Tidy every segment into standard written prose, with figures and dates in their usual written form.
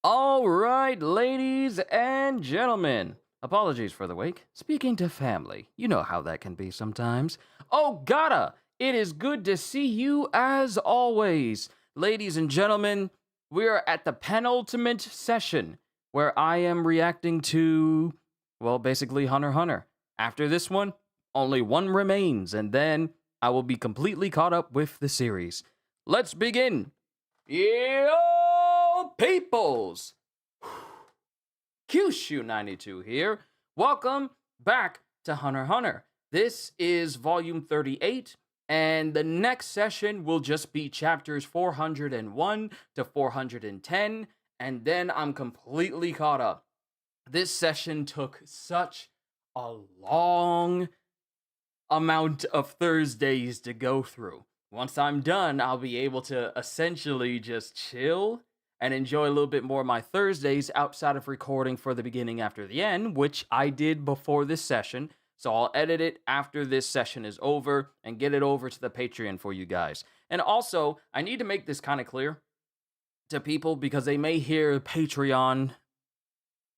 All right, ladies and gentlemen. Apologies for the wait. Speaking to family, you know how that can be sometimes. Oh, gotta! It is good to see you as always. Ladies and gentlemen, we're at the penultimate session where I am reacting to, well, basically Hunter x Hunter. After this one, only one remains, and then I will be completely caught up with the series. Let's begin! Yo, peoples! Kyushu92 here. Welcome back to Hunter x Hunter. This is volume 38, and the next session will just be chapters 401 to 410, and then I'm completely caught up. This session took such a long amount of Thursdays to go through. Once I'm done, I'll be able to essentially just chill and enjoy a little bit more of my Thursdays outside of recording for the beginning after the end, which I did before this session. So I'll edit it after this session is over and get it over to the Patreon for you guys. And also, I need to make this kind of clear to people because they may hear Patreon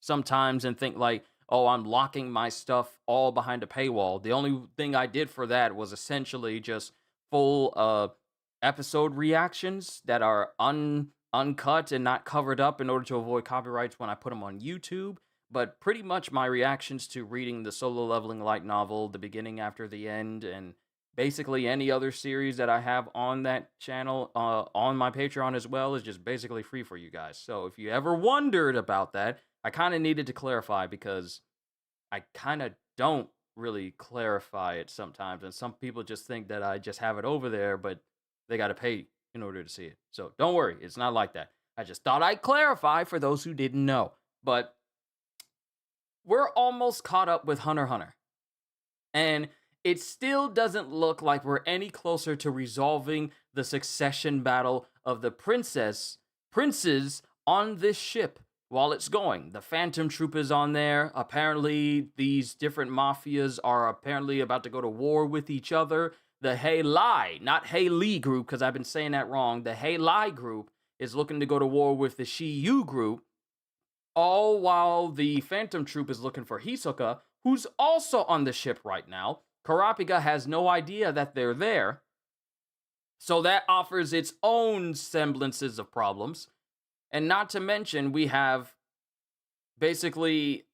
sometimes and think like, oh, I'm locking my stuff all behind a paywall. The only thing I did for that was essentially just full episode reactions that are uncut and not covered up in order to avoid copyrights when I put them on YouTube. But pretty much my reactions to reading the Solo Leveling Light novel, the beginning after the end, and basically any other series that I have on that channel, on my Patreon as well, is just basically free for you guys. So if you ever wondered about that, I kind of needed to clarify because I kind of don't really clarify it sometimes, and some people just think that I just have it over there, but they got to pay in order to see it. So don't worry, it's not like that. I just thought I'd clarify for those who didn't know. But we're almost caught up with Hunter x Hunter, and it still doesn't look like we're any closer to resolving the succession battle of the princes on this ship while it's going. The Phantom Troop is on there. Apparently, these different mafias are apparently about to go to war with each other. The Hey Lai, not Hey Lee group, because I've been saying that wrong. The Hey Lai group is looking to go to war with the Shi Yu group, all while the Phantom Troop is looking for Hisoka, who's also on the ship right now. Kurapika has no idea that they're there, so that offers its own semblances of problems. And not to mention, we have basically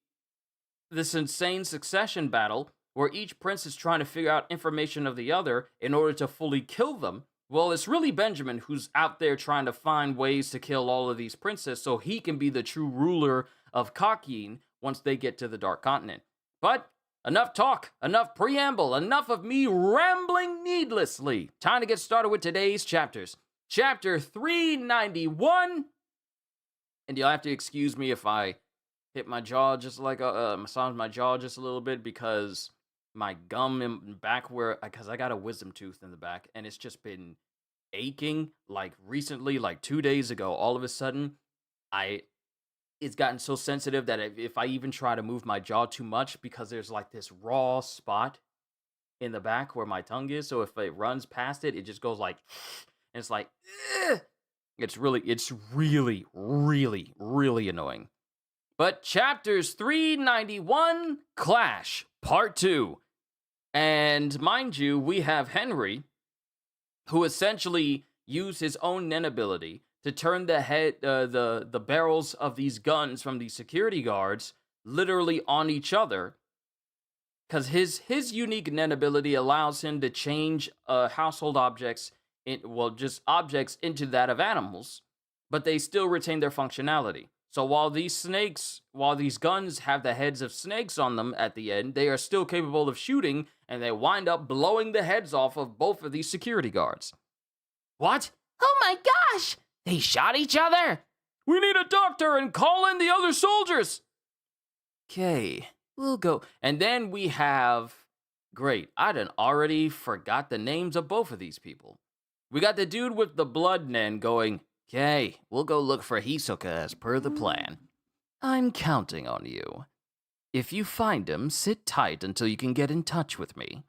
this insane succession battle where each prince is trying to figure out information of the other in order to fully kill them. Well, it's really Benjamin who's out there trying to find ways to kill all of these princes so he can be the true ruler of Kakin once they get to the Dark Continent. But enough talk, enough preamble, enough of me rambling needlessly. Time to get started with today's chapters. Chapter 391. And you'll have to excuse me if I hit my jaw just like massage my jaw just a little bit because my gum in back because I got a wisdom tooth in the back and it's just been aching like recently, like 2 days ago. All of a sudden, it's gotten so sensitive that if I even try to move my jaw too much, because there's like this raw spot in the back where my tongue is, so if it runs past it, it just goes like, and it's like, ugh. It's really, really, really annoying. But chapters 391, Clash, Part 2. And mind you, we have Henry, who essentially used his own Nen ability to turn the barrels of these guns from these security guards literally on each other. Because his unique Nen ability allows him to change household objects, just objects into that of animals, but they still retain their functionality. So while these guns have the heads of snakes on them at the end, they are still capable of shooting, and they wind up blowing the heads off of both of these security guards. What? Oh my gosh! They shot each other! We need a doctor and call in the other soldiers! Okay, we'll go. And then we have... Great, I done already forgot the names of both of these people. We got the dude with the blood Nen going, okay, we'll go look for Hisoka as per the plan. I'm counting on you. If you find him, sit tight until you can get in touch with me.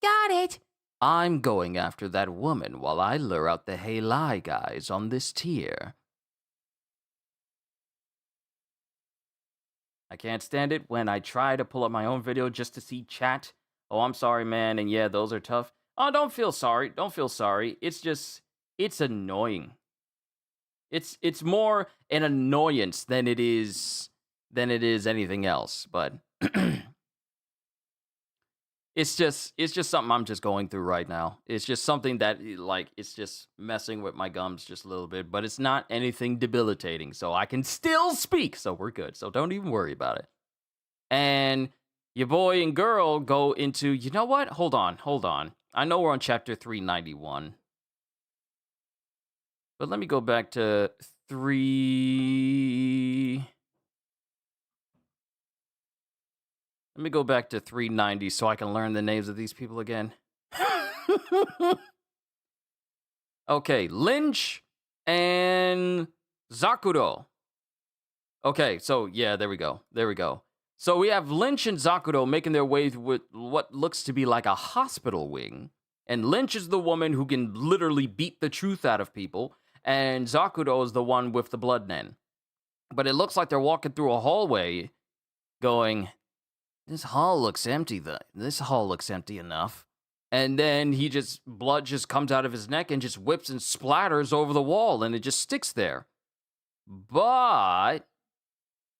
Got it. I'm going after that woman while I lure out the Hey Lai guys on this tier. I can't stand it when I try to pull up my own video just to see chat. Oh, I'm sorry, man, and yeah, those are tough. Oh, don't feel sorry. Don't feel sorry. It's just, it's annoying. It's more an annoyance than it is anything else. But it's just something I'm just going through right now. It's just something that like it's just messing with my gums just a little bit, but it's not anything debilitating, so I can still speak. So we're good. So don't even worry about it. And your boy and girl go into, you know what? Hold on. I know we're on chapter 391. But let me go back to 3 Let me go back to 390 so I can learn the names of these people again. Okay, Lynch and Zakuro. Okay, so yeah, there we go. So we have Lynch and Zakuro making their way with what looks to be like a hospital wing. And Lynch is the woman who can literally beat the truth out of people. And Zakuro is the one with the blood nen. But it looks like they're walking through a hallway going, this hall looks empty enough. And then blood just comes out of his neck and just whips and splatters over the wall, and it just sticks there. But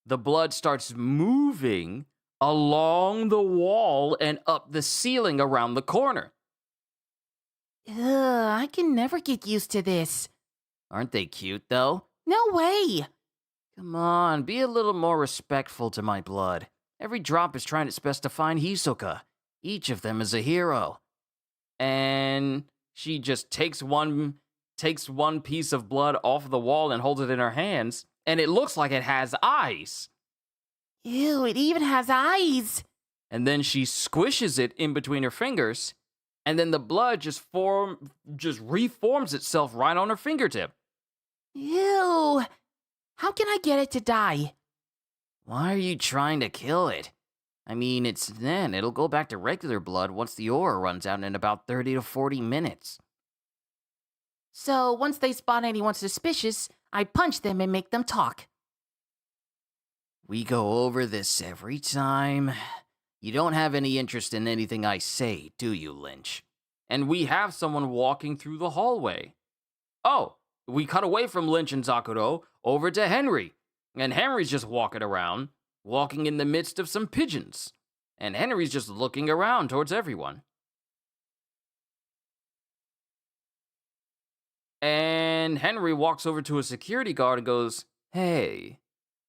the blood starts moving along the wall and up the ceiling around the corner. Ugh, I can never get used to this. Aren't they cute, though? No way! Come on, be a little more respectful to my blood. Every drop is trying its best to find Hisoka. Each of them is a hero. And she just takes one piece of blood off the wall and holds it in her hands, and it looks like it has eyes. Ew, it even has eyes. And then she squishes it in between her fingers, and then the blood just reforms itself right on her fingertip. Ew. How can I get it to die? Why are you trying to kill it? I mean, it'll go back to regular blood once the aura runs out in about 30 to 40 minutes. So once they spot anyone suspicious, I punch them and make them talk. We go over this every time. You don't have any interest in anything I say, do you, Lynch? And we have someone walking through the hallway. Oh, we cut away from Lynch and Zakuro over to Henry. And Henry's just walking in the midst of some pigeons. And Henry's just looking around towards everyone. And Henry walks over to a security guard and goes, hey.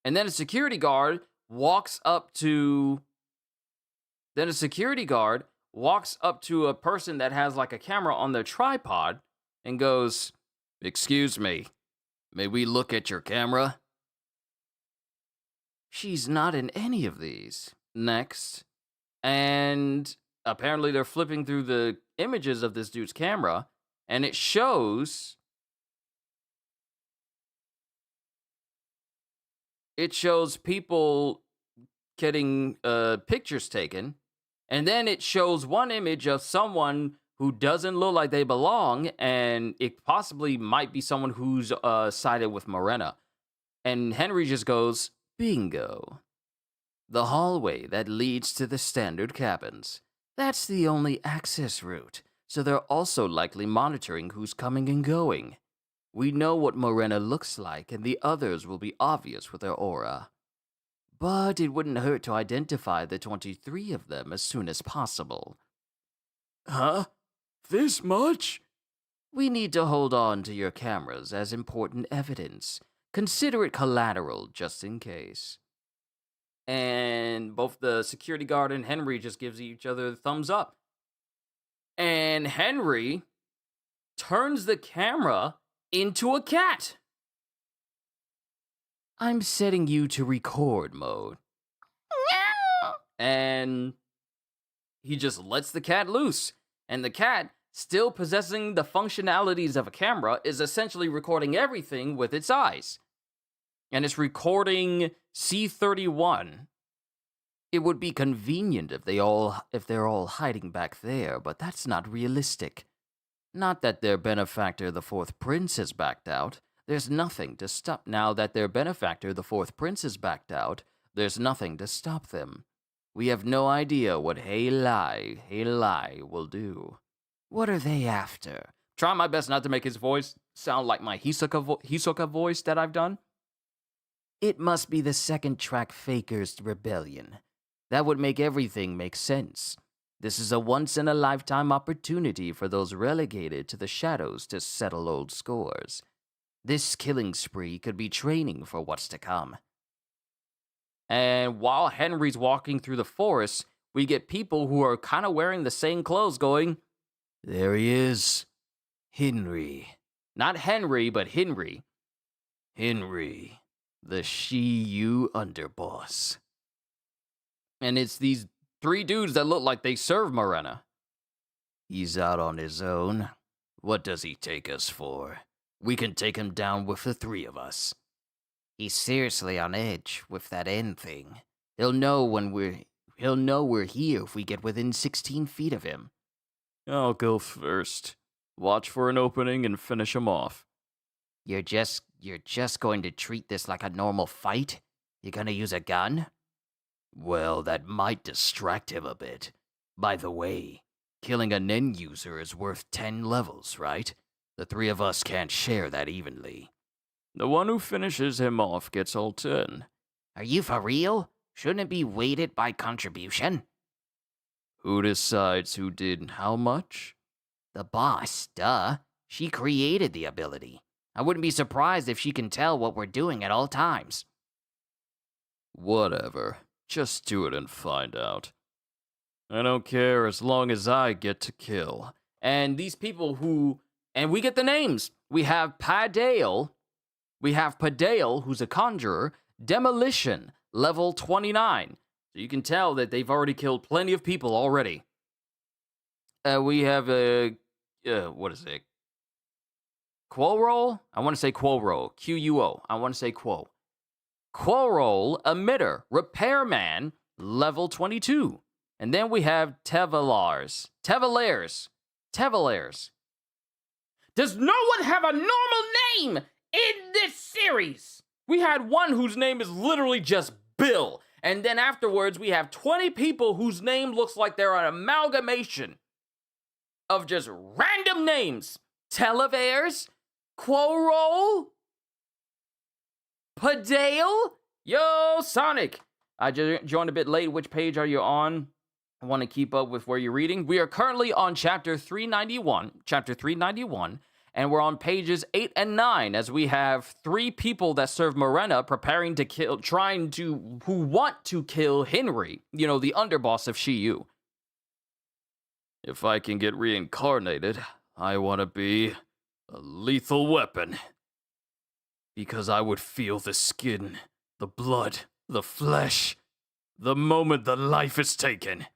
And then a security guard walks up to a person that has like a camera on their tripod and goes, excuse me, may we look at your camera? She's not in any of these. Next. And apparently they're flipping through the images of this dude's camera, and it shows people getting pictures taken, and then it shows one image of someone who doesn't look like they belong, and it possibly might be someone who's sided with Morena. And Henry just goes, bingo. The hallway that leads to the standard cabins. That's the only access route, so they're also likely monitoring who's coming and going. We know what Morena looks like, and the others will be obvious with their aura. But it wouldn't hurt to identify the 23 of them as soon as possible. Huh? This much? We need to hold on to your cameras as important evidence. Consider it collateral, just in case. And both the security guard and Henry just gives each other the thumbs up. And Henry turns the camera into a cat. I'm setting you to record mode. And he just lets the cat loose. And the cat, still possessing the functionalities of a camera, is essentially recording everything with its eyes. And it's recording C31. It would be convenient if they're all hiding back there, but that's not realistic. Not that their benefactor, the Fourth Prince, has backed out. There's nothing to stop now that their benefactor, the Fourth Prince, has backed out. There's nothing to stop them. We have no idea what Hey Lai will do. What are they after? Try my best not to make his voice sound like my Hisoka voice that I've done. It must be the second track Faker's rebellion. That would make everything make sense. This is a once-in-a-lifetime opportunity for those relegated to the shadows to settle old scores. This killing spree could be training for what's to come. And while Henry's walking through the forest, we get people who are kind of wearing the same clothes going, there he is. Henry. Not Henry, but Henry. Henry, the Shiyu underboss. And it's these 3 dudes that look like they serve Morena. He's out on his own. What does he take us for? We can take him down with the 3 of us. He's seriously on edge with that end thing. He'll know we're here if we get within 16 feet of him. I'll go first. Watch for an opening and finish him off. You're just going to treat this like a normal fight? You're gonna use a gun? Well, that might distract him a bit. By the way, killing a Nen user is worth 10 levels, right? The 3 of us can't share that evenly. The one who finishes him off gets all 10. Are you for real? Shouldn't it be weighted by contribution? Who decides who did how much? The boss, duh. She created the ability. I wouldn't be surprised if she can tell what we're doing at all times. Whatever. Just do it and find out. I don't care as long as I get to kill. And these people and we get the names. We have Padale. We have Padale, who's a conjurer. Demolition, level 29. So you can tell that they've already killed plenty of people already. We have what is it? Quo-roll? I want to say Quo-roll. Q-U-O. I want to say Quo. Quo-roll, emitter, repairman, level 22. And then we have Tevalars. Does no one have a normal name in this series? We had one whose name is literally just Bill. And then afterwards, we have 20 people whose name looks like they're an amalgamation of just random names. Televairs, Quo-roll, Padale. Yo, Sonic. I just joined a bit late. Which page are you on? I want to keep up with where you're reading. We are currently on chapter 391, and we're on pages 8 and 9 as we have 3 people that serve Morena preparing to kill, who want to kill Henry, the underboss of Shiyu. If I can get reincarnated, I want to be a lethal weapon. Because I would feel the skin, the blood, the flesh, the moment the life is taken.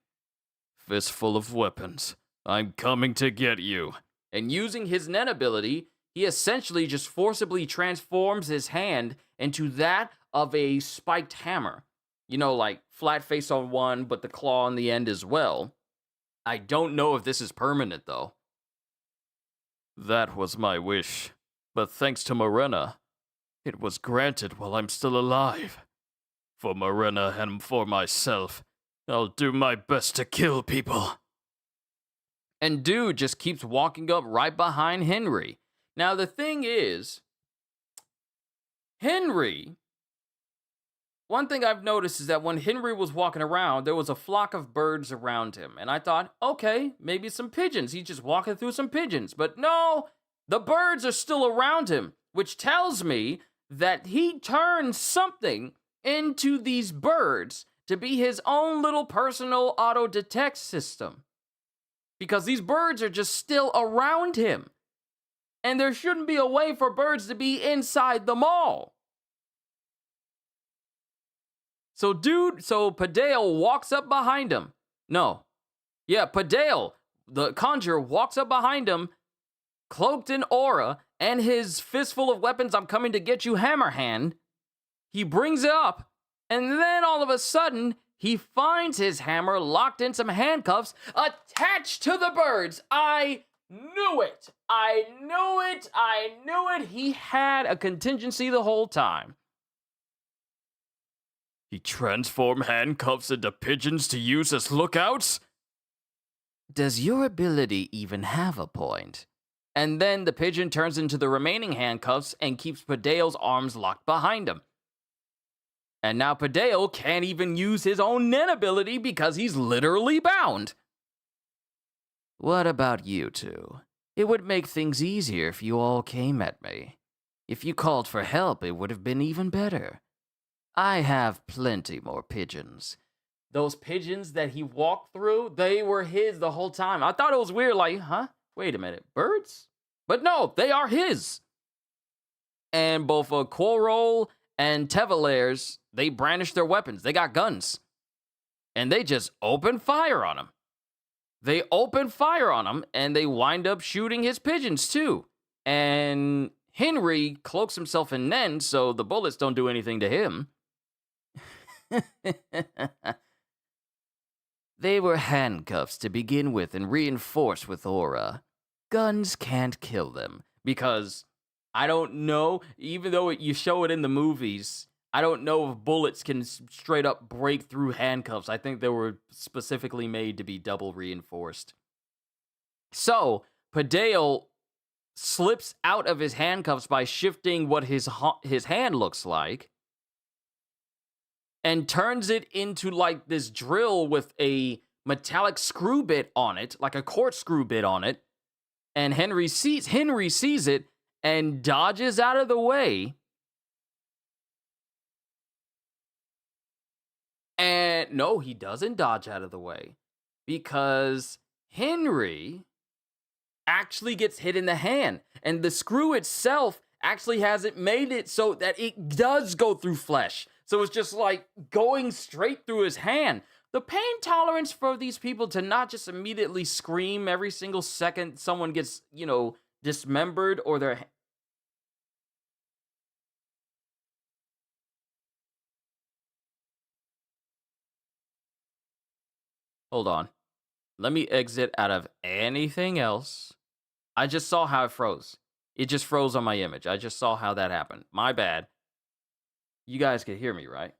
Fistful of weapons. I'm coming to get you. And using his Nen ability, he essentially just forcibly transforms his hand into that of a spiked hammer. Like flat face on one, but the claw on the end as well. I don't know if this is permanent, though. That was my wish. But thanks to Morena, it was granted while I'm still alive. For Morena and for myself, I'll do my best to kill people. And dude just keeps walking up right behind Henry. Now the thing is, Henry, one thing I've noticed is that when Henry was walking around, there was a flock of birds around him. And I thought, okay, maybe some pigeons. He's just walking through some pigeons. But no, the birds are still around him, which tells me that he turned something into these birds to be his own little personal auto-detect system. Because these birds are just still around him. And there shouldn't be a way for birds to be inside the mall. So Padale walks up behind him. Padale, the conjurer, walks up behind him, cloaked in aura, and his fistful of weapons, I'm coming to get you hammer hand. He brings it up, and then all of a sudden, he finds his hammer locked in some handcuffs attached to the birds. I knew it. He had a contingency the whole time. He transformed handcuffs into pigeons to use as lookouts? Does your ability even have a point? And then the pigeon turns into the remaining handcuffs and keeps Padeo's arms locked behind him. And now Padeo can't even use his own Nen ability because he's literally bound. What about you two? It would make things easier if you all came at me. If you called for help, it would have been even better. I have plenty more pigeons. Those pigeons that he walked through, they were his the whole time. I thought it was weird, like, huh? Wait a minute, birds? But no, they are his. And both Quorol and Tevalairs, they brandish their weapons. They got guns. And they just open fire on him. They open fire on him, and they wind up shooting his pigeons, too. And Henry cloaks himself in Nen, so the bullets don't do anything to him. They were handcuffs to begin with and reinforced with aura. Guns can't kill them, because I don't know, even though you show it in the movies, I don't know if bullets can straight up break through handcuffs. I think they were specifically made to be double reinforced. So, Padeo slips out of his handcuffs by shifting what his hand looks like and turns it into like this drill with a metallic screw bit on it, like a corkscrew bit on it. And Henry sees it and dodges out of the way. And no, he doesn't dodge out of the way because Henry actually gets hit in the hand, and the screw itself actually hasn't made it so that it does go through flesh. So it's just like going straight through his hand. The pain tolerance for these people to not just immediately scream every single second someone gets, dismembered or their... Hold on. Let me exit out of anything else. I just saw how it froze. It just froze on my image. I just saw how that happened. My bad. You guys can hear me, right?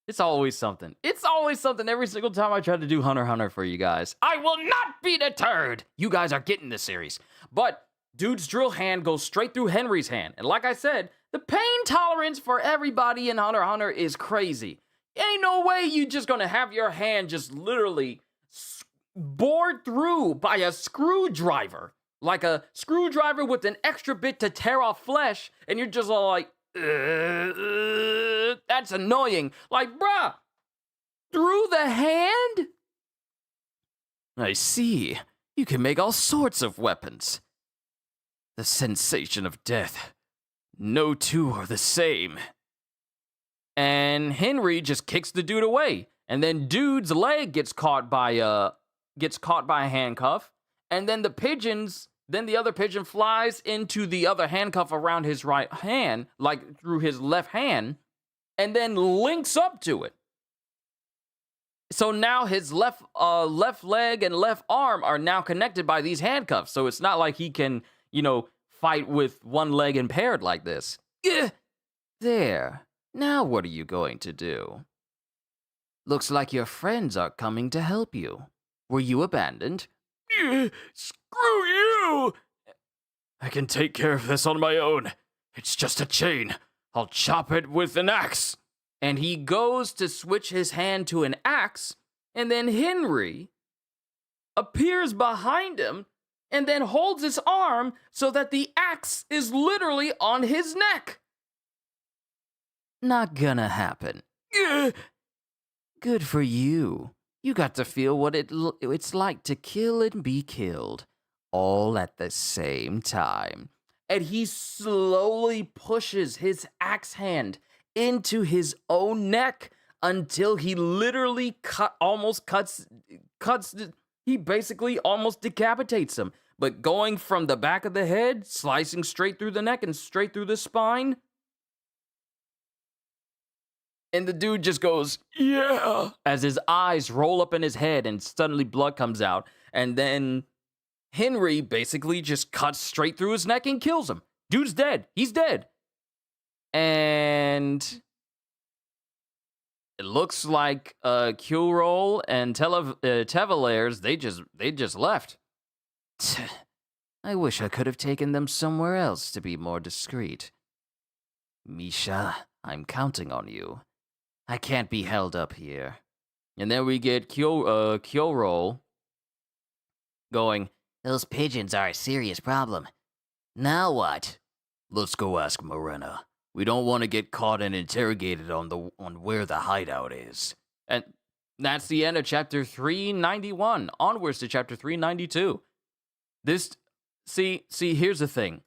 It's always something. It's always something every single time I try to do Hunter x Hunter for you guys. I will not be deterred. You guys are getting this series. But dude's drill hand goes straight through Henry's hand. And like I said, the pain tolerance for everybody in Hunter x Hunter is crazy. Ain't no way you just gonna have your hand just literally bored through by a screwdriver. Like a screwdriver with an extra bit to tear off flesh. And you're just all like, that's annoying. Like, bruh, through the hand? I see. You can make all sorts of weapons. The sensation of death. No two are the same. And Henry just kicks the dude away. And then dude's leg gets caught by a handcuff. And then the other pigeon flies into the other handcuff around his right hand, like through his left hand, and then links up to it. So now his left leg and left arm are now connected by these handcuffs. So it's not like he can, fight with one leg impaired like this. There. Now what are you going to do? Looks like your friends are coming to help you. Were you abandoned? Screw you! I can take care of this on my own. It's just a chain. I'll chop it with an axe. And he goes to switch his hand to an axe, and then Henry appears behind him and then holds his arm so that the axe is literally on his neck. Not gonna happen. Good for you. You got to feel what it's like to kill and be killed, all at the same time. And he slowly pushes his axe hand into his own neck until he literally he basically almost decapitates him. But going from the back of the head, slicing straight through the neck and straight through the spine, And the dude just goes, yeah, as his eyes roll up in his head and suddenly blood comes out. And then Henry basically just cuts straight through his neck and kills him. Dude's dead. He's dead. And it looks like Curol and Tevelaers, they just left. I wish I could have taken them somewhere else to be more discreet. Misha, I'm counting on you. I can't be held up here. And then we get Curol going, those pigeons are a serious problem. Now what? Let's go ask Morena. We don't want to get caught and interrogated on where the hideout is. And that's the end of chapter 391. Onwards to chapter 392. Here's the thing.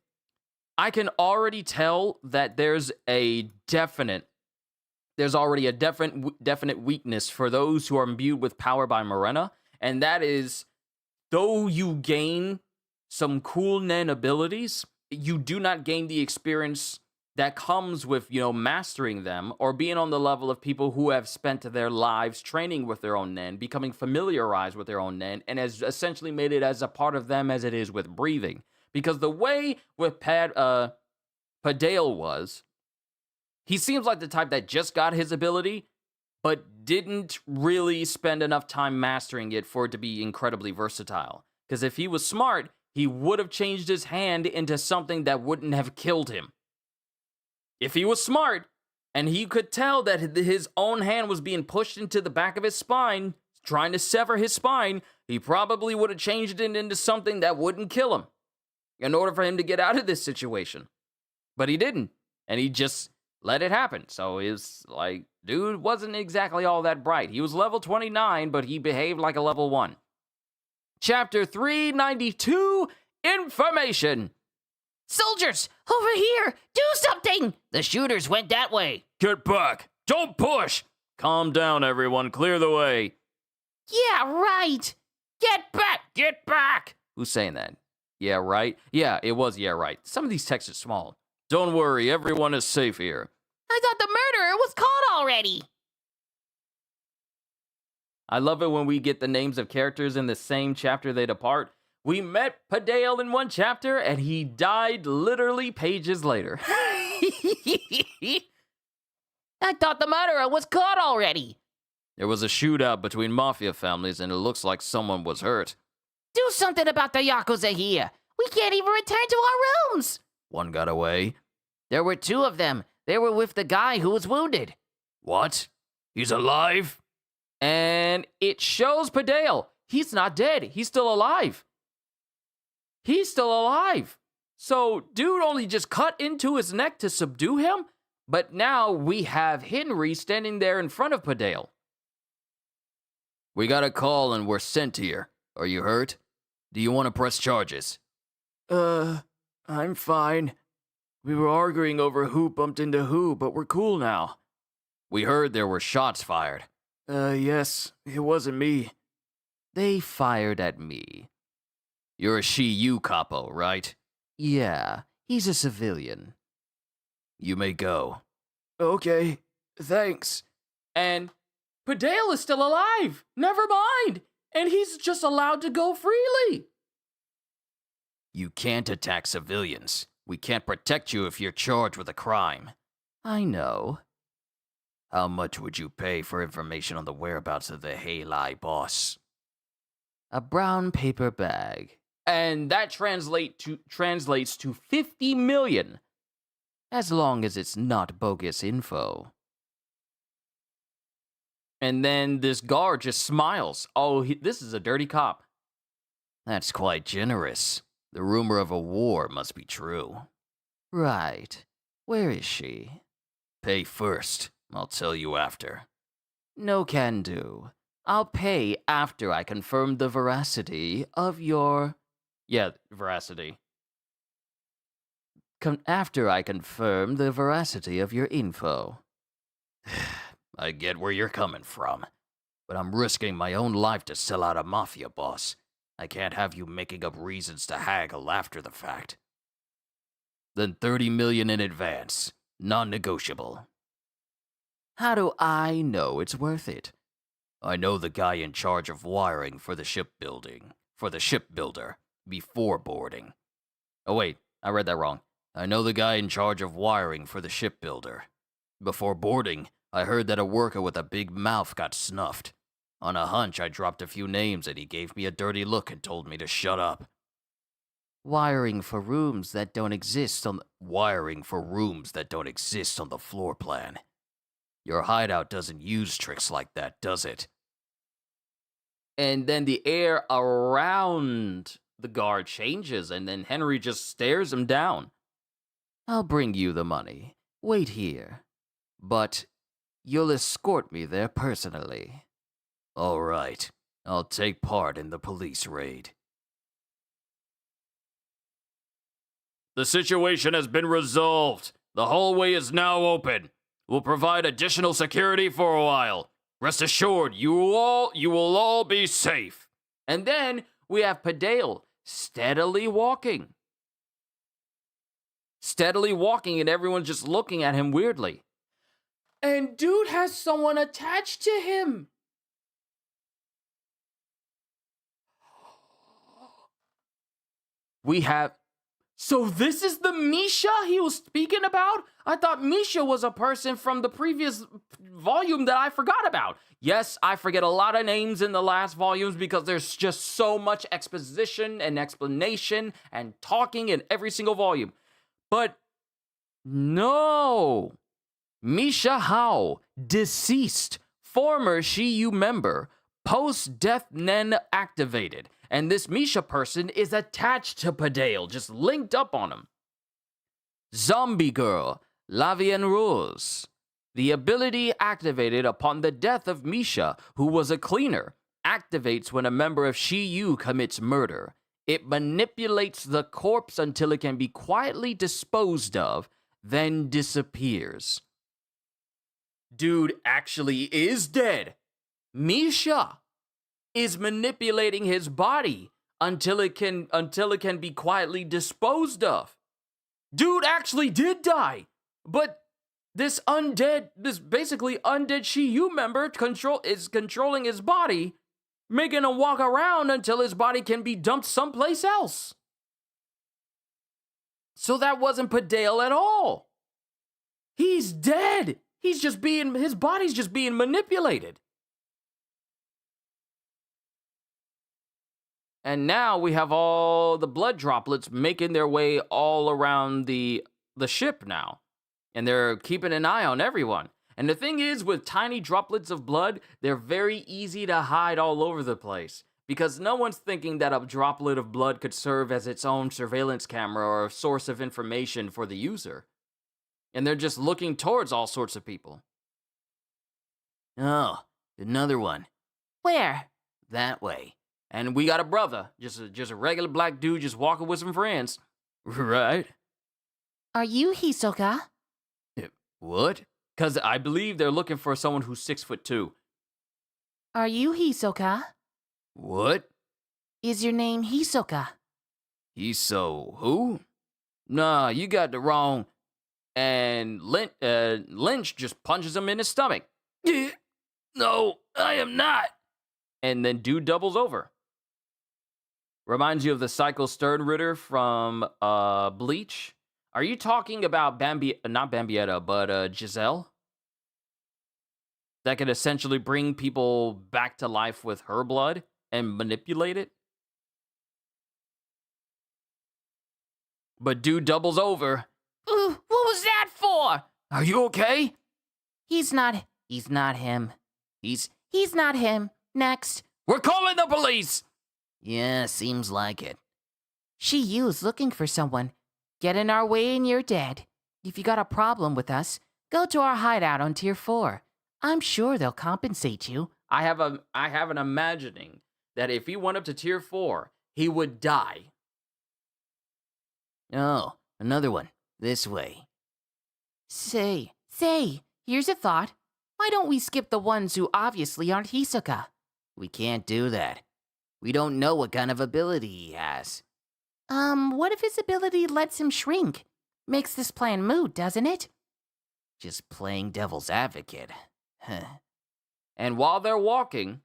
I can already tell that there's already a definite weakness for those who are imbued with power by Morena, and that is, though you gain some cool Nen abilities, you do not gain the experience that comes with, mastering them or being on the level of people who have spent their lives training with their own Nen, becoming familiarized with their own Nen, and has essentially made it as a part of them as it is with breathing. Because the way with Padale was, he seems like the type that just got his ability, but didn't really spend enough time mastering it for it to be incredibly versatile. Because if he was smart, he would have changed his hand into something that wouldn't have killed him. If he was smart, and he could tell that his own hand was being pushed into the back of his spine, trying to sever his spine, he probably would have changed it into something that wouldn't kill him in order for him to get out of this situation. But he didn't, and he just let it happen. So it's like, dude wasn't exactly all that bright. He was level 29, but he behaved like a level 1. Chapter 392, Information. Soldiers, over here! Do something! The shooters went that way. Get back! Don't push! Calm down, everyone. Clear the way. Yeah, right! Get back! Get back! Who's saying that? Yeah, right? Yeah, it was yeah, right. Some of these texts are small. Don't worry, everyone is safe here. I thought the murderer was caught already. I love it when we get the names of characters in the same chapter they depart. We met Padale in one chapter, and he died literally pages later. I thought the murderer was caught already. There was a shootout between Mafia families, and it looks like someone was hurt. Do something about the Yakuza here. We can't even return to our rooms. One got away. There were 2 of them. They were with the guy who was wounded. What? He's alive? And it shows Padale. He's not dead. He's still alive. He's still alive. So, dude only just cut into his neck to subdue him, but now we have Henry standing there in front of Padale. We got a call and we're sent here. Are you hurt? Do you want to press charges? I'm fine. We were arguing over who bumped into who, but we're cool now. We heard there were shots fired. Yes, it wasn't me. They fired at me. You're a Shiyu capo, right? Yeah, he's a civilian. You may go. Okay, thanks. And Padale is still alive. Never mind. And he's just allowed to go freely. You can't attack civilians. We can't protect you if you're charged with a crime. I know. How much would you pay for information on the whereabouts of the Halai boss? A brown paper bag. And that translates to 50 million. As long as it's not bogus info. And then this guard just smiles. Oh, this is a dirty cop. That's quite generous. The rumor of a war must be true. Right. Where is she? Pay first. I'll tell you after. No can do. I'll pay after I confirm the veracity of your... Yeah, veracity. After I confirm the veracity of your info. I get where you're coming from, but I'm risking my own life to sell out a Mafia boss. I can't have you making up reasons to haggle after the fact. Then 30 million in advance, non-negotiable. How do I know it's worth it? I know the guy in charge of wiring for the shipbuilder, before boarding. Oh wait, I read that wrong. I know the guy in charge of wiring for the shipbuilder. Before boarding, I heard that a worker with a big mouth got snuffed. On a hunch, I dropped a few names and he gave me a dirty look and told me to shut up. Wiring for rooms that don't exist on the floor plan. Your hideout doesn't use tricks like that, does it? And then the air around the guard changes, and then Henry just stares him down. I'll bring you the money. Wait here. But you'll escort me there personally. All right. I'll take part in the police raid. The situation has been resolved. The hallway is now open. We'll provide additional security for a while. Rest assured, you will all be safe. And then we have Padale steadily walking, and everyone's just looking at him weirdly. And dude has someone attached to him. So this is the Misha he was speaking about? I thought Misha was a person from the previous volume that I forgot about. Yes, I forget a lot of names in the last volumes because there's just so much exposition and explanation and talking in every single volume. But no. Misha Hao, deceased, former Shiyu member, post-death Nen activated. And this Misha person is attached to Padale, just linked up on him. Zombie Girl, Lavian Rules. The ability activated upon the death of Misha, who was a cleaner, activates when a member of Shiyu commits murder. It manipulates the corpse until it can be quietly disposed of, then disappears. Dude actually is dead. Misha is manipulating his body until it can be quietly disposed of. Dude actually did die, but this basically undead Shiyu member is controlling his body, making him walk around until his body can be dumped someplace else. So that wasn't Padale at all. He's dead. His body's just being manipulated. And now we have all the blood droplets making their way all around the ship now. And they're keeping an eye on everyone. And the thing is, with tiny droplets of blood, they're very easy to hide all over the place. Because no one's thinking that a droplet of blood could serve as its own surveillance camera or a source of information for the user. And they're just looking towards all sorts of people. Oh, another one. Where? That way. And we got a brother, just a regular black dude just walking with some friends. Right? Are you Hisoka? What? Because I believe they're looking for someone who's 6'2". Are you Hisoka? What? Is your name Hisoka? Hiso who? Nah, you got the wrong. And Lynch just punches him in his stomach. No, I am not. And then dude doubles over. Reminds you of the Psycho Sternritter from Bleach. Are you talking about not Bambietta, but Giselle? That could essentially bring people back to life with her blood and manipulate it? But dude doubles over. What was that for? Are you okay? He's not him. He's not him. Next. We're calling the police! Yeah, seems like it. Shiyu's looking for someone. Get in our way and you're dead. If you got a problem with us, go to our hideout on Tier 4. I'm sure they'll compensate you. I have an imagining that if he went up to Tier 4, he would die. Oh, another one. This way. Say, here's a thought. Why don't we skip the ones who obviously aren't Hisoka? We can't do that. We don't know what kind of ability he has. What if his ability lets him shrink? Makes this plan moot, doesn't it? Just playing devil's advocate. And while they're walking,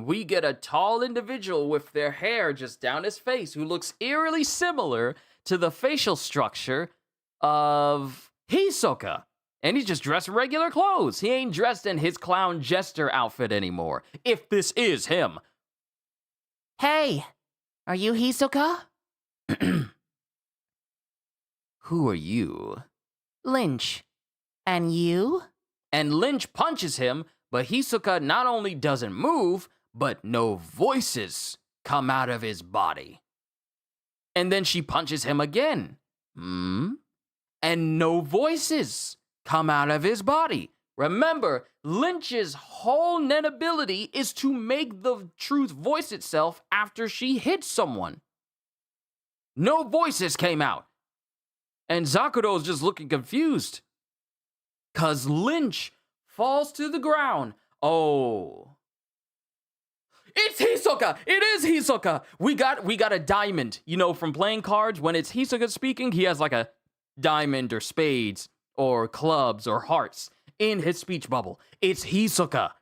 we get a tall individual with their hair just down his face who looks eerily similar to the facial structure of Hisoka. And he's just dressed in regular clothes. He ain't dressed in his clown jester outfit anymore, if this is him. Hey, are you Hisoka? Who are you? Lynch. And you? And Lynch punches him, but Hisoka not only doesn't move, but no voices come out of his body. And then she punches him again. And no voices come out of his body. Remember, Lynch's whole net ability is to make the truth voice itself after she hits someone. No voices came out. And Zakuro's just looking confused. 'Cause Lynch falls to the ground. Oh. It's Hisoka! It is Hisoka! We got a diamond. You know, from playing cards, when it's Hisoka speaking, he has like a diamond or spades or clubs or hearts in his speech bubble. It's Hisoka.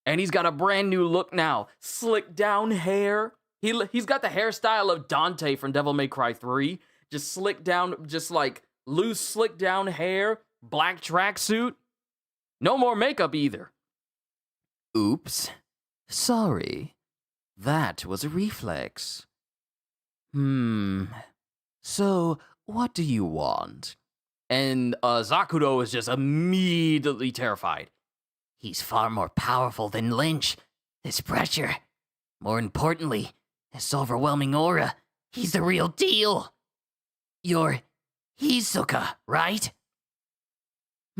And he's got a brand new look now. Slick down hair. He's got the hairstyle of Dante from Devil May Cry 3. Just slick down, just like loose slick down hair. Black tracksuit. No more makeup either. Oops. Sorry. That was a reflex. So, what do you want? And Zakuro is just immediately terrified. He's far more powerful than Lynch. This pressure. More importantly, this overwhelming aura. He's the real deal. You're Hisoka, right?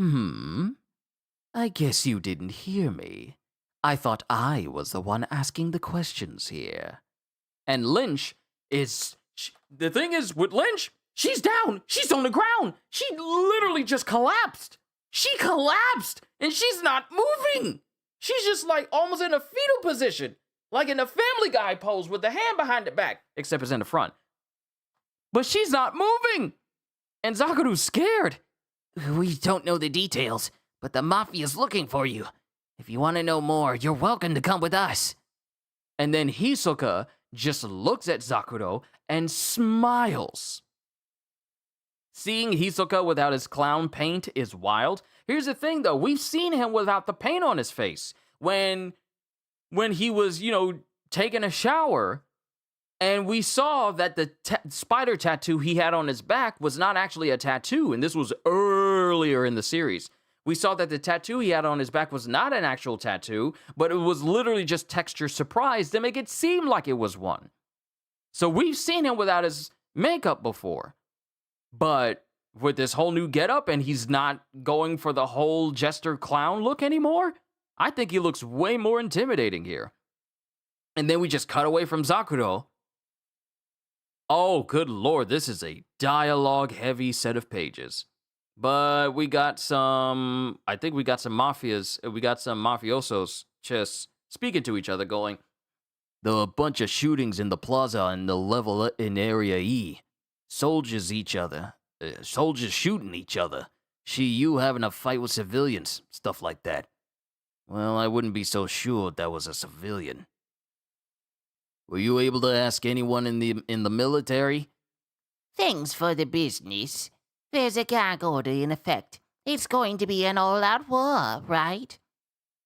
I guess you didn't hear me. I thought I was the one asking the questions here. And Lynch is... The thing is, with Lynch, she's down. She's on the ground. She literally just collapsed. She collapsed, and she's not moving. She's just like almost in a fetal position, like in a Family Guy pose with the hand behind the back, except it's in the front. But she's not moving. And Zakuru's scared. We don't know the details, but the Mafia's looking for you. If you want to know more, you're welcome to come with us. And then Hisoka just looks at Zakuro and smiles. Seeing Hisoka without his clown paint is wild. Here's the thing, though. We've seen him without the paint on his face. When he was, taking a shower, and we saw that the spider tattoo he had on his back was not actually a tattoo, and this was earlier in the series. We saw that the tattoo he had on his back was not an actual tattoo, but it was literally just texture surprise to make it seem like it was one. So we've seen him without his makeup before. But with this whole new getup, and he's not going for the whole jester clown look anymore, I think he looks way more intimidating here. And then we just cut away from Zakuro. Oh, good lord, this is a dialogue-heavy set of pages. But we got some mafiosos just speaking to each other, going, "There were a bunch of shootings in the plaza and the level in Area E. Soldiers shooting each other. You having a fight with civilians, stuff like that. Well, I wouldn't be so sure that was a civilian. Were you able to ask anyone in the military?" Things for the business. There's a gag order in effect. It's going to be an all-out war, right?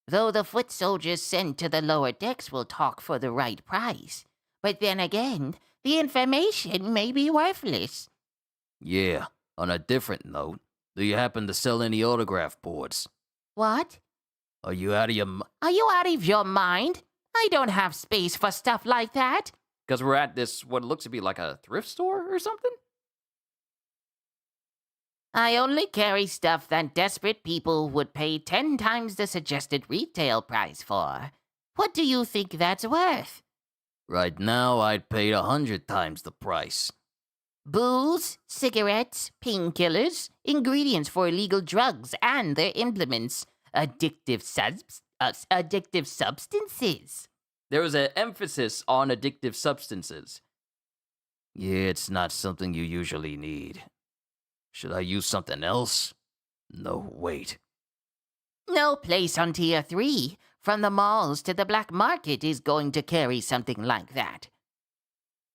Though the foot soldiers sent to the lower decks will talk for the right price. But then again, the information may be worthless. Yeah, on a different note, do you happen to sell any autograph boards? What? Are you out of your mind? I don't have space for stuff like that. Because we're at this, what looks to be like a thrift store or something? I only carry stuff that desperate people would pay 10 times the suggested retail price for. What do you think that's worth? Right now, I'd pay 100 times the price. Booze, cigarettes, painkillers, ingredients for illegal drugs and their implements, addictive substances. There was an emphasis on addictive substances. Yeah, it's not something you usually need. Should I use something else? No, wait. No place on Tier 3, from the malls to the black market, is going to carry something like that.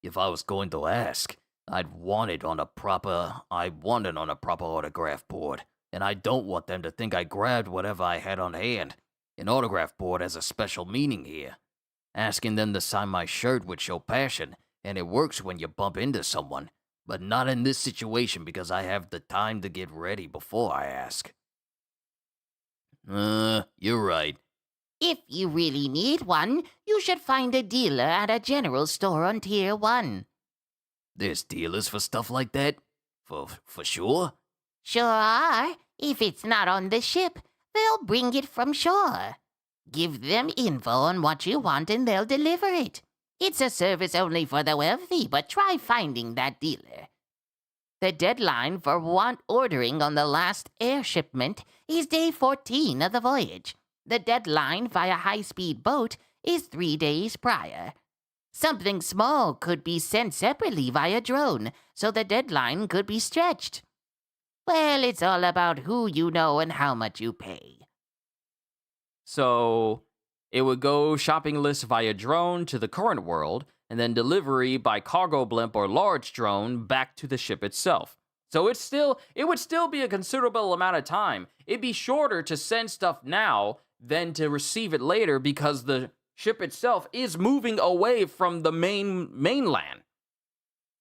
If I was going to ask, I'd want it on a proper autograph board. And I don't want them to think I grabbed whatever I had on hand. An autograph board has a special meaning here. Asking them to sign my shirt would show passion, and it works when you bump into someone. But not in this situation because I have the time to get ready before I ask. You're right. If you really need one, you should find a dealer at a general store on Tier 1. There's dealers for stuff like that? For sure? Sure are. If it's not on the ship, they'll bring it from shore. Give them info on what you want and they'll deliver it. It's a service only for the wealthy, but try finding that dealer. The deadline for ordering on the last air shipment is day 14 of the voyage. The deadline via high-speed boat is 3 days prior. Something small could be sent separately via drone, so the deadline could be stretched. Well, it's all about who you know and how much you pay. So it would go shopping list via drone to the current world, and then delivery by cargo blimp or large drone back to the ship itself. So it would still be a considerable amount of time. It'd be shorter to send stuff now than to receive it later because the ship itself is moving away from the mainland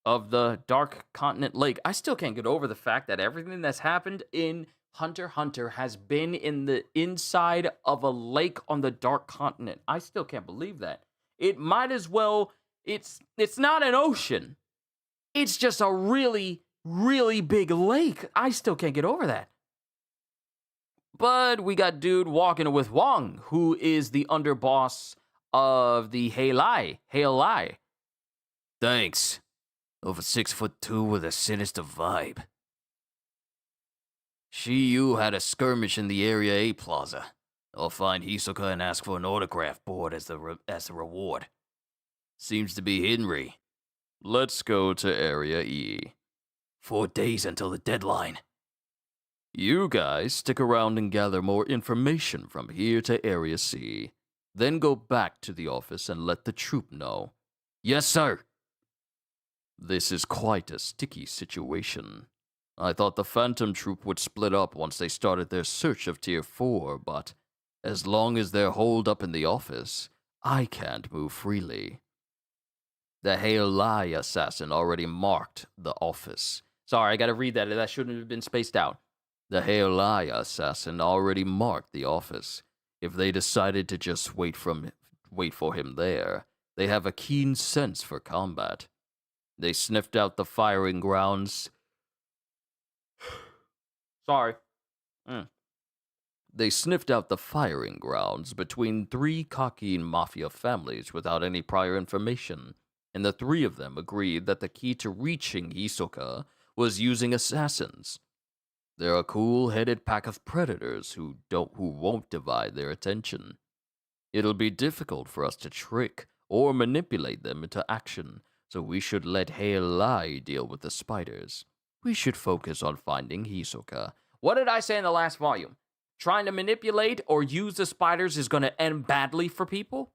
of the Dark Continent Lake. I still can't get over the fact that everything that's happened in Hunter x Hunter has been in the inside of a lake on the Dark Continent. I still can't believe that. It might as well, it's not an ocean. It's just a really, really big lake. I still can't get over that. But we got dude walking with Wong, who is the underboss of the Halai. Thanks. Over 6'2" with a sinister vibe. Yu had a skirmish in the Area A Plaza. I'll find Hisoka and ask for an autograph board as the reward. Seems to be Henry. Let's go to Area E. 4 days until the deadline. You guys stick around and gather more information from here to Area C. Then go back to the office and let the troop know. Yes, sir. This is quite a sticky situation. I thought the Phantom Troop would split up once they started their search of Tier 4, but as long as they're holed up in the office, I can't move freely. The Halai assassin already marked the office. Sorry, I gotta read that. That shouldn't have been spaced out. The Halai assassin already marked the office. If they decided to just wait for him there, they have a keen sense for combat. They sniffed out the firing grounds. Sorry. They sniffed out the firing grounds between 3 Kakin Mafia families without any prior information, and the 3 of them agreed that the key to reaching Hisoka was using assassins. They're a cool-headed pack of predators who won't divide their attention. It'll be difficult for us to trick or manipulate them into action, so we should let Halai deal with the spiders. We should focus on finding Hisoka. What did I say in the last volume? Trying to manipulate or use the spiders is going to end badly for people?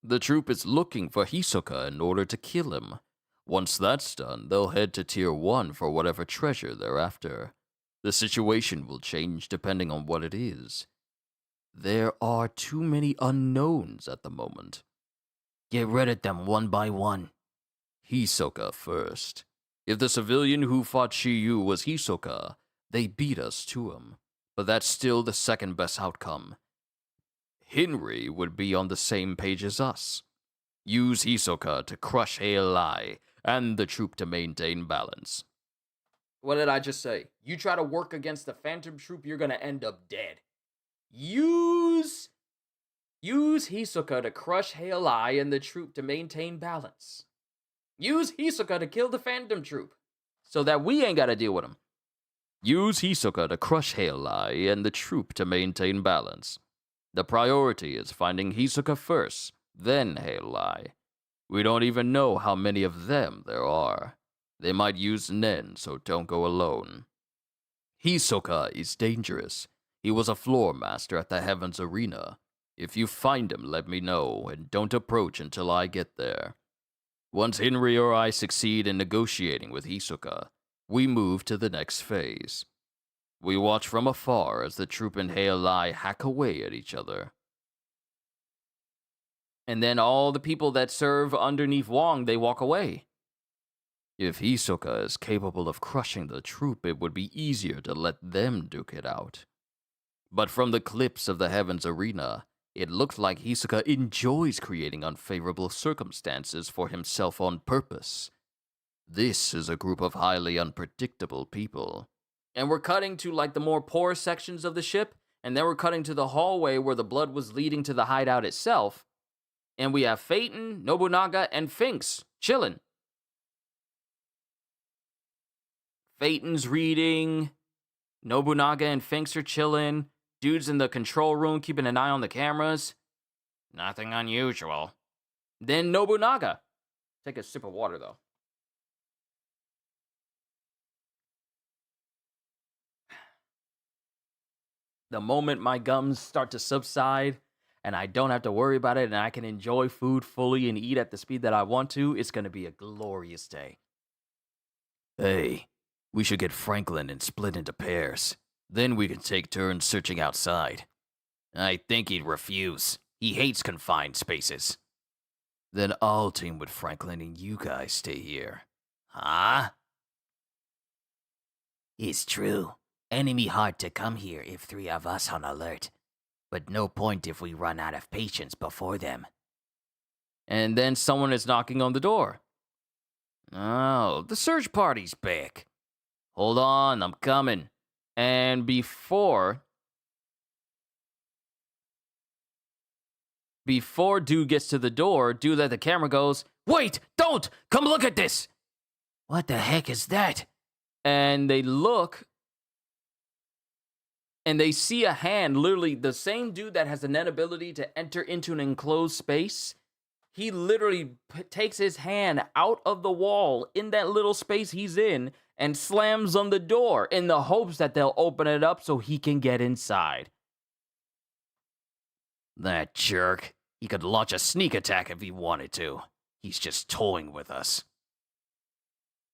The troop is looking for Hisoka in order to kill him. Once that's done, they'll head to Tier 1 for whatever treasure they're after. The situation will change depending on what it is. There are too many unknowns at the moment. Get rid of them one by one. Hisoka first. If the civilian who fought Yu was Hisoka, they beat us to him. But that's still the second best outcome. Henry would be on the same page as us. Use Hisoka to crush Halai and the troop to maintain balance. What did I just say? You try to work against the Phantom Troop, you're gonna end up dead. Use Hisoka to crush Halai and the troop to maintain balance. Use Hisoka to kill the Phantom Troop, so that we ain't gotta deal with him. Use Hisoka to crush Halai and the troop to maintain balance. The priority is finding Hisoka first, then Halai. We don't even know how many of them there are. They might use Nen, so don't go alone. Hisoka is dangerous. He was a floor master at the Heavens Arena. If you find him, let me know, and don't approach until I get there. Once Henry or I succeed in negotiating with Hisoka, we move to the next phase. We watch from afar as the troop and Heilai hack away at each other. And then all the people that serve underneath Wong, they walk away. If Hisoka is capable of crushing the troop, it would be easier to let them duke it out. But from the clips of the Heavens Arena, it looked like Hisoka enjoys creating unfavorable circumstances for himself on purpose. This is a group of highly unpredictable people. And we're cutting to like the more poor sections of the ship, and then we're cutting to the hallway where the blood was leading to the hideout itself. And we have Phaeton, Nobunaga, and Finks chilling. Phaeton's reading, Nobunaga and Finks are chilling. Dude's in the control room keeping an eye on the cameras. Nothing unusual. Then Nobunaga. Take a sip of water, though. The moment my gums start to subside and I don't have to worry about it and I can enjoy food fully and eat at the speed that I want to, it's going to be a glorious day. Hey, we should get Franklin and split into pairs. Then we can take turns searching outside. I think he'd refuse. He hates confined spaces. Then I'll team with Franklin and you guys stay here. Huh? It's true. Enemy hard to come here if 3 of us on alert. But no point if we run out of patience before them. And then someone is knocking on the door. Oh, the search party's back. Hold on, I'm coming. And before Dude gets to the door, Dude at the camera goes, "Wait, don't! Come look at this!" What the heck is that? And they look, and they see a hand, literally the same dude that has the net ability to enter into an enclosed space. He literally takes his hand out of the wall in that little space he's in and slams on the door in the hopes that they'll open it up so he can get inside. That jerk. He could launch a sneak attack if he wanted to. He's just toying with us.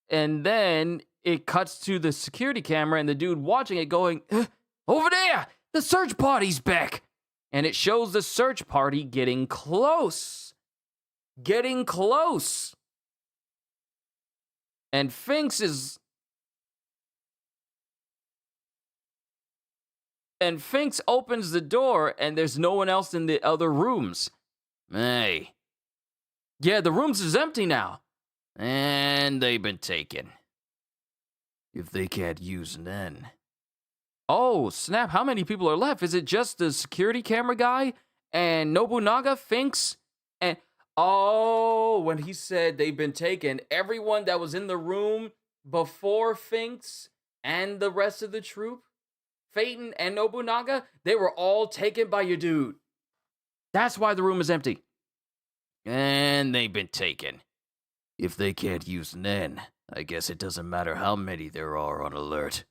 And then it cuts to the security camera and the dude watching it going, "Over there! The search party's back!" And it shows the search party getting close. Getting close. And Finks opens the door and there's no one else in the other rooms. Hey. Yeah, the rooms is empty now. And they've been taken. If they can't use Nen. Oh, snap. How many people are left? Is it just the security camera guy and Nobunaga, Finks, and... Oh, when he said they've been taken, everyone that was in the room before Finks and the rest of the troop, Phaeton and Nobunaga, they were all taken by your dude. That's why the room is empty. And they've been taken. If they can't use Nen, I guess it doesn't matter how many there are on alert.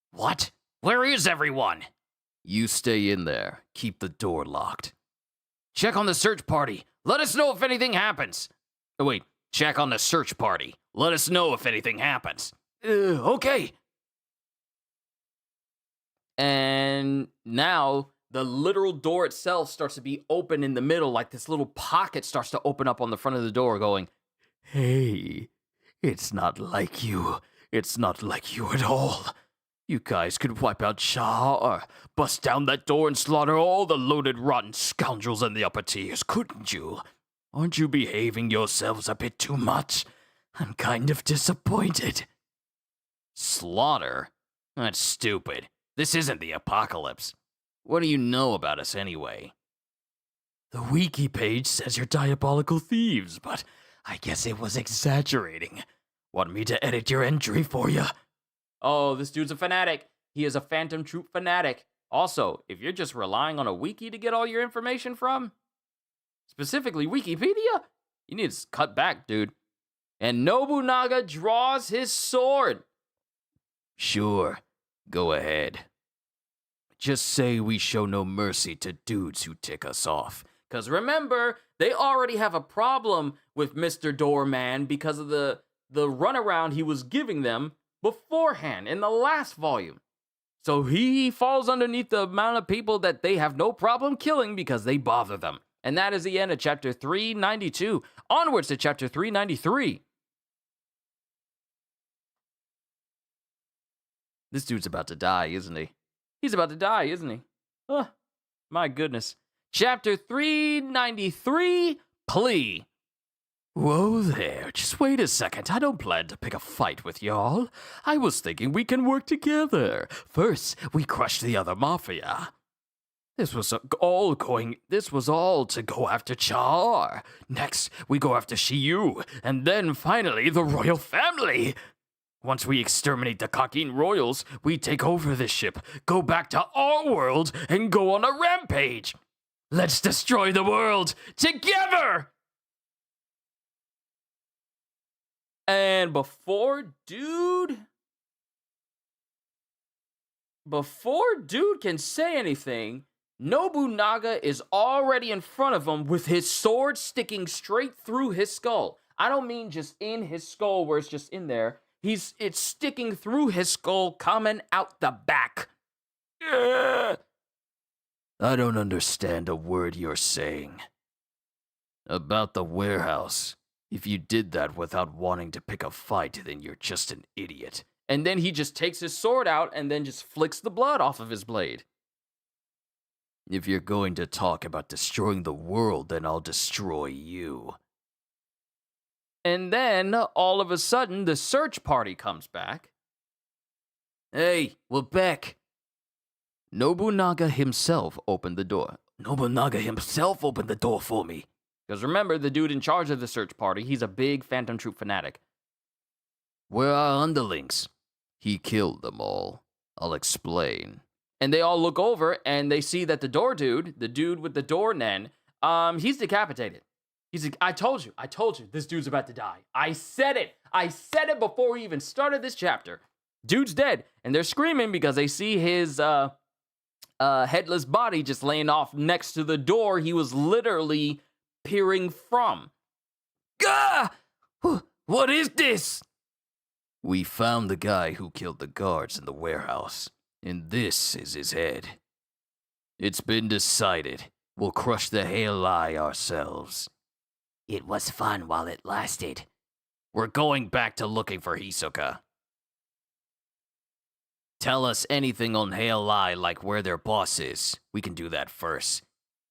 What? Where is everyone? You stay in there. Keep the door locked. Check on the search party. Let us know if anything happens. Oh, wait, check on the search party. Let us know if anything happens. Okay. And now the literal door itself starts to be open in the middle, like this little pocket starts to open up on the front of the door going, "Hey, it's not like you. It's not like you at all. You guys could wipe out Shah or bust down that door and slaughter all the loaded, rotten scoundrels in the upper tiers, couldn't you? Aren't you behaving yourselves a bit too much? I'm kind of disappointed." Slaughter? That's stupid. This isn't the apocalypse. What do you know about us anyway? The wiki page says you're diabolical thieves, but I guess it was exaggerating. Want me to edit your entry for you? "Oh, this dude's a fanatic. He is a Phantom Troop fanatic." Also, if you're just relying on a wiki to get all your information from, specifically Wikipedia, You need to cut back, dude. And Nobunaga draws his sword. Sure, go ahead. Just say we show no mercy to dudes who tick us off. Because remember, they already have a problem with Mr. Doorman because of the runaround he was giving them beforehand in the last volume. So he falls underneath the amount of people that they have no problem killing because they bother them. And that is the end of chapter 392. Onwards to chapter 393. This dude's about to die, isn't he? He's about to die, isn't he? Oh, my goodness. Chapter 393, Plea. Whoa there, just wait a second. I don't plan to pick a fight with y'all. I was thinking we can work together. First, we crush the other Mafia. This was all to go after Char. Next, we go after Shiyu. And then finally, the royal family. Once we exterminate the Kakin royals, we take over this ship, go back to our world, and go on a rampage. Let's destroy the world together! And before dude can say anything, Nobunaga is already in front of him with his sword sticking straight through his skull. I don't mean just in his skull where it's just in there. It's sticking through his skull, coming out the back. I don't understand a word you're saying. About the warehouse. If you did that without wanting to pick a fight, then you're just an idiot. And then he just takes his sword out and then just flicks the blood off of his blade. If you're going to talk about destroying the world, then I'll destroy you. And then, all of a sudden, the search party comes back. Hey, we're back. Nobunaga himself opened the door. Nobunaga himself opened the door for me. Because remember, the dude in charge of the search party, he's a big Phantom Troop fanatic. Where are underlings? He killed them all. I'll explain. And they all look over, and they see that the door dude, the dude with the door nen, he's decapitated. He's like, I told you, this dude's about to die. I said it before we even started this chapter. Dude's dead, and they're screaming because they see his headless body just laying off next to the door he was literally peering from. Gah! What is this? We found the guy who killed the guards in the warehouse, and this is his head. It's been decided. We'll crush the Halai ourselves. It was fun while it lasted. We're going back to looking for Hisoka. Tell us anything on Halai, like where their boss is. We can do that first.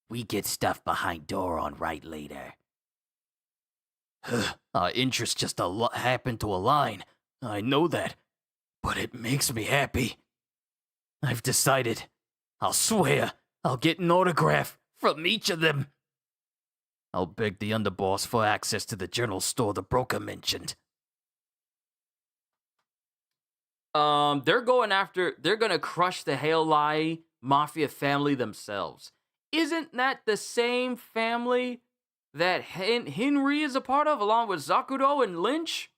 We get stuff behind door on right later. Our interests just happen to align. I know that, but it makes me happy. I've decided. I'll swear I'll get an autograph from each of them. I'll beg the underboss for access to the general store the broker mentioned. They're gonna crush the Halai Mafia family themselves. Isn't that the same family that Henry is a part of, along with Zakuro and Lynch?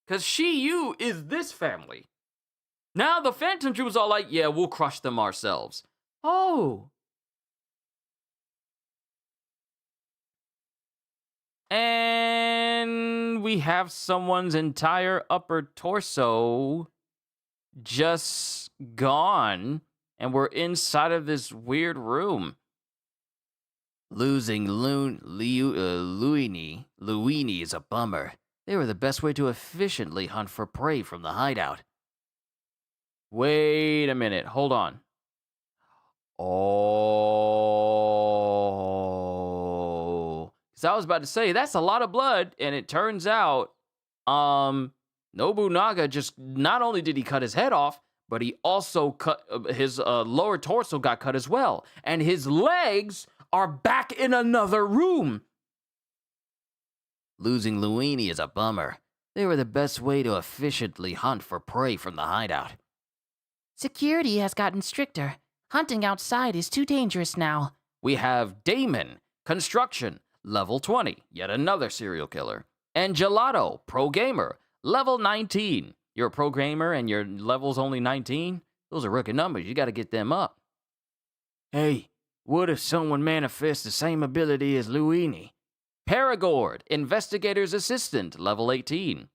Because Shiyu is this family. Now the Phantom Troop is all like, yeah, we'll crush them ourselves. Oh. And we have someone's entire upper torso just gone. And we're inside of this weird room. Losing Luini is a bummer. They were the best way to efficiently hunt for prey from the hideout. Wait a minute. Hold on. Oh. Because I was about to say, that's a lot of blood. And it turns out, Nobunaga just, not only did he cut his head off, but he also cut his lower torso got cut as well. And his legs are back in another room. Losing Luini is a bummer. They were the best way to efficiently hunt for prey from the hideout. Security has gotten stricter. Hunting outside is too dangerous now. We have Damon, construction, level 20, yet another serial killer. And Gelato, pro gamer, level 19. You're a pro gamer and your level's only 19? Those are rookie numbers. You got to get them up. Hey, what if someone manifests the same ability as Luini? Paragord, investigator's assistant, level 18.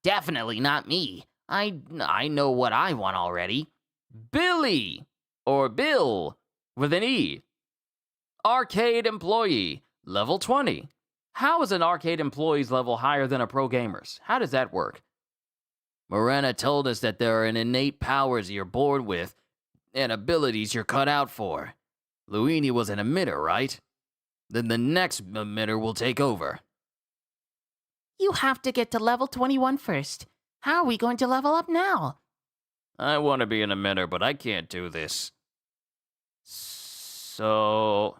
Definitely not me. I know what I want already. Billy, or Bill, with an E. Arcade employee, level 20. How is an arcade employee's level higher than a pro gamer's? How does that work? Morena told us that there are innate powers you're born with and abilities you're cut out for. Luini was an emitter, right? Then the next emitter will take over. You have to get to level 21 first. How are we going to level up now? I want to be an emitter, but I can't do this. So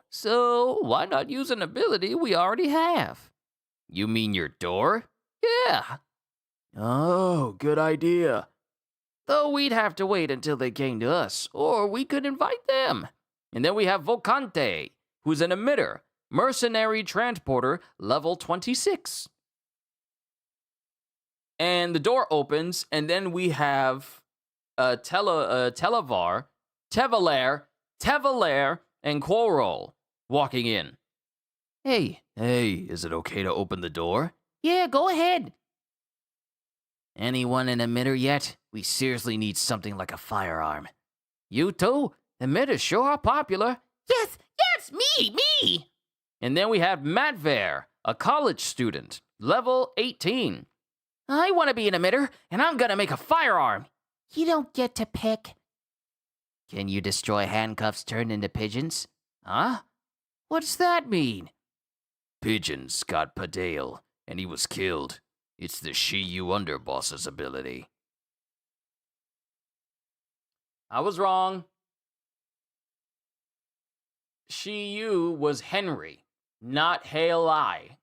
why not use an ability we already have? You mean your door? Yeah. Oh, good idea. Though we'd have to wait until they came to us, or we could invite them. And then we have Volcante, who's an emitter, mercenary transporter, level 26. And the door opens, and then we have Tevaler, and Quorol walking in. Hey, is it okay to open the door? Yeah, go ahead. Anyone an emitter yet? We seriously need something like a firearm. You too? Emitters sure are popular. Yes, me. And then we have Matver, a college student, level 18. I want to be an emitter, and I'm going to make a firearm. You don't get to pick. Can you destroy handcuffs turned into pigeons? Huh? What's that mean? Pigeons got Padale, and he was killed. It's the Shiyu Underboss's ability. I was wrong. Shiyu was Henry, not Hail-I.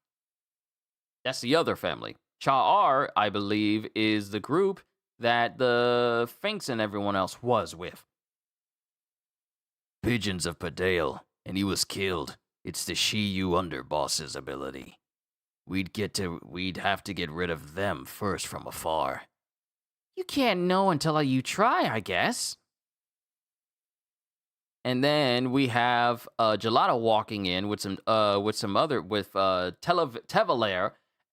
That's the other family. Cha'ar, I believe, is the group that the Finks and everyone else was with. Pigeons of Padale, and he was killed. It's the Shiyu Underboss's ability. We'd have to get rid of them first from afar. You can't know until you try, I guess. And then we have Gelato walking in with Tevaler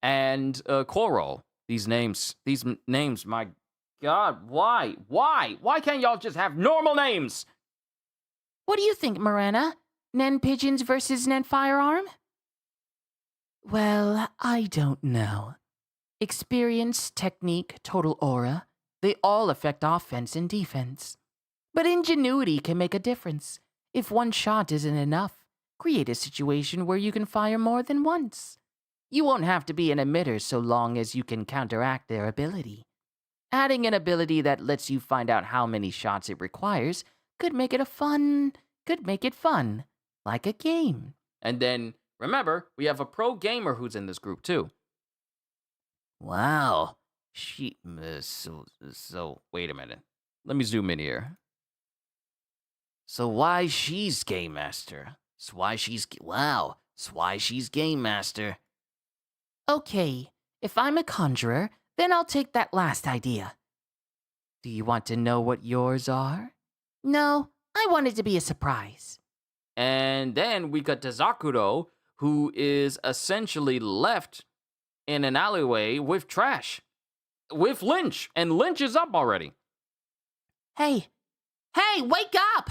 and Quorol. These names, my God, why? Why can't y'all just have normal names? What do you think, Morena? Nen pigeons versus Nen firearm? Well, I don't know. Experience, technique, total aura, they all affect offense and defense. But ingenuity can make a difference. If one shot isn't enough, create a situation where you can fire more than once. You won't have to be an emitter so long as you can counteract their ability. Adding an ability that lets you find out how many shots it requires could make it fun, like a game. And then, remember, we have a pro gamer who's in this group too. Wow. So, wait a minute. Let me zoom in here. So why she's Game Master? It's why she's Game Master. Okay, if I'm a conjurer, then I'll take that last idea. Do you want to know what yours are? No, I want it to be a surprise. And then we got to Zakuro, who is essentially left in an alleyway with trash. With Lynch, and Lynch is up already. Hey, wake up!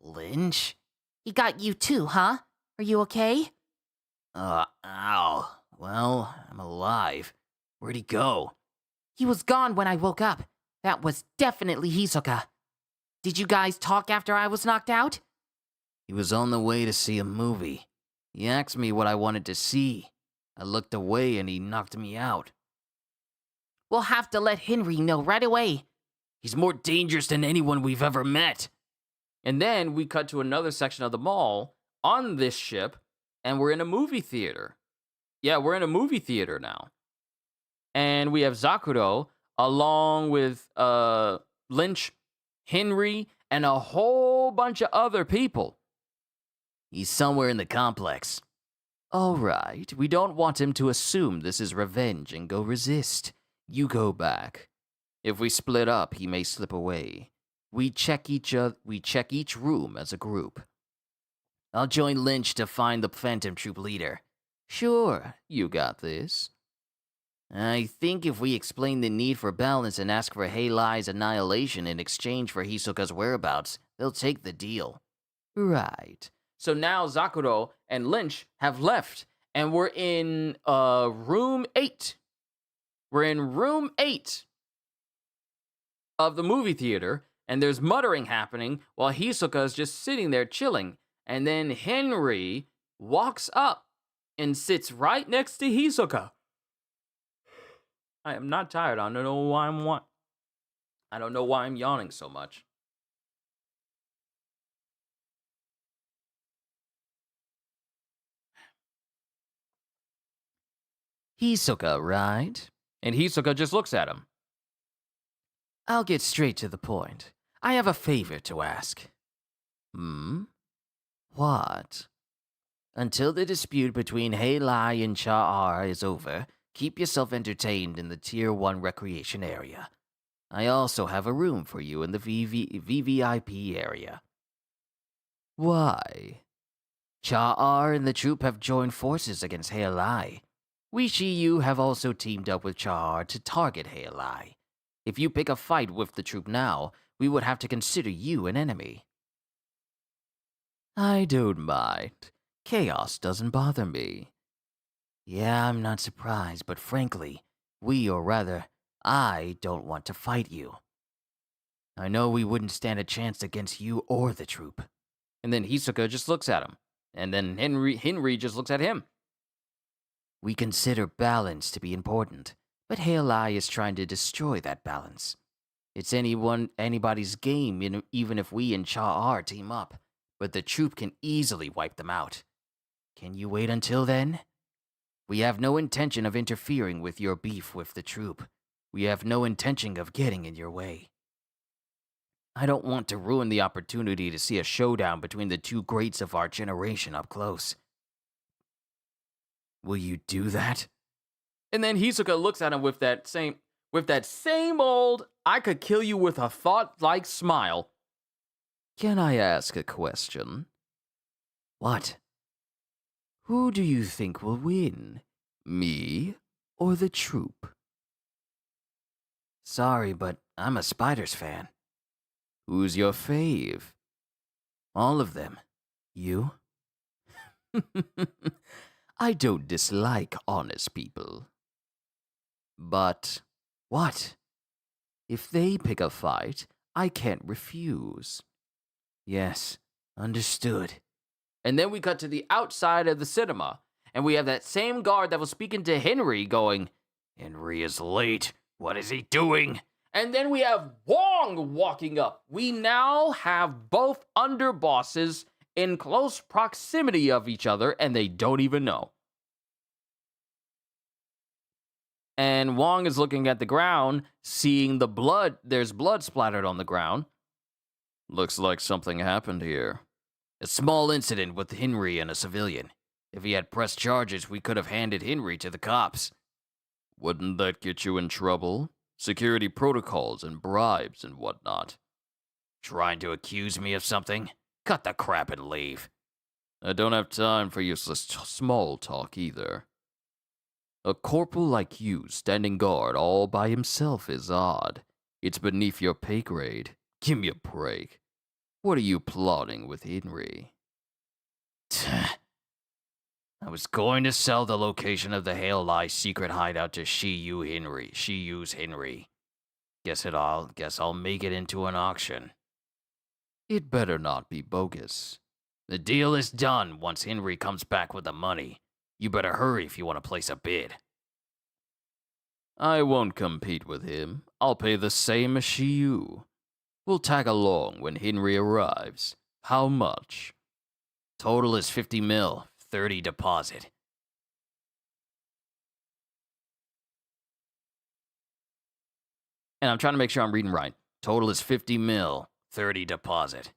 Lynch? He got you too, huh? Are you okay? Ow. Well, I'm alive. Where'd he go? He was gone when I woke up. That was definitely Hisoka. Did you guys talk after I was knocked out? He was on the way to see a movie. He asked me what I wanted to see. I looked away and he knocked me out. We'll have to let Henry know right away. He's more dangerous than anyone we've ever met. And then we cut to another section of the mall on this ship, and we're in a movie theater. Yeah, we're in a movie theater now. And we have Zakuro along with Lynch, Henry, and a whole bunch of other people. He's somewhere in the complex. All right, we don't want him to assume this is revenge and go resist. You go back. If we split up, he may slip away. We check each room as a group. I'll join Lynch to find the Phantom Troop leader. Sure, you got this. I think if we explain the need for balance and ask for Halai's annihilation in exchange for Hisoka's whereabouts, they'll take the deal. Right. So now Zakuro and Lynch have left, and we're in room 8. We're in room 8 of the movie theater, and there's muttering happening while Hisoka is just sitting there chilling. And then Henry walks up and sits right next to Hisoka. I am not tired. I don't know why I'm yawning so much. Hisoka, right? And Hisoka just looks at him. I'll get straight to the point. I have a favor to ask. What? Until the dispute between Halai and Cha'ar is over, keep yourself entertained in the Tier 1 recreation area. I also have a room for you in the VVIP area. Why? Cha'ar and the troop have joined forces against Halai. We Shiyu have also teamed up with Cha'ar to target Halai. If you pick a fight with the troop now, we would have to consider you an enemy. I don't mind. Chaos doesn't bother me. Yeah, I'm not surprised, but frankly, I don't want to fight you. I know we wouldn't stand a chance against you or the troop. And then Hisoka just looks at him. And then Henry just looks at him. We consider balance to be important, but Halai is trying to destroy that balance. It's anybody's game, even if we and Cha'ar team up, but the troop can easily wipe them out. Can you wait until then? We have no intention of interfering with your beef with the troop. We have no intention of getting in your way. I don't want to ruin the opportunity to see a showdown between the two greats of our generation up close. Will you do that? And then Hisoka looks at him with that same old I could kill you with a thought-like smile. Can I ask a question? What? Who do you think will win? Me or the troop? Sorry, but I'm a Spiders fan. Who's your fave? All of them. You? I don't dislike honest people. But what? If they pick a fight, I can't refuse. Yes, understood. And then we cut to the outside of the cinema, and we have that same guard that was speaking to Henry going, Henry is late. What is he doing? And then we have Wong walking up. We now have both underbosses in close proximity of each other, and they don't even know. And Wong is looking at the ground, seeing the blood. There's blood splattered on the ground. Looks like something happened here. A small incident with Henry and a civilian. If he had pressed charges, we could have handed Henry to the cops. Wouldn't that get you in trouble? Security protocols and bribes and whatnot. Trying to accuse me of something? Cut the crap and leave. I don't have time for useless small talk either. A corporal like you standing guard all by himself is odd. It's beneath your pay grade. Give me a break. What are you plotting with Henry? I was going to sell the location of the Halai secret hideout to Shiyu's Henry. Guess I'll make it into an auction. It better not be bogus. The deal is done once Henry comes back with the money. You better hurry if you want to place a bid. I won't compete with him. I'll pay the same as Shiyu. We'll tag along when Henry arrives. How much? Total is 50 mil, 30 deposit. And I'm trying to make sure I'm reading right. Total is 50 mil, 30 deposit.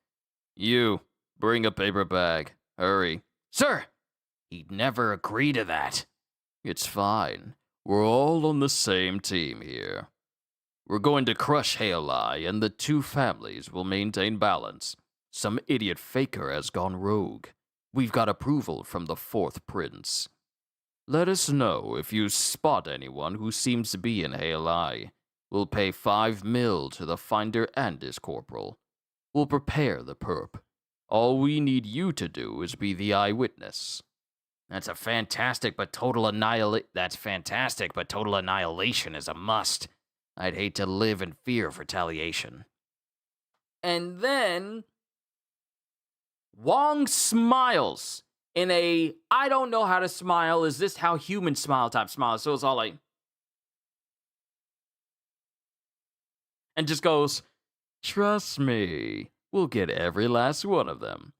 You, bring a paper bag. Hurry. Sir! He'd never agree to that. It's fine. We're all on the same team here. We're going to crush Haolai, and the two families will maintain balance. Some idiot faker has gone rogue. We've got approval from the fourth prince. Let us know if you spot anyone who seems to be in Haolai. We'll pay 5 mil to the finder and his corporal. We'll prepare the perp. All we need you to do is be the eyewitness. That's fantastic, but total annihilation is a must. I'd hate to live in fear of retaliation. And then Wong smiles in a I don't know how to smile. Is this how humans smile type smile? So it's all like, and just goes, Trust me, we'll get every last one of them.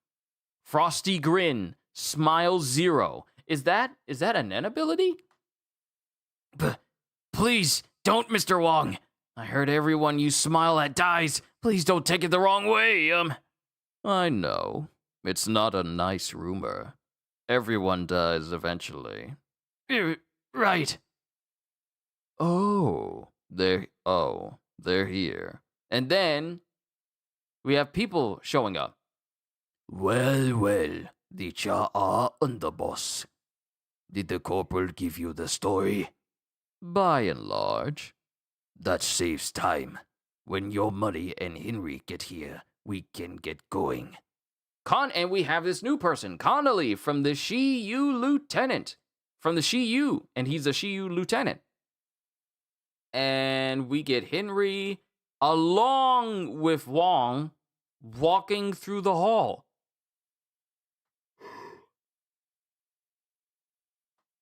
frosty grin, smile 0. Is that an N ability? Please, don't, Mr. Wong. I heard everyone you smile at dies. Please don't take it the wrong way, I know. It's not a nice rumor. Everyone dies eventually. Right. They're here. And then we have people showing up. Well, the Cha and the boss. Did the corporal give you the story? By and large. That saves time. When your money and Henry get here, we can get going. And we have this new person, Connolly, from the Shiyu Lieutenant. From the Shiyu, and he's a Shiyu Lieutenant. And we get Henry, along with Wong, walking through the hall.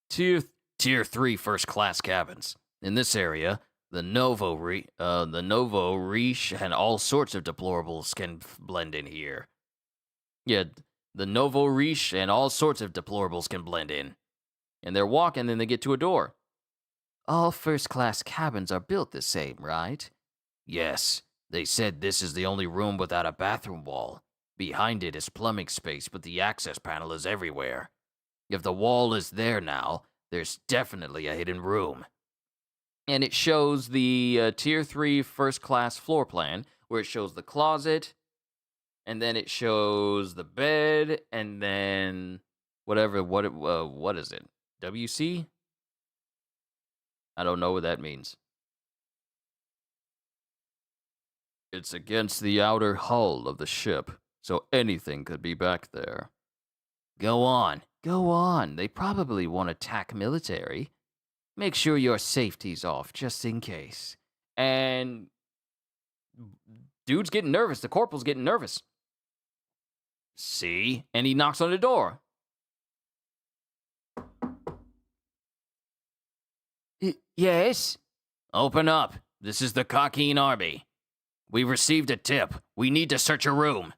Tier 3 first-class cabins. In this area, the Novo Riche and all sorts of deplorables can blend in here. Yeah, the Novo Riche and all sorts of deplorables can blend in. And they're walking, then they get to a door. All first-class cabins are built the same, right? Yes, they said this is the only room without a bathroom wall. Behind it is plumbing space, but the access panel is everywhere. If the wall is there now, there's definitely a hidden room. And it shows the Tier 3 first-class floor plan, where it shows the closet, and then it shows the bed, and then what is it? WC? I don't know what that means. It's against the outer hull of the ship, so anything could be back there. Go on. They probably won't attack military. Make sure your safety's off, just in case. And dude's getting nervous. The corporal's getting nervous. See? And he knocks on the door. Yes? Open up. This is the Cockeen Army. We received a tip. We need to search a room.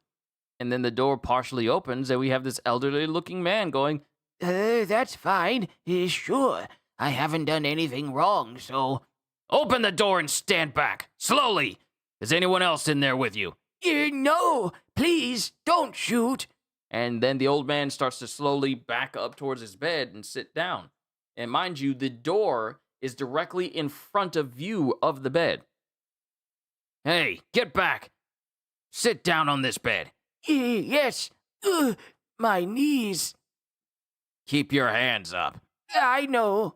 And then the door partially opens, and we have this elderly-looking man going, That's fine. Sure. I haven't done anything wrong, so... Open the door and stand back. Slowly. Is anyone else in there with you? No, please, don't shoot. And then the old man starts to slowly back up towards his bed and sit down. And mind you, the door is directly in front of view of the bed. Hey, get back. Sit down on this bed. Yes. My knees. Keep your hands up. I know.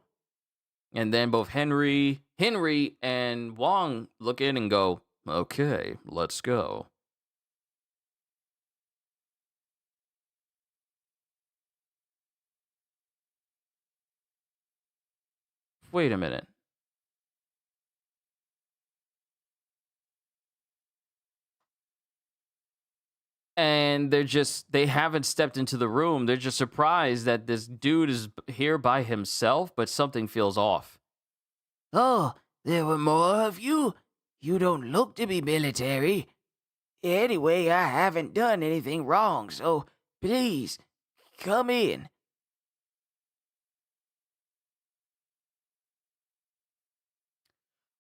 And then both Henry and Wong look in and go, Okay, let's go. wait a minute. And they haven't stepped into the room. They're just surprised that this dude is here by himself, but something feels off. Oh, there were more of you? You don't look to be military. Anyway, I haven't done anything wrong, so please, come in.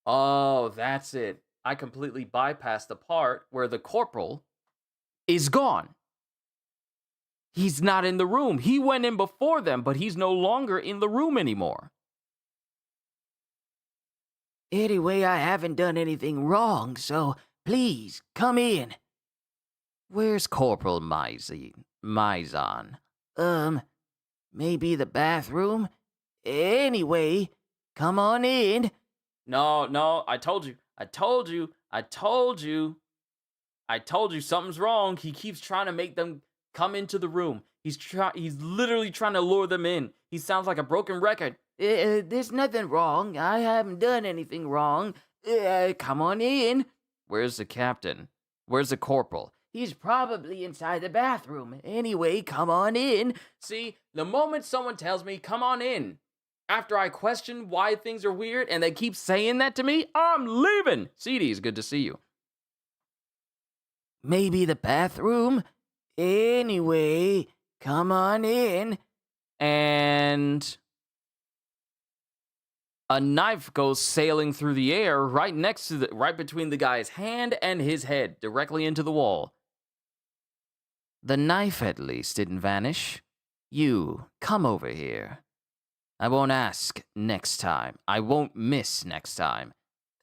Oh, that's it. I completely bypassed the part where the corporal is gone. He's not in the room. He went in before them, but he's no longer in the room anymore. Anyway, I haven't done anything wrong, so please, come in. Where's Corporal Mizon? Maybe the bathroom? Anyway, come on in. No, I told you something's wrong. He keeps trying to make them come into the room. He's literally trying to lure them in. He sounds like a broken record. There's nothing wrong. I haven't done anything wrong. Come on in. Where's the captain? Where's the corporal? He's probably inside the bathroom. Anyway, come on in. See, the moment someone tells me, come on in, after I question why things are weird and they keep saying that to me, I'm leaving. CD, it's good to see you. Maybe the bathroom? Anyway, come on in. And a knife goes sailing through the air right between the guy's hand and his head, directly into the wall. The knife at least didn't vanish. You, come over here. I won't ask next time. I won't miss next time.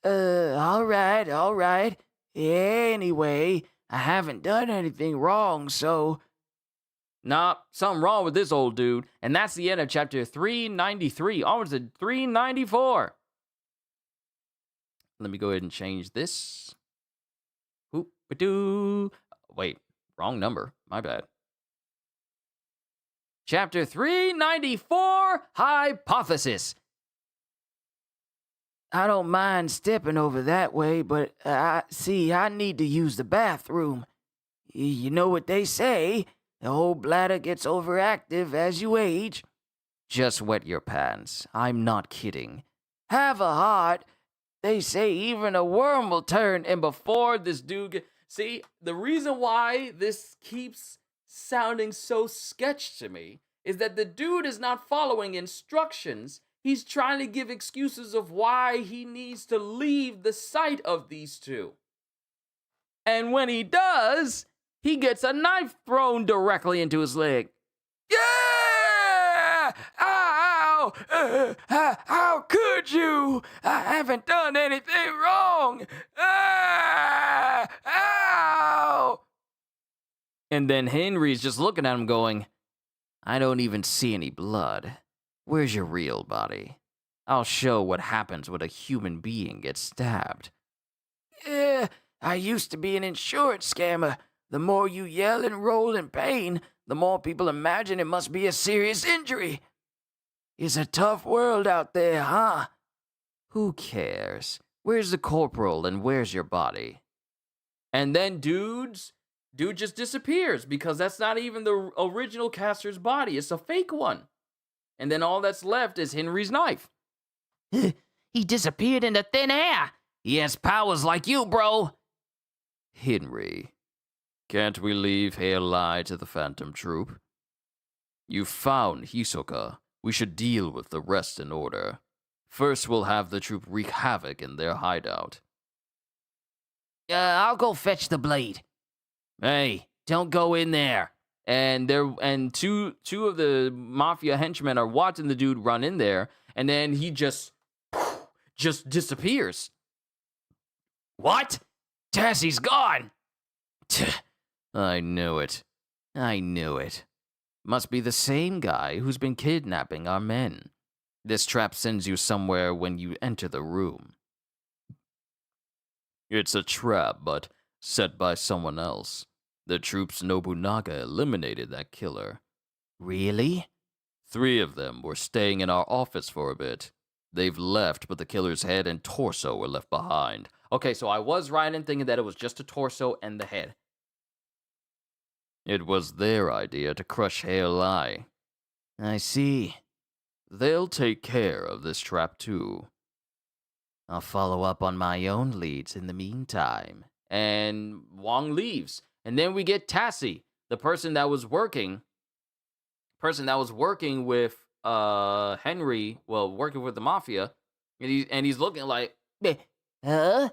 All right. Anyway, I haven't done anything wrong, so... Nah, something wrong with this old dude. And that's the end of chapter 393. Onwards to 394. Let me go ahead and change this. Whoop-a-doo. Wait, wrong number. My bad. Chapter 394, Hypothesis. I don't mind stepping over that way, but I need to use the bathroom. You know what they say, the old bladder gets overactive as you age. Just wet your pants. I'm not kidding. Have a heart. They say even a worm will turn. And before this dude... See, the reason why this keeps sounding so sketch to me is that the dude is not following instructions. He's trying to give excuses of why he needs to leave the sight of these two. And when he does, he gets a knife thrown directly into his leg. Yeah! Ow! How could you? I haven't done anything wrong. Ow! And then Henry's just looking at him going, I don't even see any blood. Where's your real body? I'll show what happens when a human being gets stabbed. Yeah, I used to be an insurance scammer. The more you yell and roll in pain, the more people imagine it must be a serious injury. It's a tough world out there, huh? Who cares? Where's the corporal and where's your body? And then dude just disappears because that's not even the original caster's body. It's a fake one. And then all that's left is Henry's knife. He disappeared into thin air. He has powers like you, bro. Henry, can't we leave Hailai to the Phantom Troop? You found Hisoka. We should deal with the rest in order. First, we'll have the troop wreak havoc in their hideout. I'll go fetch the blade. Hey, don't go in there. And two of the Mafia henchmen are watching the dude run in there, and then he just disappears. What? Tassie's gone. I knew it. Must be the same guy who's been kidnapping our men. This trap sends you somewhere when you enter the room. It's a trap, but set by someone else. The troops Nobunaga eliminated that killer. Really? 3 of them were staying in our office for a bit. They've left, but the killer's head and torso were left behind. Okay, so I was right in thinking that it was just a torso and the head. It was their idea to crush Hailai. I see. They'll take care of this trap too. I'll follow up on my own leads in the meantime. And Wong leaves. And then we get Tassie, the person that was working with Henry, working with the Mafia, and he's looking like, huh?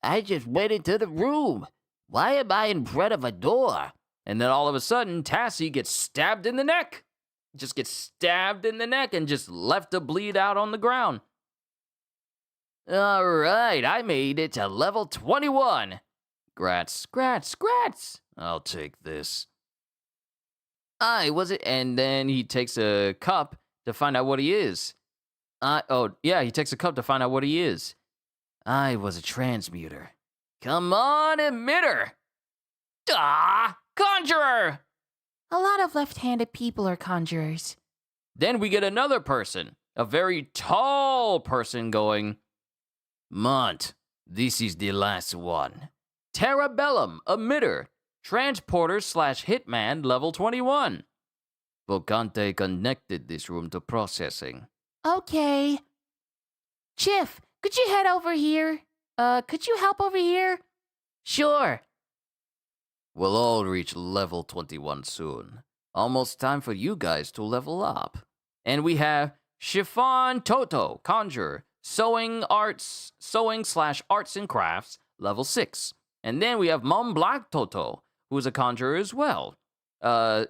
I just went into the room. Why am I in front of a door? And then all of a sudden, Tassie gets stabbed in the neck. Just gets stabbed in the neck and just left to bleed out on the ground. All right, I made it to level 21. Grats, grats, grats. I'll take this. And then he takes a cup to find out what he is. He takes a cup to find out what he is. I was a transmuter. Come on, emitter. Conjurer. A lot of left-handed people are conjurers. Then we get another person, a very tall person going, Mont, this is the last one. Terrabellum, emitter, transporter / hitman, level 21. Vocante connected this room to processing. Okay. Chiff, could you head over here? Could you help over here? Sure. We'll all reach level 21 soon. Almost time for you guys to level up. And we have Chiffon Toto, conjurer, sewing / arts and crafts, level 6. And then we have Mom Black Toto, who is a conjurer as well.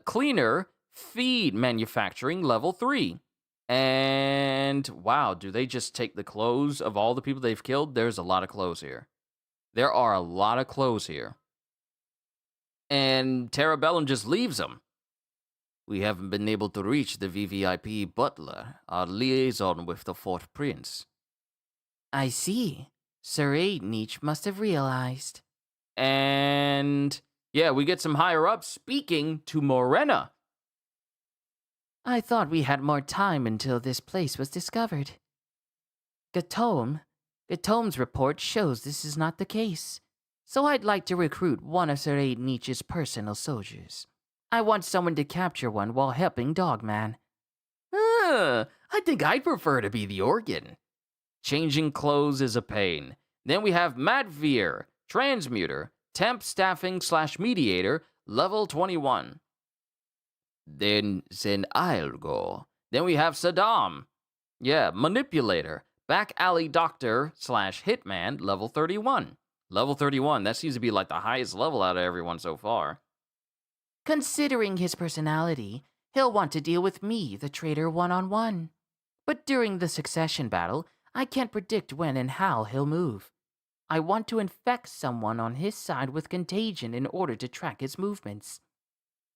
Cleaner, feed manufacturing, level 3. And wow, do they just take the clothes of all the people they've killed? There's a lot of clothes here. There are a lot of clothes here. And Terrabellum just leaves them. We haven't been able to reach the VVIP butler, our liaison with the Fort Prince. I see. Sir Aidneach must have realized. And yeah, we get some higher up speaking to Morena. I thought we had more time until this place was discovered. Gatome's report shows this is not the case. So I'd like to recruit one of Sir Aidneach's personal soldiers. I want someone to capture one while helping Dogman. I think I'd prefer to be the organ. Changing clothes is a pain. Then we have Madveer, transmuter, temp staffing / mediator, level 21. Then I'll go. Then we have Saddam. Yeah, manipulator, back alley doctor / hitman, level 31. Level 31, that seems to be like the highest level out of everyone so far. Considering his personality, he'll want to deal with me, the traitor, one-on-one. But during the succession battle, I can't predict when and how he'll move. I want to infect someone on his side with contagion in order to track his movements.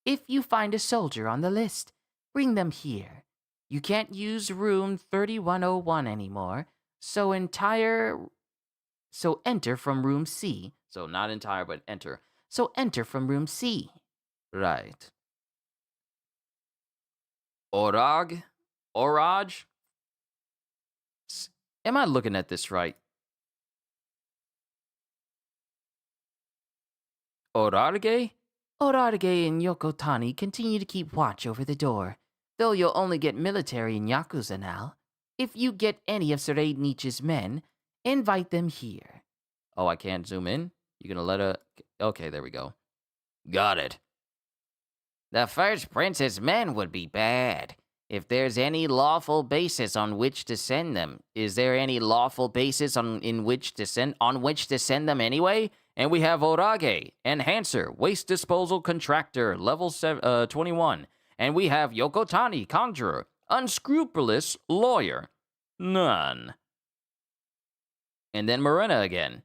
If you find a soldier on the list, bring them here. You can't use room 3101 anymore, so enter from room C. So not entire, but enter. So enter from room C. Right. Oraj? Am I looking at this right? Orarge? Orarge and Yokotani continue to keep watch over the door, though you'll only get military and Yakuza now. If you get any of Sir Aidneach's men, invite them here. Oh, I can't zoom in? You're gonna let a... Okay, there we go. Got it. The First Prince's men would be bad. If there's any lawful basis on which to send them, is there any lawful basis on which to send them anyway? And we have Orage, enhancer, waste disposal contractor, level 21. And we have Yokotani, conjurer, unscrupulous lawyer, none. And then Morena again.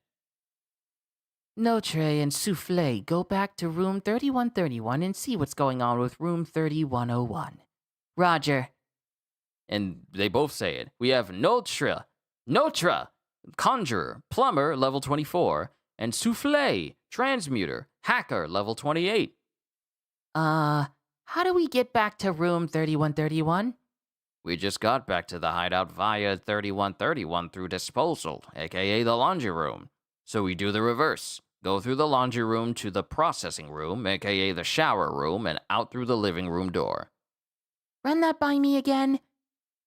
Notre and Souffle go back to room 3131 and see what's going on with room 3101. Roger. And they both say it. We have Notre, conjurer, plumber, level 24, and Souffle, transmuter, hacker, level 28. How do we get back to room 3131? We just got back to the hideout via 3131 through disposal, aka the laundry room. So we do the reverse. Go through the laundry room to the processing room, aka the shower room, and out through the living room door. Run that by me again?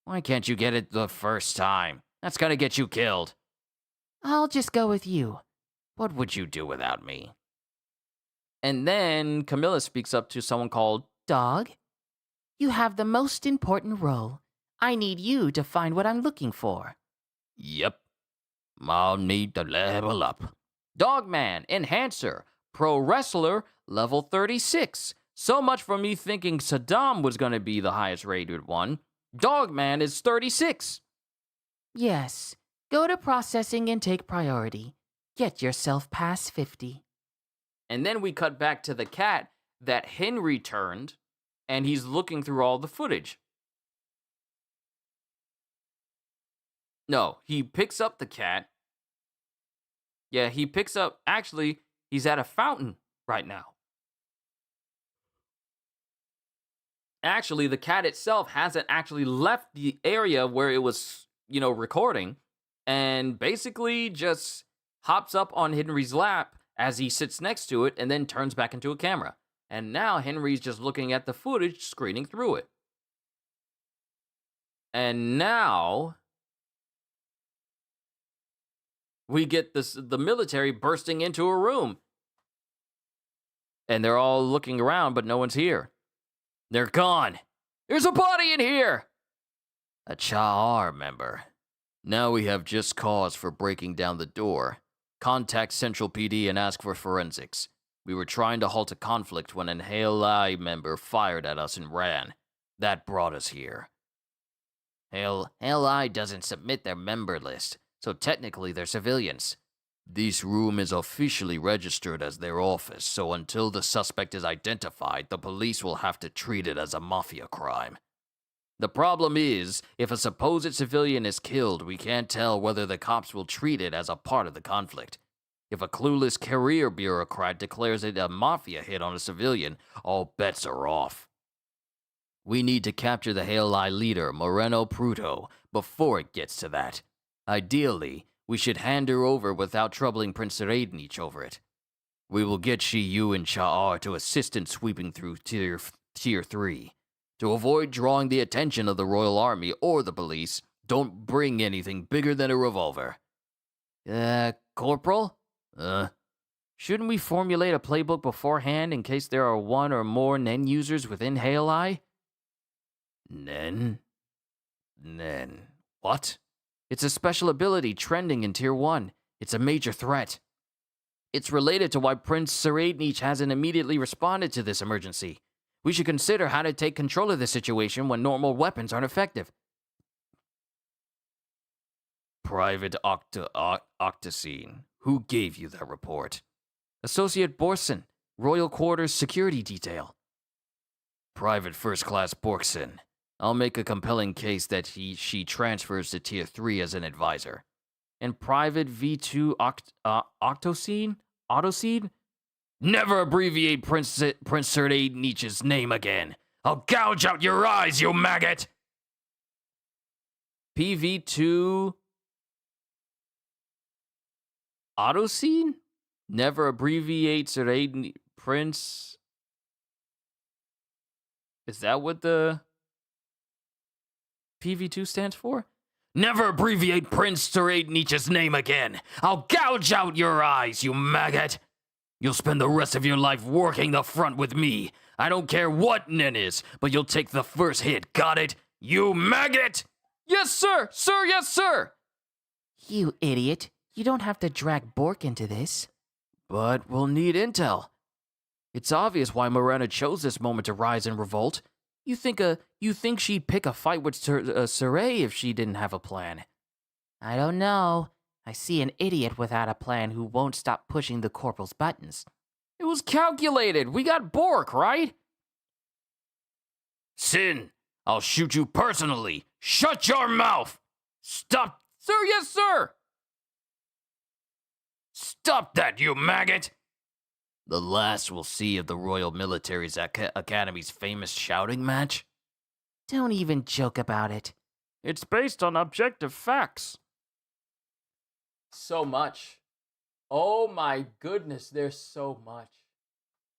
Why can't you get it the first time? That's gonna get you killed. I'll just go with you. What would you do without me? And then Camilla speaks up to someone called Dog. You have the most important role. I need you to find what I'm looking for. Yep. I'll need to level up. Dogman, enhancer, Pro wrestler, level 36. So much for me thinking Saddam was going to be the highest rated one. Dogman is 36. Yes. Go to processing and take priority. Get yourself past 50. And then we cut back to the cat that Henry turned, and he's looking through all the footage. No, he picks up the cat. Yeah, he picks up, actually, he's at a fountain right now. Actually, the cat itself hasn't actually left the area where it was, recording, and basically just hops up on Henry's lap as he sits next to it and then turns back into a camera. And now Henry's just looking at the footage, screening through it. And now we get the military bursting into a room. And they're all looking around, but no one's here. They're gone. There's a body in here. A Cha'ar member. Now we have just cause for breaking down the door. Contact Central PD and ask for forensics. We were trying to halt a conflict when an Hail member fired at us and ran. That brought us here. Hail doesn't submit their member list, so technically they're civilians. This room is officially registered as their office, so until the suspect is identified, the police will have to treat it as a Mafia crime. The problem is, if a supposed civilian is killed, we can't tell whether the cops will treat it as a part of the conflict. If a clueless career bureaucrat declares it a Mafia hit on a civilian, all bets are off. We need to capture the Hail leader, Moreno Pruto, before it gets to that. Ideally, we should hand her over without troubling Prince Serednich over it. We will get Shiyu and Cha'ar to assist in sweeping through Tier 3. To avoid drawing the attention of the Royal Army or the police, don't bring anything bigger than a revolver. Corporal? Shouldn't we formulate a playbook beforehand in case there are one or more Nen users within Hail Eye? Nen? What? It's a special ability trending in Tier 1. It's a major threat. It's related to why Prince Serednich hasn't immediately responded to this emergency. We should consider how to take control of the situation when normal weapons aren't effective. Private Octocene, who gave you that report? Associate Borson, Royal Quarters Security Detail. Private First Class Borson. I'll make a compelling case that she transfers to Tier 3 as an advisor. And Private V2 Octocene? Autocene? Never abbreviate Prince Serednich's name again. I'll gouge out your eyes, you maggot! PV2 Autocene? Never abbreviate Serednich Prince. Is that what the PV2 stands for? Never abbreviate Prince Serednich's name again. I'll gouge out your eyes, you maggot. You'll spend the rest of your life working the front with me. I don't care what Nen is, but you'll take the first hit, got it? You maggot! Yes, sir! Sir, yes, sir! You idiot. You don't have to drag Bork into this. But we'll need intel. It's obvious why Morena chose this moment to rise and revolt. You think she'd pick a fight with Saray if she didn't have a plan? I don't know. I see an idiot without a plan who won't stop pushing the corporal's buttons. It was calculated. We got Bork, right? Sin, I'll shoot you personally. Shut your mouth! Stop! Sir, yes, sir! Stop that, you maggot! The last we'll see of the Royal Military's Academy's famous shouting match? Don't even joke about it. It's based on objective facts. So much. Oh my goodness, there's so much.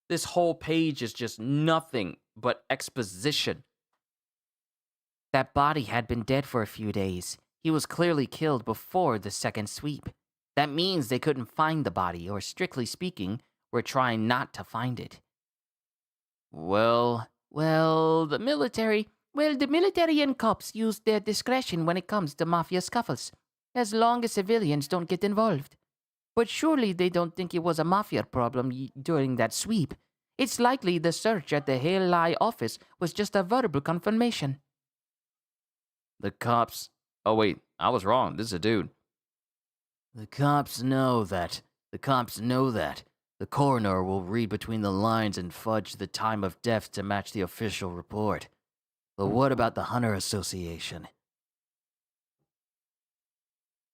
This whole page is just nothing but exposition. That body had been dead for a few days. He was clearly killed before the second sweep. That means they couldn't find the body, or strictly speaking, were trying not to find it. Well, the military and cops use their discretion when it comes to Mafia scuffles, as long as civilians don't get involved. But surely they don't think it was a Mafia problem during that sweep. It's likely the search at the Hail Lie office was just a verbal confirmation. The cops. Oh, wait, I was wrong. This is a dude. The cops know that. The coroner will read between the lines and fudge the time of death to match the official report. But what about the Hunter Association?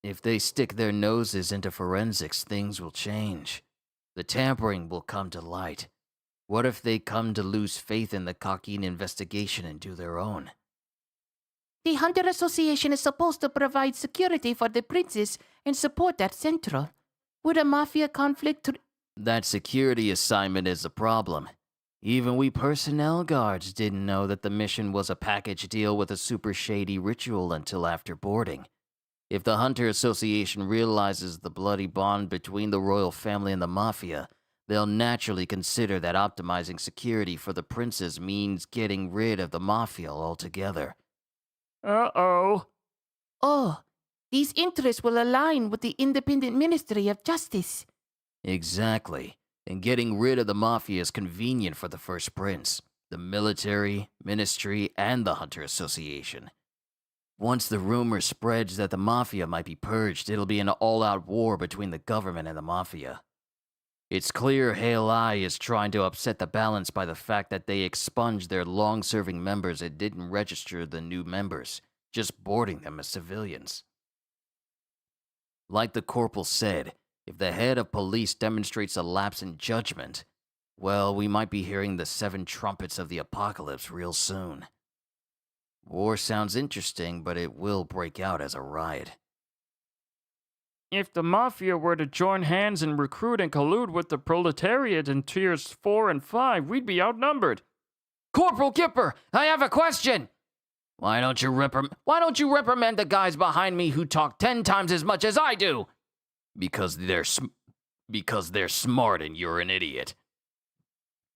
If they stick their noses into forensics, things will change. The tampering will come to light. What if they come to lose faith in the Cockeen investigation and do their own? The Hunter Association is supposed to provide security for the princes and support at Central. Would a Mafia conflict... That security assignment is the problem. Even we personnel guards didn't know that the mission was a package deal with a super shady ritual until after boarding. If the Hunter Association realizes the bloody bond between the royal family and the Mafia, they'll naturally consider that optimizing security for the princes means getting rid of the Mafia altogether. Uh-oh. Oh, these interests will align with the Independent Ministry of Justice. Exactly. And getting rid of the Mafia is convenient for the First Prince, the military, ministry, and the Hunter Association. Once the rumor spreads that the Mafia might be purged, it'll be an all-out war between the government and the Mafia. It's clear Hail Eye is trying to upset the balance by the fact that they expunged their long-serving members and didn't register the new members, just boarding them as civilians. Like the corporal said, if the head of police demonstrates a lapse in judgment, well, we might be hearing the 7 trumpets of the apocalypse real soon. War sounds interesting, but it will break out as a riot. If the Mafia were to join hands and recruit and collude with the proletariat in tiers 4 and 5, we'd be outnumbered. Corporal Kipper, I have a question. Why don't you reprimand the guys behind me who talk 10 times as much as I do? Because they're smart and you're an idiot.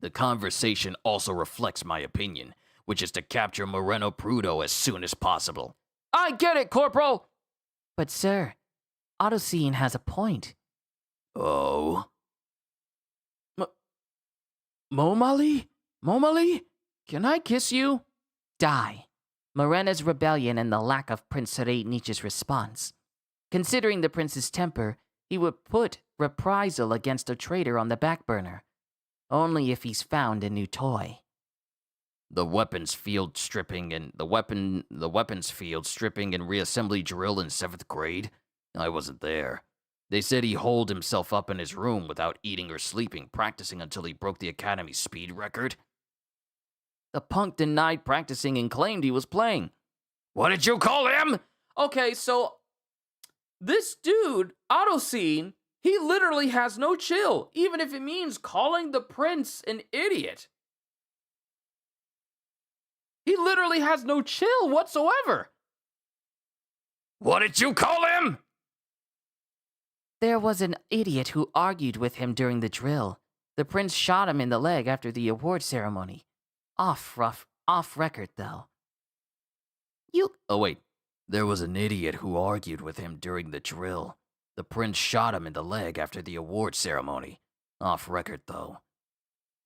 The conversation also reflects my opinion, which is to capture Moreno Prudo as soon as possible. I get it, Corporal! But sir, Autoscene has a point. Oh? Momali? Can I kiss you? Die. Morena's rebellion and the lack of Prince Nietzsche's response. Considering the prince's temper, he would put reprisal against a traitor on the back burner. Only if he's found a new toy. The weapons field stripping and reassembly drill in 7th grade? I wasn't there. They said he holed himself up in his room without eating or sleeping, practicing until he broke the academy speed record. The punk denied practicing and claimed he was playing. What did you call him? Okay, so this dude, Autoscene, he literally has no chill, even if it means calling the prince an idiot. He literally has no chill whatsoever. What did you call him? There was an idiot who argued with him during the drill. The prince shot him in the leg after the award ceremony. Off record, though. Oh wait, there was an idiot who argued with him during the drill. The prince shot him in the leg after the award ceremony. Off record, though.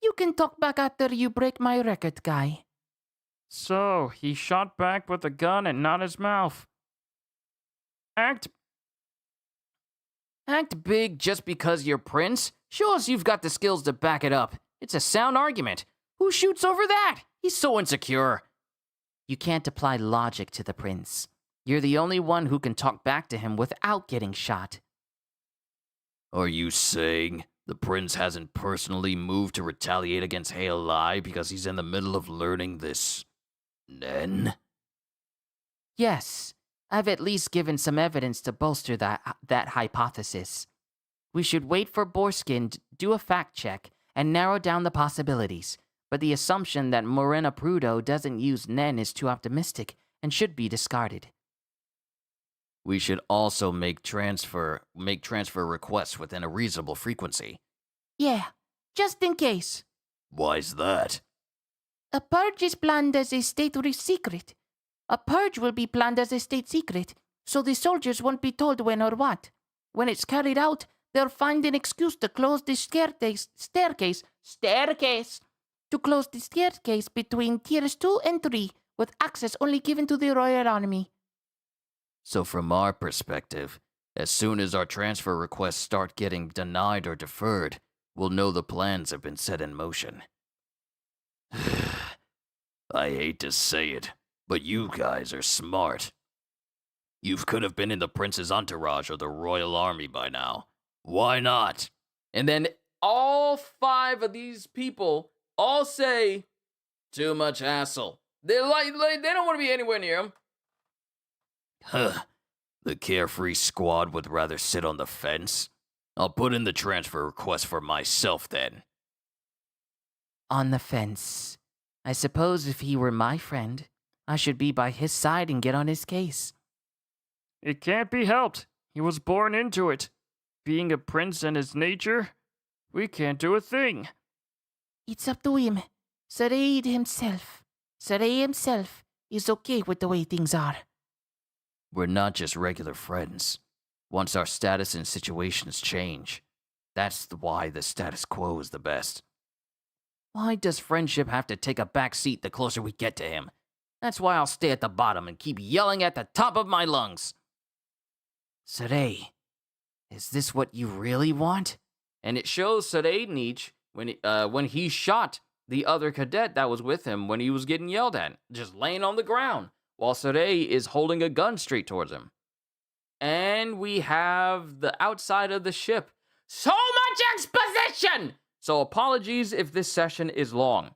You can talk back after you break my record, guy. So, he shot back with a gun and not his mouth. Act big just because you're prince? Show us you've got the skills to back it up. It's a sound argument. Who shoots over that? He's so insecure. You can't apply logic to the prince. You're the only one who can talk back to him without getting shot. Are you saying the prince hasn't personally moved to retaliate against Hail Lie because he's in the middle of learning this Nen? Yes, I've at least given some evidence to bolster that hypothesis. We should wait for Borskin to do a fact check and narrow down the possibilities, but the assumption that Morena Prudo doesn't use Nen is too optimistic and should be discarded. We should also make transfer requests within a reasonable frequency. Yeah, just in case. Why's that? A purge is planned as a state secret. A purge will be planned as a state secret, so the soldiers won't be told when or what. When it's carried out, they'll find an excuse to close the to close the staircase between tiers 2 and 3, with access only given to the Royal Army. So from our perspective, as soon as our transfer requests start getting denied or deferred, we'll know the plans have been set in motion. I hate to say it, but you guys are smart. You could have been in the prince's entourage or the royal army by now. Why not? And then all 5 of these people all say, too much hassle. They're like they don't want to be anywhere near him. Huh. The carefree squad would rather sit on the fence. I'll put in the transfer request for myself then. On the fence. I suppose if he were my friend, I should be by his side and get on his case. It can't be helped. He was born into it. Being a prince and his nature, we can't do a thing. It's up to him. Saray himself is okay with the way things are. We're not just regular friends. Once our status and situations change, that's why the status quo is the best. Why does friendship have to take a back seat the closer we get to him? That's why I'll stay at the bottom and keep yelling at the top of my lungs. Saray, is this what you really want? And it shows Saray when he shot the other cadet that was with him when he was getting yelled at, just laying on the ground, while Saray is holding a gun straight towards him. And we have the outside of the ship. So much exposition! So apologies if this session is long.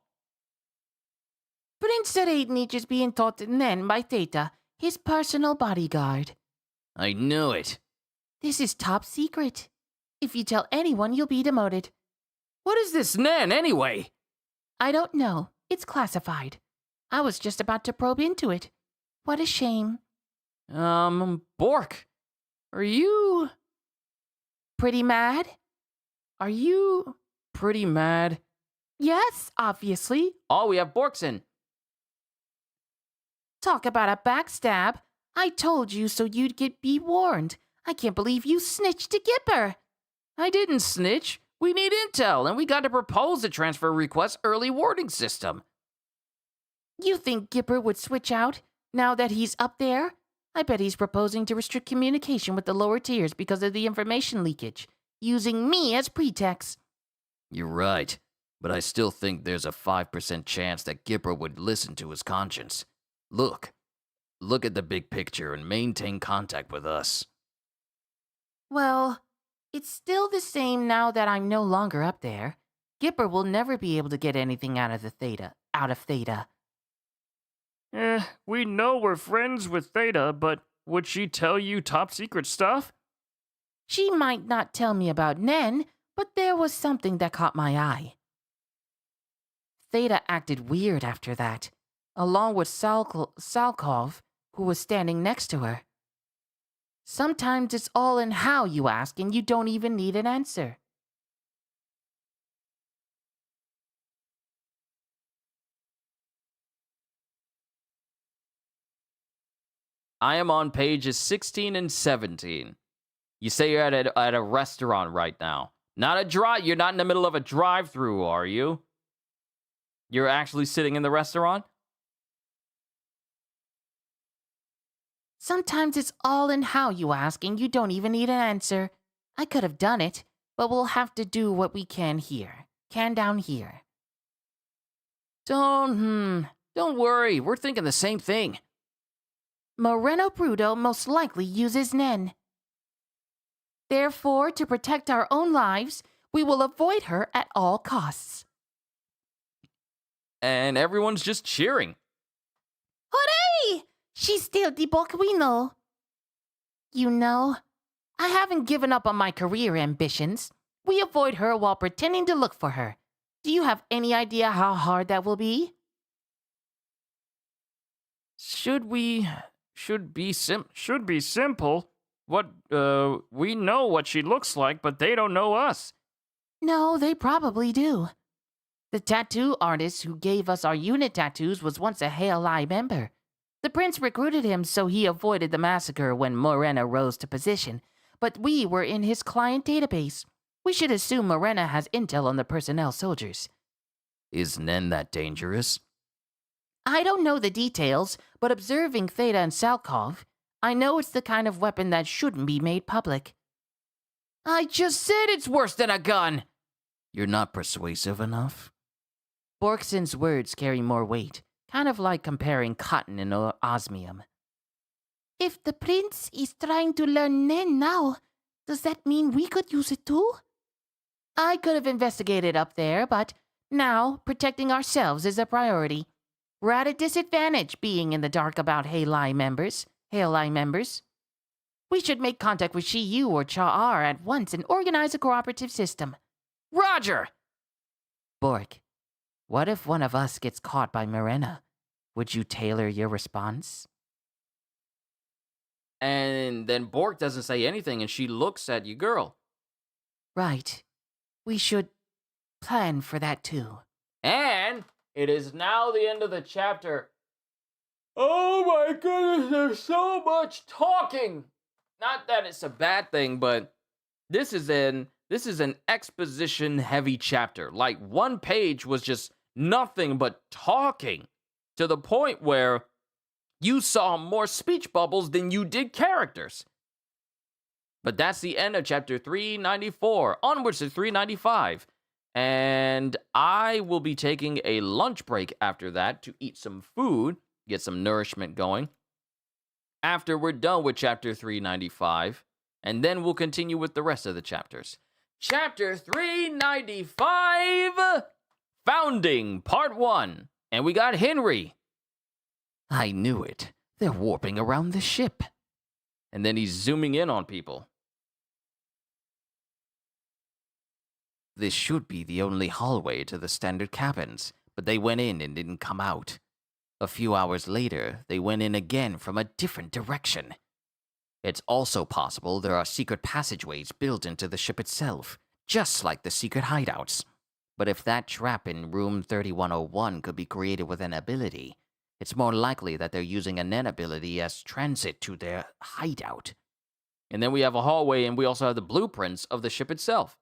Prince Saray is being taught then by Theta, his personal bodyguard. I knew it. This is top secret. If you tell anyone, you'll be demoted. What is this Nen, anyway? I don't know. It's classified. I was just about to probe into it. What a shame. Bork, are you Pretty mad? Are you pretty mad? Yes, obviously. Oh, we have Borks in. Talk about a backstab. I told you so you'd be warned. I can't believe you snitched to Gipper. I didn't snitch. We need intel, and we got to propose a transfer request early warning system. You think Gipper would switch out now that he's up there? I bet he's proposing to restrict communication with the lower tiers because of the information leakage, using me as pretext. You're right, but I still think there's a 5% chance that Gipper would listen to his conscience. Look at the big picture and maintain contact with us. Well, it's still the same now that I'm no longer up there. Gipper will never be able to get anything out of Theta. We know we're friends with Theta, but would she tell you top secret stuff? She might not tell me about Nen, but there was something that caught my eye. Theta acted weird after that, along with Salkov, who was standing next to her. Sometimes it's all in how you ask, and you don't even need an answer. I am on pages 16 and 17. You say you're at a restaurant right now. You're not in the middle of a drive-thru, are you? You're actually sitting in the restaurant? Sometimes it's all in how you ask, and you don't even need an answer. I could have done it, but we'll have to do what we can here. Can down here. Don't worry. We're thinking the same thing. Moreno Bruto most likely uses Nen. Therefore, to protect our own lives, we will avoid her at all costs. And everyone's just cheering. Hooray! She's still the book we know. You know, I haven't given up on my career ambitions. We avoid her while pretending to look for her. Do you have any idea how hard that will be? Should be simple. We know what she looks like, but they don't know us. No, they probably do. The tattoo artist who gave us our unit tattoos was once a Hail I member. The prince recruited him so he avoided the massacre when Morena rose to position, but we were in his client database. We should assume Morena has intel on the personnel soldiers. Is Nen that dangerous? I don't know the details, but observing Theta and Salkov, I know it's the kind of weapon that shouldn't be made public. I just said it's worse than a gun! You're not persuasive enough? Borkson's words carry more weight, kind of like comparing cotton and osmium. If the prince is trying to learn Nen now, does that mean we could use it too? I could have investigated up there, but now protecting ourselves is a priority. We're at a disadvantage being in the dark about Halai members. We should make contact with Shiyu or Cha'ar at once and organize a cooperative system. Roger! Bork, what if one of us gets caught by Morena? Would you tailor your response? And then Bork doesn't say anything and she looks at you, girl. Right. We should plan for that too. And it is now the end of the chapter. Oh my goodness, there's so much talking. Not that it's a bad thing, but this is an exposition heavy chapter. Like, one page was just nothing but talking, to the point where you saw more speech bubbles than you did characters. But that's the end of chapter 394. Onwards to 395. And I will be taking a lunch break after that to eat some food, get some nourishment going, after we're done with chapter 395. And then we'll continue with the rest of the chapters. Chapter 395, Founding, Part 1. And we got Henry. I knew it. They're warping around the ship. And then he's zooming in on people. This should be the only hallway to the standard cabins, but they went in and didn't come out. A few hours later, they went in again from a different direction. It's also possible there are secret passageways built into the ship itself, just like the secret hideouts. But if that trap in room 3101 could be created with an ability, it's more likely that they're using a Nen ability as transit to their hideout. And then we have a hallway, and we also have the blueprints of the ship itself.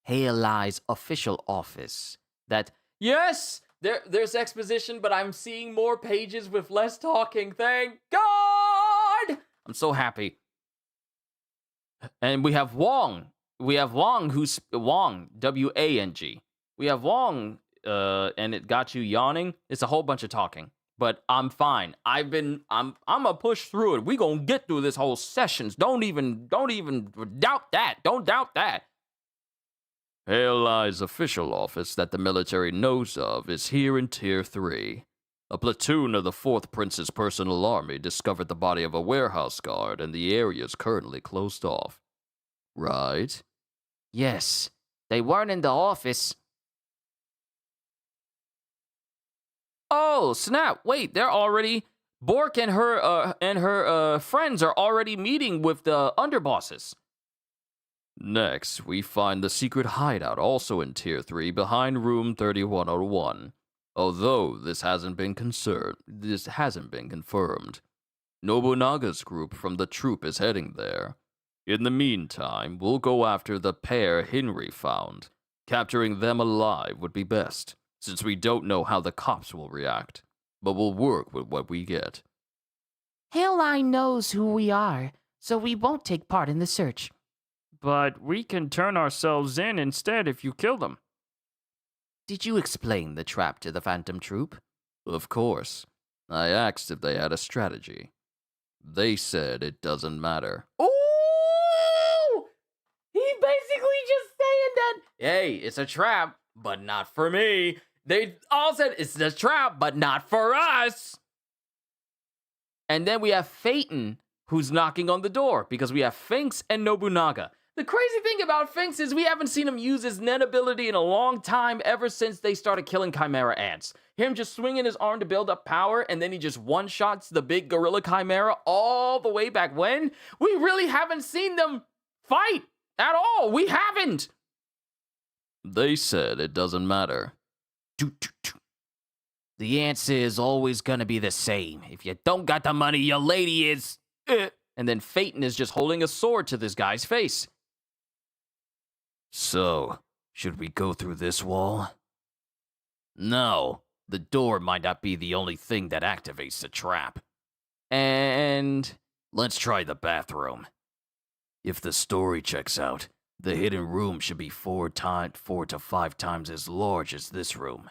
Halai's official office. Yes, there's exposition, but I'm seeing more pages with less talking. Thank God! I'm so happy. And we have Wong. We have Wong, who's Wong, W-A-N-G. We have Wong, and it got you yawning. It's a whole bunch of talking, but I'm fine. I'm gonna push through it. We gonna get through this whole sessions. Don't even doubt that. Don't doubt that. Halai's official office that the military knows of is here in Tier 3. A platoon of the 4th Prince's personal army discovered the body of a warehouse guard, and the area is currently closed off. Right? Yes, they weren't in the office. Oh, snap. Wait, they're already... Bork and her friends are already meeting with the underbosses. Next, we find the secret hideout also in Tier 3 behind room 3101. Although this hasn't been confirmed. Nobunaga's group from the troop is heading there. In the meantime, we'll go after the pair Henry found. Capturing them alive would be best, since we don't know how the cops will react. But we'll work with what we get. Halai knows who we are, so we won't take part in the search. But we can turn ourselves in instead if you kill them. Did you explain the trap to the Phantom Troop? Of course. I asked if they had a strategy. They said it doesn't matter. Ooh! He basically just saying that, hey, it's a trap, but not for me. They all said it's a trap, but not for us. And then we have Phaeton, who's knocking on the door, because we have Finks and Nobunaga. The crazy thing about Finks is we haven't seen him use his Nen ability in a long time, ever since they started killing Chimera ants. Him just swinging his arm to build up power, and then he just one-shots the big gorilla Chimera all the way back when. We really haven't seen them fight at all. We haven't. They said it doesn't matter. The answer is always gonna be the same. If you don't got the money, your lady is... And then Phaeton is just holding a sword to this guy's face. So, should we go through this wall? No, the door might not be the only thing that activates the trap. And Let's try the bathroom. If the story checks out, the hidden room should be 4 to 5 times as large as this room.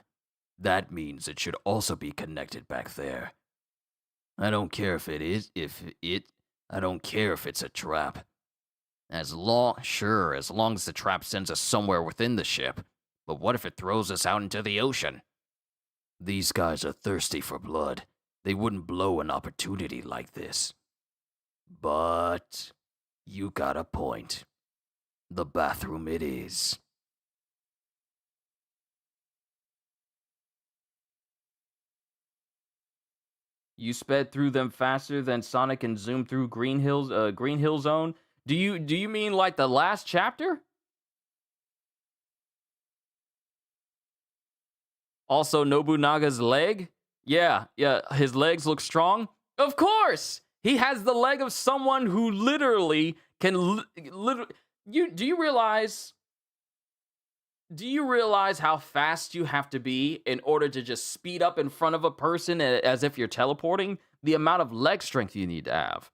That means it should also be connected back there. I don't care if I don't care if it's a trap. As long as the trap sends us somewhere within the ship. But what if it throws us out into the ocean? These guys are thirsty for blood. They wouldn't blow an opportunity like this. But you got a point. The bathroom it is. you sped through them faster than Sonic and zoomed through Green Hill Zone. Do you mean like the last chapter? Also, Nobunaga's leg? Yeah, his legs look strong. Of course! He has the leg of someone who literally can literally... Do you realize how fast you have to be in order to just speed up in front of a person as if you're teleporting? The amount of leg strength you need to have.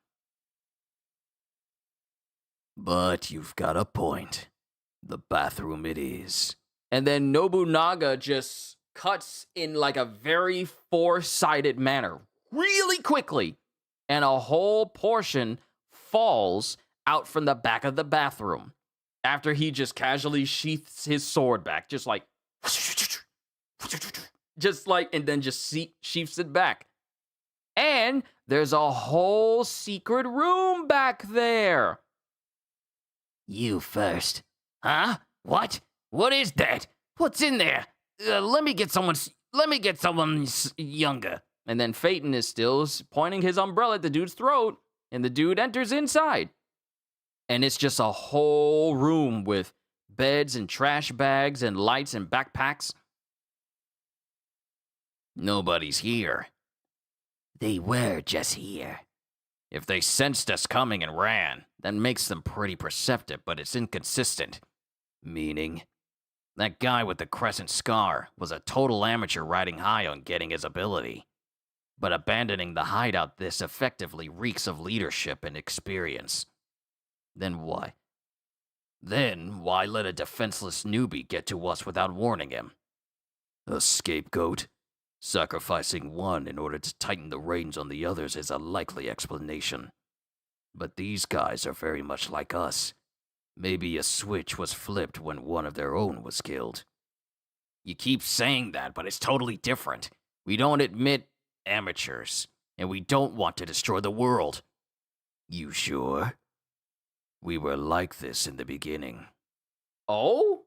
But you've got a point. The bathroom it is. And then Nobunaga just cuts in like a very four-sided manner really quickly, and a whole portion falls out from the back of the bathroom after he just casually sheaths his sword back, and then just sheaths it back. And there's a whole secret room back there. You first. Huh? What? What is that? What's in there? Let me get someone younger. And then Phaeton is still pointing his umbrella at the dude's throat, and the dude enters inside. And it's just a whole room with beds and trash bags and lights and backpacks. Nobody's here. They were just here. If they sensed us coming and ran, that makes them pretty perceptive, but it's inconsistent. Meaning, that guy with the crescent scar was a total amateur riding high on getting his ability. But abandoning the hideout this effectively reeks of leadership and experience. Then why let a defenseless newbie get to us without warning him? A scapegoat? Sacrificing one in order to tighten the reins on the others is a likely explanation. But these guys are very much like us. Maybe a switch was flipped when one of their own was killed. You keep saying that, but it's totally different. We don't admit amateurs, and we don't want to destroy the world. You sure? We were like this in the beginning. Oh?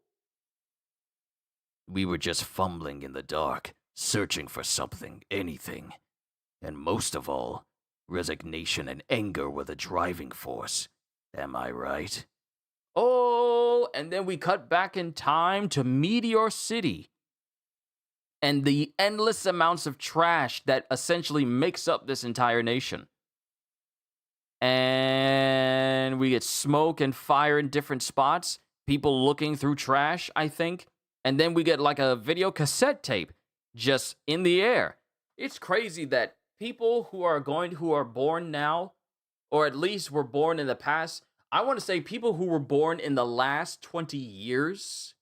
We were just fumbling in the dark, searching for something, anything. And most of all, resignation and anger were the driving force. Am I right? Oh, and then we cut back in time to Meteor City. And the endless amounts of trash that essentially makes up this entire nation. And we get smoke and fire in different spots. People looking through trash, I think. And then we get like a video cassette tape just in the air. It's crazy that people who are born now, or at least were born in the past, I want to say people who were born in the last 20 years,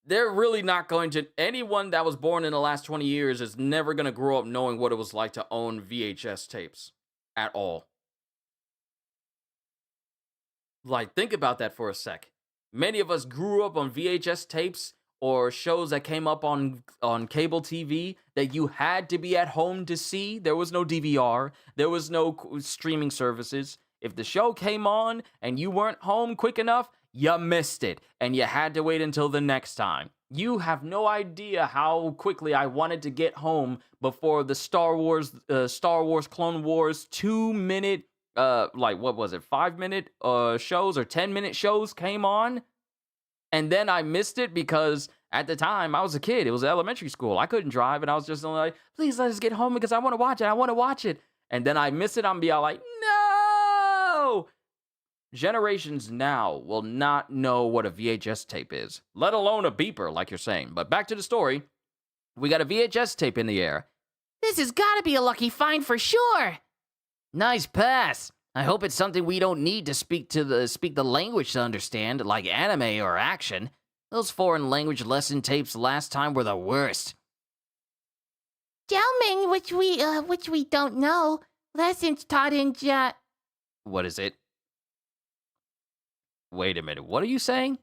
they're really not going to... Anyone that was born in the last 20 years is never going to grow up knowing what it was like to own VHS tapes at all. Like, think about that for a sec. Many of us grew up on VHS tapes or shows that came up on cable TV that you had to be at home to see. There was no DVR. There was no streaming services. If the show came on and you weren't home quick enough, you missed it, and you had to wait until the next time. You have no idea how quickly I wanted to get home before the Star Wars Clone Wars 2-minute, 5-minute shows or 10-minute shows came on. And then I missed it because at the time I was a kid. It was elementary school. I couldn't drive, and I was just like, please let us get home because I want to watch it. and then I miss it, I'm be all like, no! Generations now will not know what a VHS tape is, let alone a beeper, like you're saying. But back to the story. We got a VHS tape in the air. This has got to be a lucky find for sure. Nice pass. I hope it's something we don't need to speak the language to understand, like anime or action. Those foreign language lesson tapes last time were the worst. Gentlemen, which we don't know. Lessons taught in What is it? Wait a minute. What are you saying?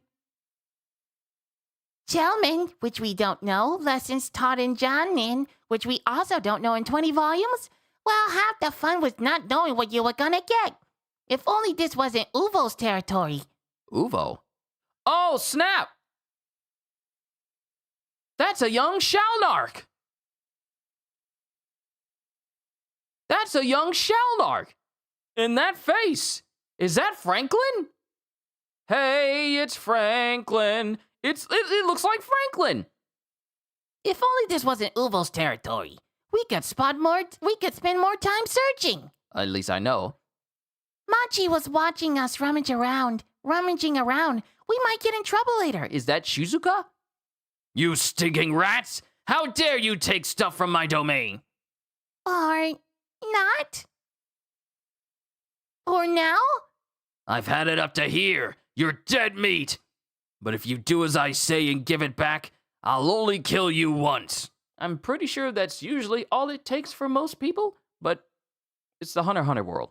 Gentlemen, which we don't know. Lessons taught in Jonin, which we also don't know in 20 volumes. Well, half the fun was not knowing what you were gonna get. If only this wasn't Uvo's territory. Uvo? Oh, snap! That's a young Shalnark! That's a young Shalnark! In that face! Is that Franklin? Hey, it's Franklin! It looks like Franklin! If only this wasn't Uvo's territory. We could spend more time searching. At least I know. Machi was watching us rummaging around. We might get in trouble later. Is that Shizuka? You stinking rats! How dare you take stuff from my domain? Or not? Or now? I've had it up to here. You're dead meat. But if you do as I say and give it back, I'll only kill you once. I'm pretty sure that's usually all it takes for most people, but it's the Hunter x Hunter world.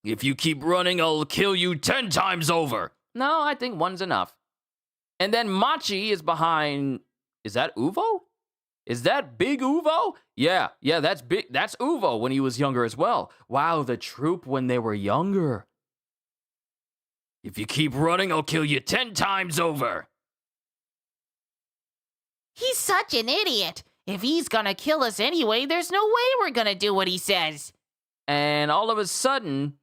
If you keep running, I'll kill you 10 times over. No, I think one's enough. And then Machi is behind... Is that Uvo? Is that Big Uvo? Yeah, that's big. That's Uvo when he was younger as well. Wow, the troop when they were younger. If you keep running, I'll kill you 10 times over. He's such an idiot. If he's gonna kill us anyway, there's no way we're gonna do what he says. And all of a sudden,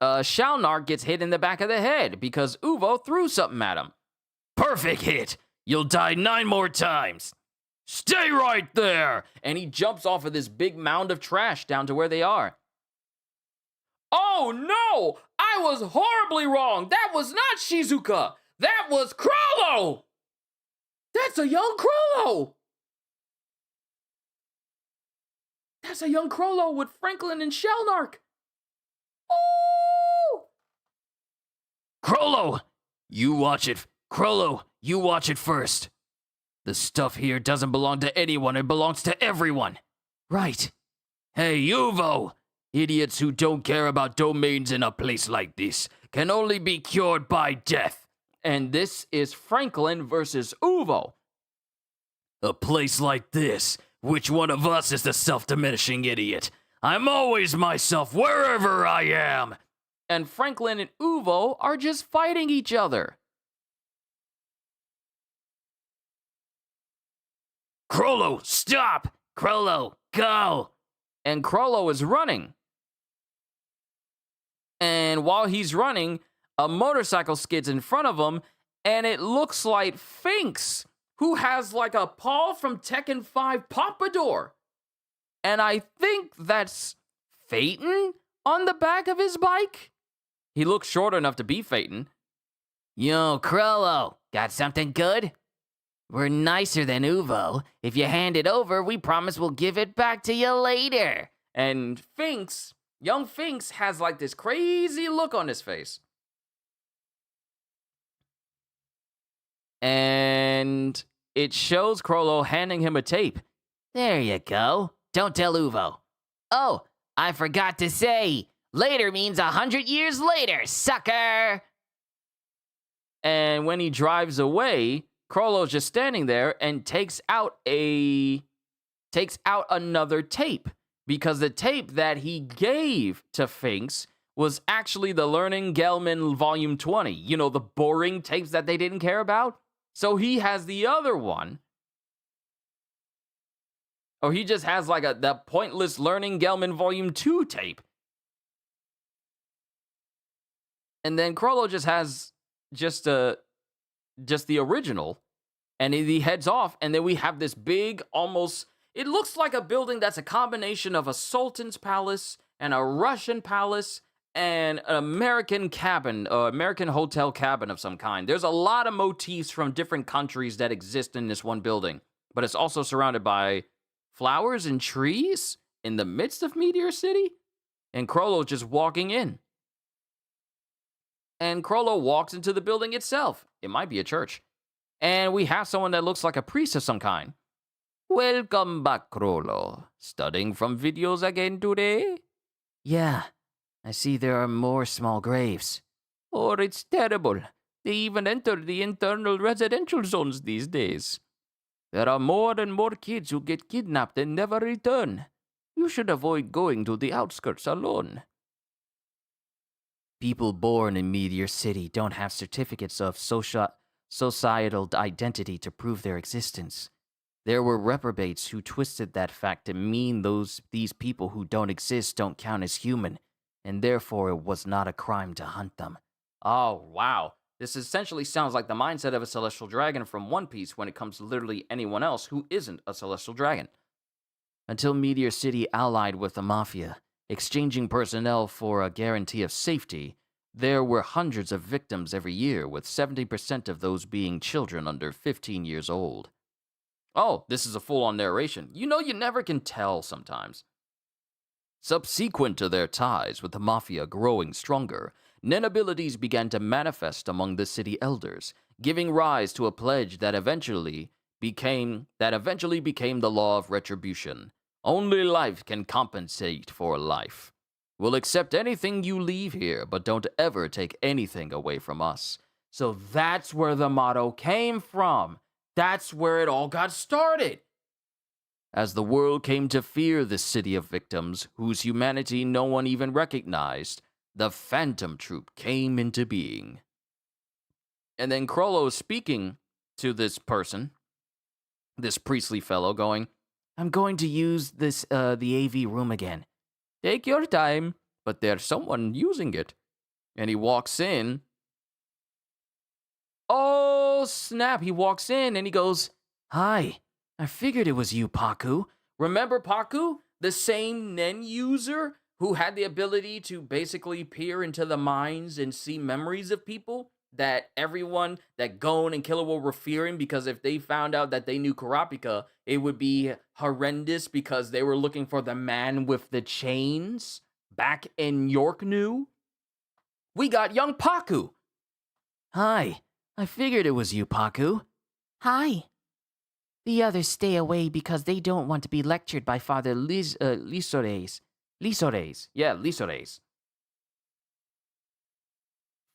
Shalnark gets hit in the back of the head because Uvo threw something at him. Perfect hit. You'll die 9 more times. Stay right there. And he jumps off of this big mound of trash down to where they are. Oh no! I was horribly wrong. That was not Shizuka. That was Chrollo. That's a young Chrollo. That's a young Chrollo with Franklin and Shalnark. Oh! Chrollo, you watch it. Chrollo, you watch it first. The stuff here doesn't belong to anyone. It belongs to everyone. Right. Hey, Uvo. Idiots who don't care about domains in a place like this can only be cured by death. And this is Franklin versus Uvo. A place like this, which one of us is the self-diminishing idiot? I'm always myself wherever I am. And Franklin and Uvo are just fighting each other. Chrollo, stop! Chrollo, go! And Chrollo is running. And while he's running, a motorcycle skids in front of him, and it looks like Finks, who has like a Paul from Tekken 5 Pompadour. And I think that's Phaeton on the back of his bike. He looks short enough to be Phaeton. Yo, Chrollo, got something good? We're nicer than Uvo. If you hand it over, we promise we'll give it back to you later. And Finks, young Finks, has like this crazy look on his face. And it shows Chrollo handing him a tape. There you go. Don't tell Uvo. Oh, I forgot to say, later means 100 years later, sucker! And when he drives away, Chrollo's just standing there and takes out another tape. Because the tape that he gave to Finks was actually the Learning Gelman Volume 20. You know, the boring tapes that they didn't care about? So he has the other one. Or he just has like the pointless Learning Gelman Volume 2 tape. And then Chrollo just has just the original. And he heads off. And then we have this big, almost... It looks like a building that's a combination of a sultan's palace and a Russian palace and an American cabin, American hotel cabin of some kind. There's a lot of motifs from different countries that exist in this one building, but it's also surrounded by flowers and trees in the midst of Meteor City. And Crollo just walking in. And Crollo walks into the building itself. It might be a church. And we have someone that looks like a priest of some kind. Welcome back, Crollo. Studying from videos again today? Yeah, I see there are more small graves. Oh, it's terrible. They even enter the internal residential zones these days. There are more and more kids who get kidnapped and never return. You should avoid going to the outskirts alone. People born in Meteor City don't have certificates of societal identity to prove their existence. There were reprobates who twisted that fact to mean these people who don't exist don't count as human, and therefore it was not a crime to hunt them. Oh, wow. This essentially sounds like the mindset of a celestial dragon from One Piece when it comes to literally anyone else who isn't a celestial dragon. Until Meteor City allied with the Mafia, exchanging personnel for a guarantee of safety, there were hundreds of victims every year, with 70% of those being children under 15 years old. Oh, this is a full-on narration. You know, you never can tell sometimes. Subsequent to their ties with the Mafia growing stronger, Nen abilities began to manifest among the city elders, giving rise to a pledge that eventually became the law of retribution. Only life can compensate for life. We'll accept anything you leave here, but don't ever take anything away from us. So that's where the motto came from. That's where it all got started. As the world came to fear this city of victims, whose humanity no one even recognized, the Phantom Troop came into being. And then Crollo is speaking to this person, this priestly fellow, going, I'm going to use the AV room again. Take your time, but there's someone using it. And he walks in. Oh, snap. He walks in and he goes, Hi, I figured it was you, Paku. Remember Paku? The same Nen user who had the ability to basically peer into the minds and see memories of people that everyone, that Gon and Killer were fearing, because if they found out that they knew Kurapika, it would be horrendous because they were looking for the man with the chains back in York New. We got young Paku. Hi, I figured it was you, Paku. Hi. The others stay away because they don't want to be lectured by Father Lisores. Lisores. Yeah, Lisores.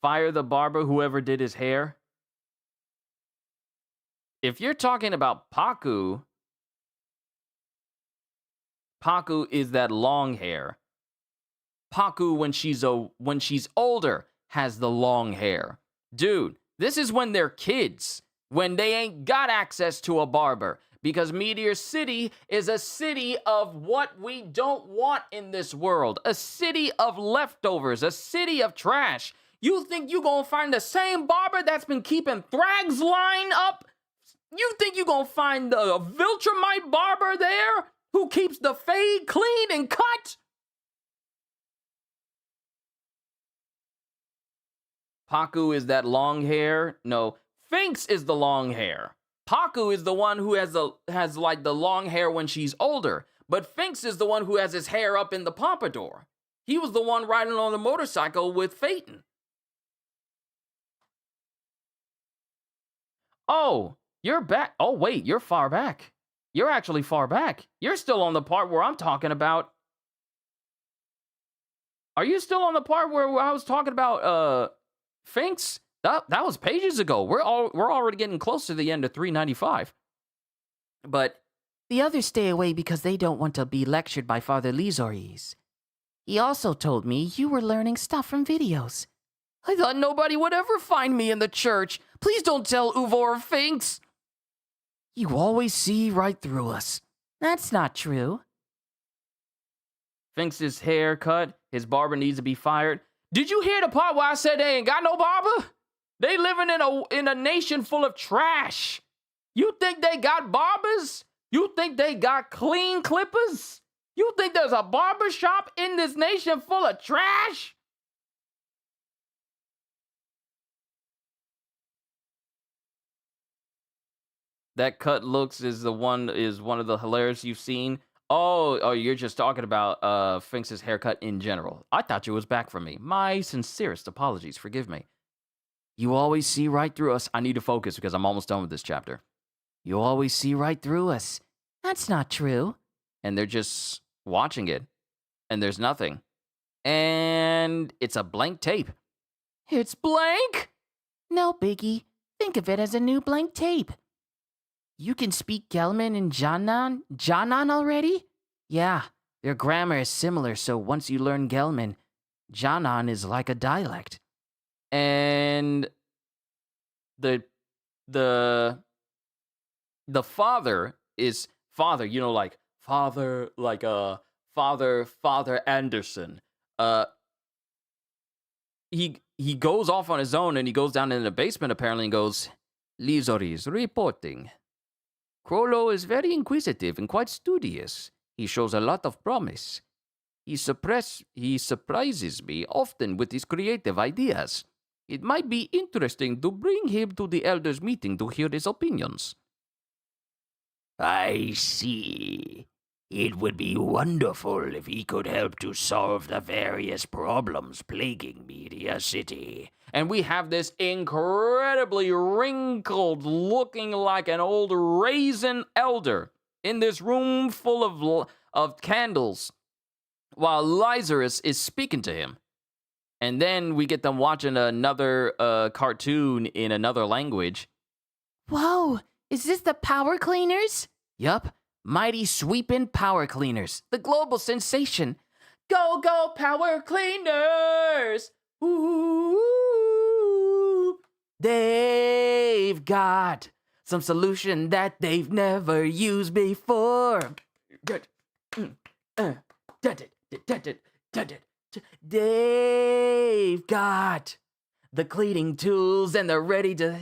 Fire the barber, whoever did his hair. If you're talking about Paku, Paku is that long hair. Paku, when she's older, has the long hair. Dude, this is when they're kids, when they ain't got access to a barber, because Meteor City is a city of what we don't want in this world, a city of leftovers, a city of trash. You think you gonna find the same barber that's been keeping Thrag's line up? You think you gonna find the Viltrumite barber there who keeps the fade clean and cut? Paku is that long hair. No, Finks is the long hair. Paku is the one who has like the long hair when she's older, but Finks is the one who has his hair up in the pompadour. He was the one riding on the motorcycle with Phaeton. Oh, you're back. Oh, wait, you're far back. You're actually far back. You're still on the part where I'm talking about. Are you still on the part where I was talking about Finks? That was pages ago. We're already getting close to the end of 395. But the others stay away because they don't want to be lectured by Father Lisores. He also told me you were learning stuff from videos. I thought nobody would ever find me in the church. Please don't tell Uvo or Finks. You always see right through us. That's not true. Finks' hair cut. His barber needs to be fired. Did you hear the part where I said they ain't got no barber? They living in a nation full of trash. You think they got barbers? You think they got clean clippers? You think there's a barber shop in this nation full of trash? That cut looks is one of the hilarious you've seen. Oh, you're just talking about Finks's haircut in general. I thought you was back from me. My sincerest apologies. Forgive me. You always see right through us. I need to focus because I'm almost done with this chapter. You always see right through us. That's not true. And they're just watching it. And there's nothing. And it's a blank tape. It's blank? No biggie. Think of it as a new blank tape. You can speak Gelman and Janan already? Yeah, their grammar is similar, so once you learn Gelman, Janan is like a dialect. And the father is father, like father, like Father Anderson. He goes off on his own and he goes down in the basement apparently and goes, Lizoris reporting. Crollo is very inquisitive and quite studious. He shows a lot of promise. He surprises me often with his creative ideas. It might be interesting to bring him to the elders' meeting to hear his opinions. I see. It would be wonderful if he could help to solve the various problems plaguing Media City. And we have this incredibly wrinkled, looking like an old raisin elder in this room full of candles while Lazarus is speaking to him. And then we get them watching another cartoon in another language. Whoa, is this the Power Cleaners? Yup, Mighty Sweepin' Power Cleaners, the global sensation. Go, go, Power Cleaners! Ooh, they've got some solution that they've never used before. They've got the cleaning tools and they're ready to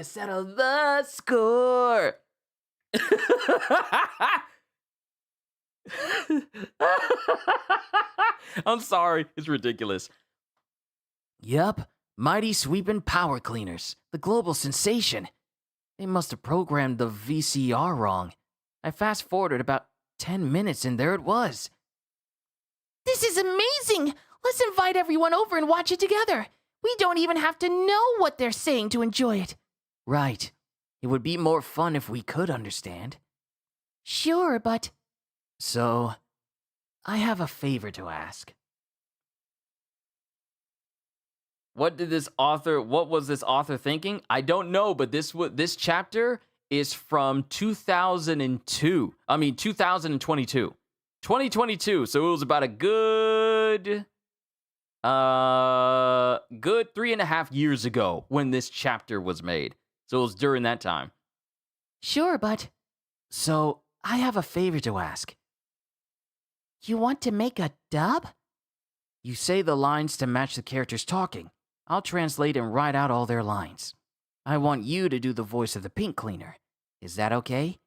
settle the score. I'm sorry, it's ridiculous. Yup, Mighty Sweepin' Power Cleaners, the global sensation. They must have programmed the VCR wrong. I fast-forwarded about 10 minutes and there it was. This is amazing! Let's invite everyone over and watch it together. We don't even have to know what they're saying to enjoy it. Right. It would be more fun if we could understand. Sure, but... So, I have a favor to ask. What was this author thinking? I don't know, but this chapter is from 2022. 2022. So it was about a good 3.5 years ago when this chapter was made. So it was during that time. Sure, but... So, I have a favor to ask. You want to make a dub? You say the lines to match the characters talking. I'll translate and write out all their lines. I want you to do the voice of the pink cleaner. Is that okay?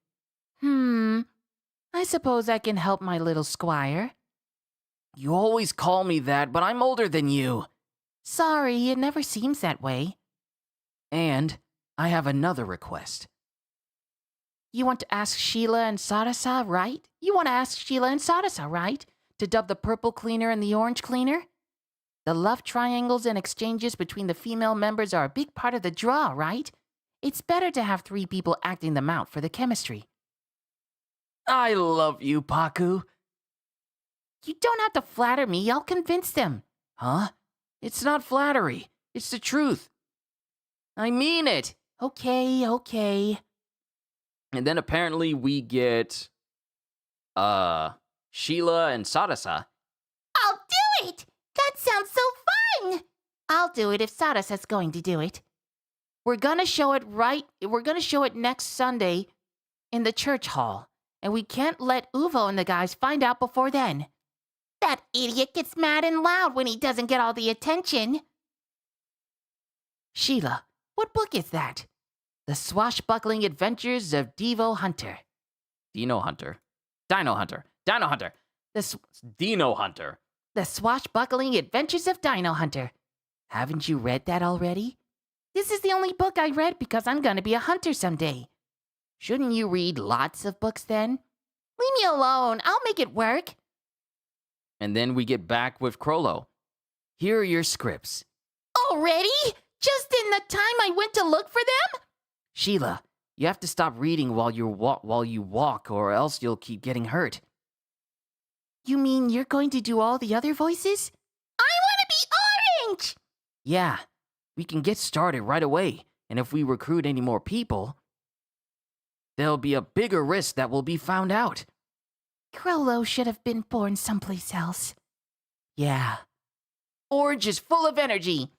I suppose I can help my little squire. You always call me that, but I'm older than you. Sorry, it never seems that way. And I have another request. You want to ask Sheila and Sadasa, right? To dub the purple cleaner and the orange cleaner? The love triangles and exchanges between the female members are a big part of the draw, right? It's better to have 3 people acting them out for the chemistry. I love you, Paku. You don't have to flatter me, I'll convince them. Huh? It's not flattery. It's the truth. I mean it. Okay. And then apparently we get Sheila and Sadasa. I'll do it! That sounds so fun! I'll do it if Sadasa's going to do it. We're gonna show it next Sunday in the church hall. And we can't let Uvo and the guys find out before then. That idiot gets mad and loud when he doesn't get all the attention. Sheila, what book is that? The Swashbuckling Adventures of Devo Hunter. Dino Hunter. Dino Hunter. Dino Hunter. Dino Hunter. The Swashbuckling Adventures of Dino Hunter. Haven't you read that already? This is the only book I read because I'm gonna be a hunter someday. Shouldn't you read lots of books then? Leave me alone. I'll make it work. And then we get back with Crollo. Here are your scripts. Already? Just in the time I went to look for them? Sheila, you have to stop reading while you walk, or else you'll keep getting hurt. You mean you're going to do all the other voices? I want to be Orange! Yeah, we can get started right away, and if we recruit any more people, there'll be a bigger risk that we'll be found out. Crollo should have been born someplace else. Yeah. Orange is full of energy.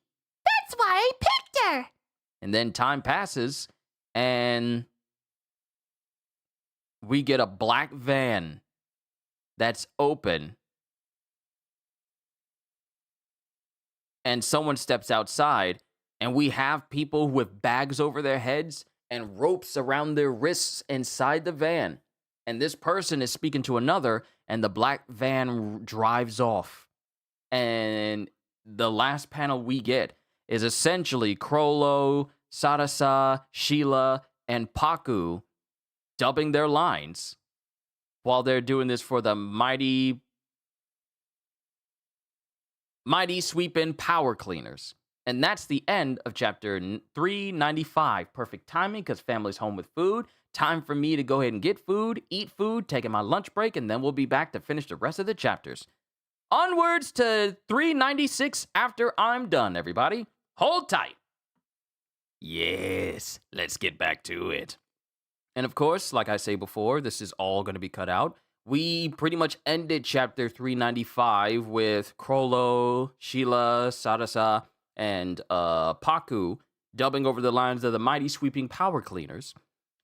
That's why I picked her! And then time passes, and we get a black van that's open. And someone steps outside, and we have people with bags over their heads and ropes around their wrists inside the van. And this person is speaking to another, and the black van drives off. And the last panel we get is essentially Crollo, Sarasa, Sheila, and Paku dubbing their lines while they're doing this for the mighty sweepin' power cleaners. And that's the end of chapter 395. Perfect timing because family's home with food. Time for me to go ahead and get food, eat food, taking my lunch break, and then we'll be back to finish the rest of the chapters. Onwards to 396 after I'm done, everybody. Hold tight. Yes, let's get back to it. And of course, like I say before, this is all going to be cut out. We pretty much ended chapter 395 with Crollo, Sheila, Sarasa, and Paku dubbing over the lines of the mighty sweeping power cleaners.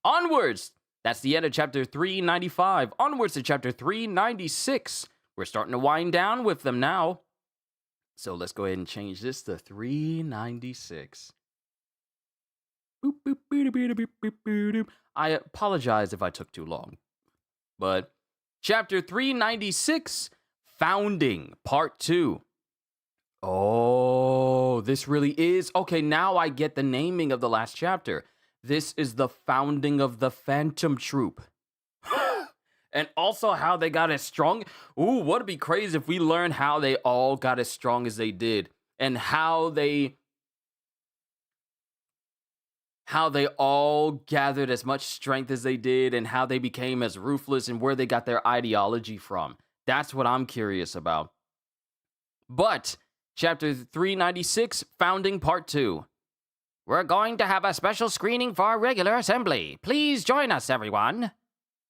Onwards! That's the end of chapter 395. Onwards to chapter 396. We're starting to wind down with them now. So let's go ahead and change this to 396. I apologize if I took too long. But chapter 396, Founding, Part 2. Oh, this really is... Okay, now I get the naming of the last chapter. This is the founding of the Phantom Troop. And also how they got as strong. Ooh, what'd be crazy if we learned how they all got as strong as they did. And how they all gathered as much strength as they did. And how they became as ruthless and where they got their ideology from. That's what I'm curious about. But chapter 396, Founding Part 2. We're going to have a special screening for our regular assembly. Please join us, everyone.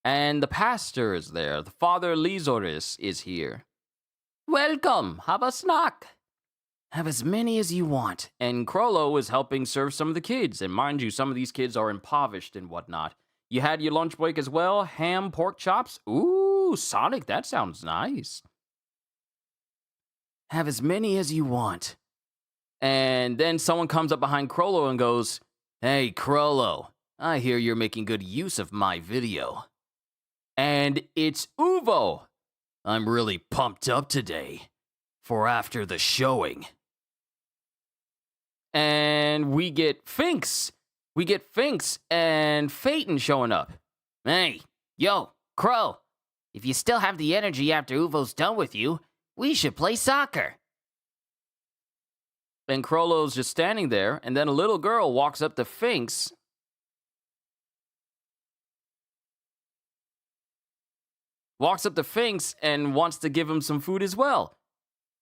And the pastor is there. The Father Lizoris is here. Welcome. Have a snack. Have as many as you want. And Crollo is helping serve some of the kids. And mind you, some of these kids are impoverished and whatnot. You had your lunch break as well. Ham, pork chops. Ooh, Sonic, that sounds nice. Have as many as you want. And then someone comes up behind Crollo and goes, "Hey, Crollo, I hear you're making good use of my video." And it's Uvo. "I'm really pumped up today for after the showing." And we get Finks. And Phaeton showing up. "Hey, yo, Crow, if you still have the energy after Uvo's done with you, we should play soccer." And Crollo's just standing there, and then a little girl walks up to Finks. And wants to give him some food as well.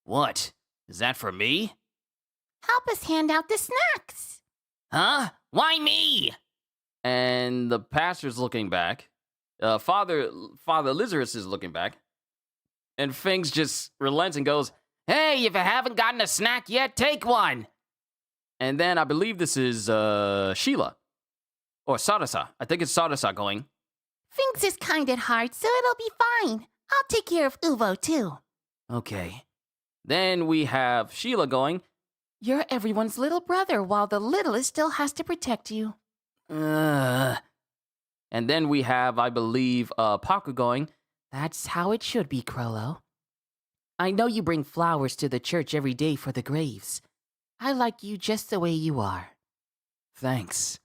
"What? Is that for me?" "Help us hand out the snacks." "Huh? Why me?" And the pastor's looking back. Father Lizoris is looking back. And Finks just relents and goes, "Hey, if you haven't gotten a snack yet, take one." And then I believe this is Sheila. Or Sarasa. I think it's Sarasa going. "Finks is kind at heart, so it'll be fine. I'll take care of Uvo, too." Okay. Then we have Sheila going, "You're everyone's little brother while the littlest still has to protect you." Ugh. And then we have, I believe, Paku going, That's how it should be, Crollo. I know you bring flowers to the church every day for the graves. I like you just the way you are. thanks.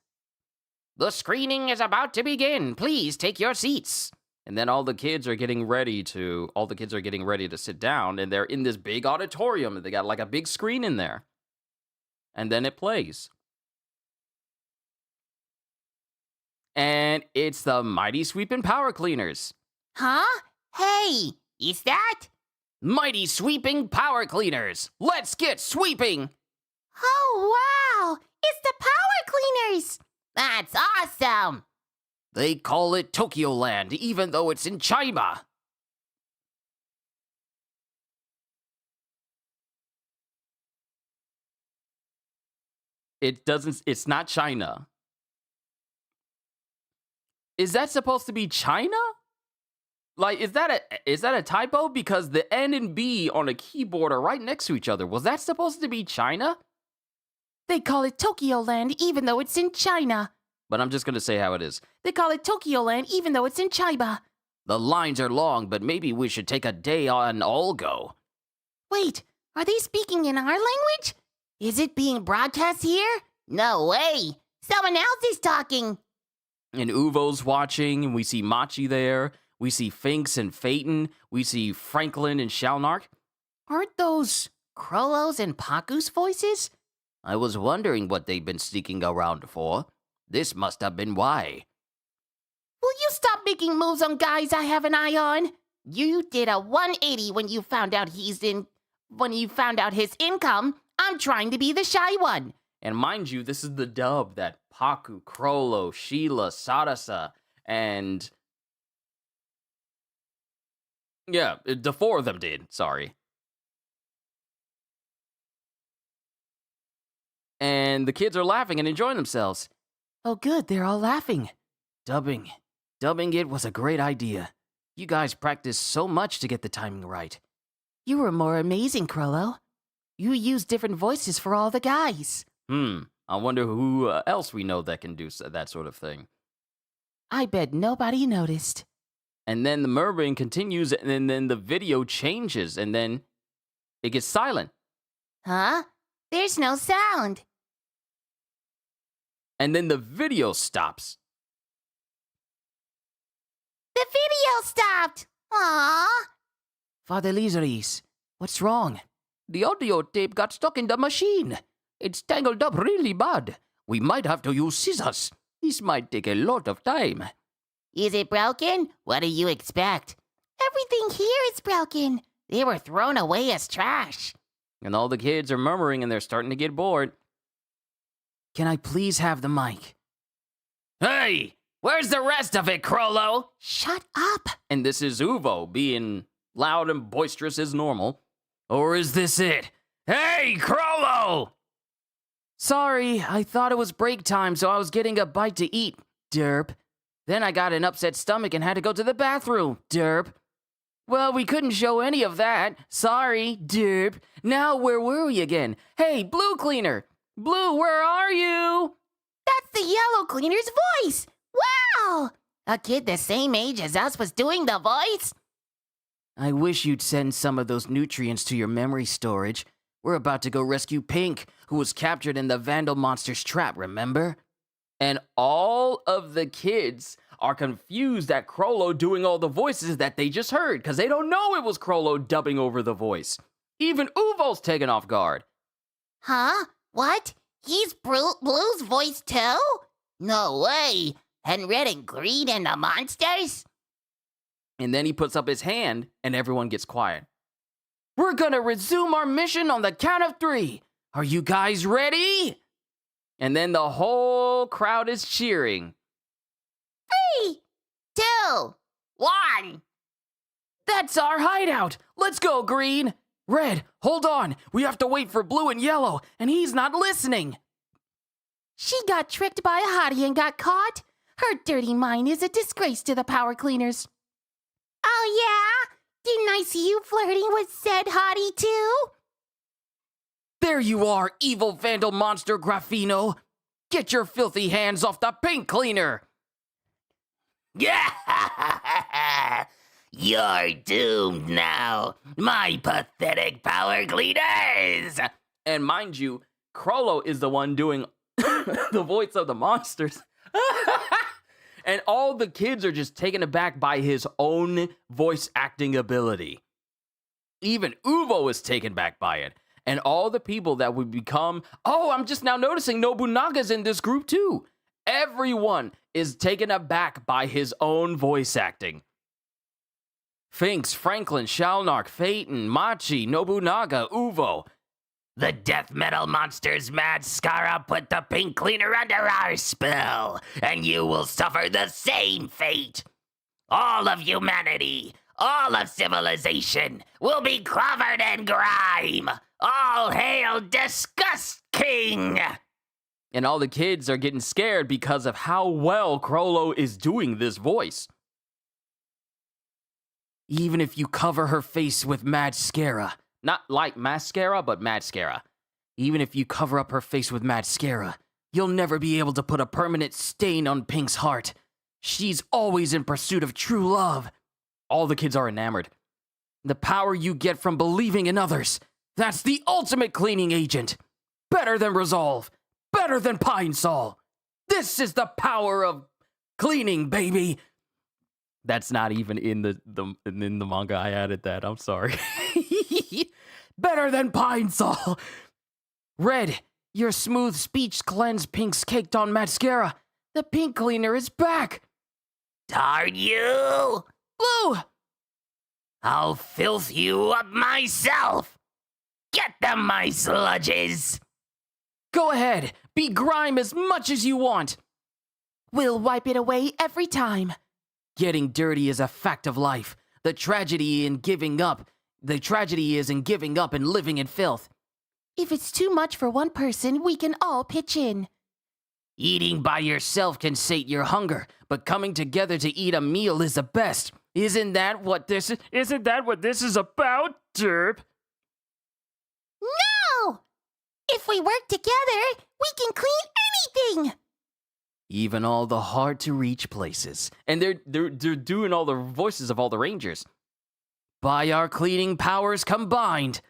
The screening is about to begin. Please take your seats. And then all the kids are getting ready to sit down, and they're in this big auditorium, and they got like a big screen in there. And then it plays. And it's the Mighty Sweepin' Power Cleaners. Huh? Hey, is that? Mighty Sweeping Power Cleaners. Let's get sweeping. Oh, wow. It's the Power Cleaners. That's awesome. They call it Tokyo Land, even though it's in China. It's not China. Is that supposed to be China? Like, is that a typo? Because the N and B on a keyboard are right next to each other. Was that supposed to be China? They call it Tokyo Land even though it's in China. But I'm just gonna say how it is. They call it Tokyo Land even though it's in Chiba. The lines are long, but maybe we should take a day on Olgo. Wait, are they speaking in our language? Is it being broadcast here? No way. Someone else is talking. And Uvo's watching, and we see Machi there. We see Finks and Phaeton. We see Franklin and Shalnark. Aren't those Crollo's and Paku's voices? I was wondering what they've been sneaking around for. This must have been why. Will you stop making moves on guys I have an eye on? You did a 180 when you found out his income. I'm trying to be the shy one. And mind you, this is the dub that Paku, Crollo, Sheila, Sarasa, and... yeah, the four of them did, sorry. And the kids are laughing and enjoying themselves. Oh good, they're all laughing. Dubbing it was a great idea. You guys practiced so much to get the timing right. You were more amazing, Crollo. You used different voices for all the guys. I wonder who else we know that can do that sort of thing. I bet nobody noticed. And then the murmuring continues, and then the video changes, and then it gets silent. Huh? There's no sound. And then the video stops. The video stopped! Aww! Father Lizaris, what's wrong? The audio tape got stuck in the machine. It's tangled up really bad. We might have to use scissors. This might take a lot of time. Is it broken? What do you expect? Everything here is broken. They were thrown away as trash. And all the kids are murmuring, and they're starting to get bored. Can I please have the mic? Hey! Where's the rest of it, Crollo? Shut up! And this is Uvo being loud and boisterous as normal. Or is this it? Hey, Crollo! Sorry, I thought it was break time, so I was getting a bite to eat, derp. Then I got an upset stomach and had to go to the bathroom, derp. Well, we couldn't show any of that. Sorry, derp. Now, where were we again? Hey, Blue Cleaner! Blue, where are you? That's the yellow cleaner's voice! Wow! A kid the same age as us was doing the voice? I wish you'd send some of those nutrients to your memory storage. We're about to go rescue Pink, who was captured in the Vandal monster's trap, remember? And all of the kids are confused at Crollo doing all the voices that they just heard, because they don't know it was Crollo dubbing over the voice. Even Uvo's taken off guard. Huh? What? He's Blue's voice too? No way! And Red and Green and the monsters? And then he puts up his hand, and everyone gets quiet. We're gonna resume our mission on the count of 3. Are you guys ready? And then the whole crowd is cheering. 3, 2, 1. That's our hideout! Let's go, Green! Red, hold on! We have to wait for Blue and Yellow, and he's not listening! She got tricked by a hottie and got caught? Her dirty mind is a disgrace to the power cleaners. Oh yeah? Didn't I see you flirting with said hottie too? There you are, evil Vandal monster Graffino! Get your filthy hands off the paint cleaner! Yeah! You're doomed now, my pathetic power cleaners! And mind you, Crollo is the one doing the voice of the monsters. And all the kids are just taken aback by his own voice acting ability. Even Uvo is taken back by it. And all the people that would become, oh, I'm just now noticing Nobunaga's in this group too. Everyone is taken aback by his own voice acting. Finks, Franklin, Shalnark, Phaeton, Machi, Nobunaga, Uvo. The death metal monster's mad Skara put the pink cleaner under our spell, and you will suffer the same fate. All of humanity, all of civilization will be covered in grime. All hail Disgust King! And all the kids are getting scared because of how well Crollo is doing this voice. Even if you cover her face with mascara, not like mascara, but mascara. Even if you cover up her face with mascara, you'll never be able to put a permanent stain on Pink's heart. She's always in pursuit of true love. All the kids are enamored. The power you get from believing in others, that's the ultimate cleaning agent. Better than Resolve. Better than Pine Sol. This is the power of cleaning, baby. That's not even in the manga. I added that. I'm sorry. Better than Pine Sol. Red, your smooth speech cleansed Pink's caked on mascara. The pink cleaner is back. Darn you! Blue, I'll filth you up myself. Get them, my sludges. go ahead. Be grime as much as you want. We'll wipe it away every time. Getting dirty is a fact of life. The tragedy is in giving up and living in filth. If it's too much for one person, we can all pitch in. Eating by yourself can sate your hunger, but coming together to eat a meal is the best. Isn't that what this is about, Derp? No! If we work together, we can clean anything! Even all the hard-to-reach places. And they're doing all the voices of all the rangers. By our cleaning powers combined.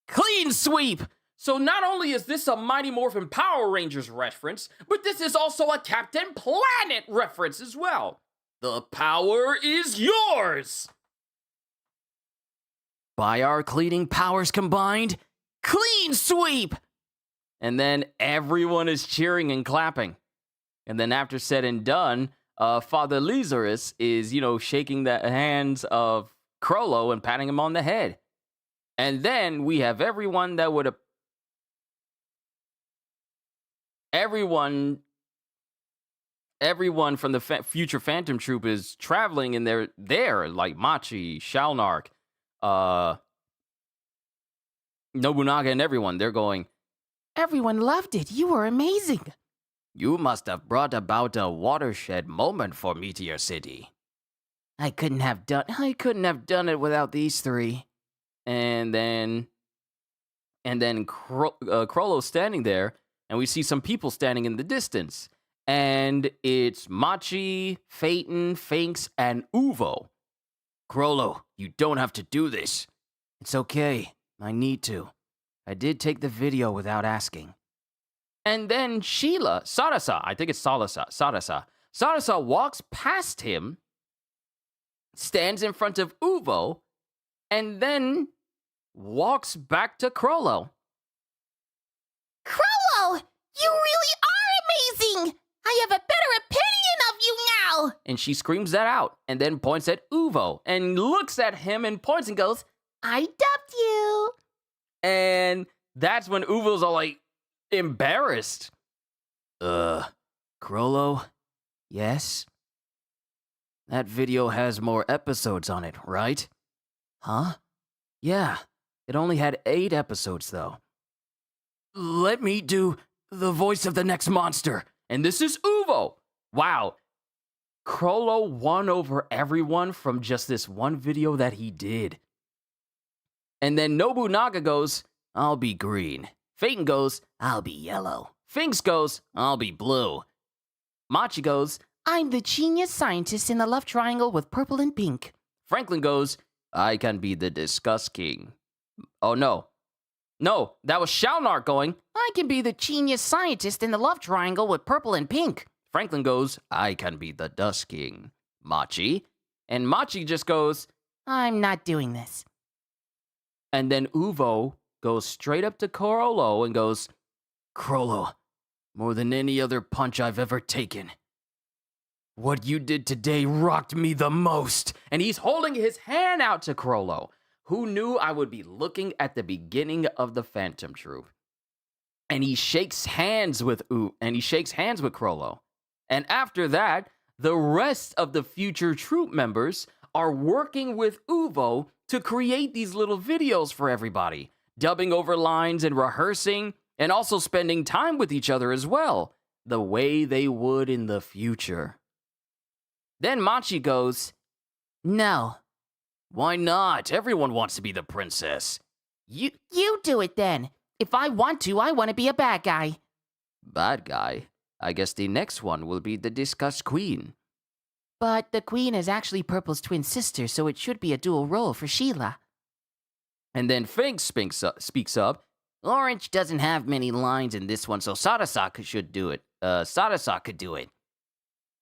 Clean sweep! So not only is this a Mighty Morphin Power Rangers reference, but this is also a Captain Planet reference as well. The power is yours! By our cleaning powers combined, clean sweep! And then everyone is cheering and clapping. And then after said and done, Father Lazarus is, shaking the hands of Crollo and patting him on the head. And then we have everyone that would have... Everyone from the future Phantom Troop is traveling, and they're there, like Machi, Shalnark, Nobunaga, and everyone. They're going, Everyone loved it. You were amazing. You must have brought about a watershed moment for Meteor City. I couldn't have done it without these three. and then Crollo's standing there, and we see some people standing in the distance. And it's Machi, Phaeton, Finks, and Uvo. Crollo, you don't have to do this. It's okay. I need to. I did take the video without asking. And then Sarasa walks past him, stands in front of Uvo, and then walks back to Crollo. Crollo, you really are amazing! I have a better opinion of you now! And she screams that out, and then points at Uvo, and looks at him and points and goes, I dubbed you! and that's when Uvo's all like, embarrassed. Crollo? Yes? That video has more episodes on it, right? Huh? Yeah. It only had 8 episodes, though. Let me do the voice of the next monster. And this is Uvo. Wow. Crollo won over everyone from just this one video that he did. And then Nobunaga goes, I'll be green. Phaeton goes, I'll be yellow. Finks goes, I'll be blue. Machi goes, I'm the genius scientist in the love triangle with purple and pink. Franklin goes, I can be the Discuss King. Oh, no. No, that was Shalnark going, I can be the genius scientist in the love triangle with purple and pink. Franklin goes, I can be the Dust King. Machi. And Machi just goes, I'm not doing this. and then Uvo goes straight up to Crollo and goes, Crollo, more than any other punch I've ever taken, what you did today rocked me the most. And he's holding his hand out to Crollo. Who knew I would be looking at the beginning of the Phantom Troop? And he shakes hands with Crollo. And after that, the rest of the future troop members are working with Uvo to create these little videos for everybody, dubbing over lines and rehearsing, and also spending time with each other as well, the way they would in the future. Then Machi goes, No. Why not? Everyone wants to be the princess. You do it then. If I want to be a bad guy. bad guy. I guess the next one will be the Discuss Queen. But the queen is actually Purple's twin sister, so it should be a dual role for Sheila. And then Finks speaks up. Orange doesn't have many lines in this one, so Sadasa should do it. Sadasa could do it.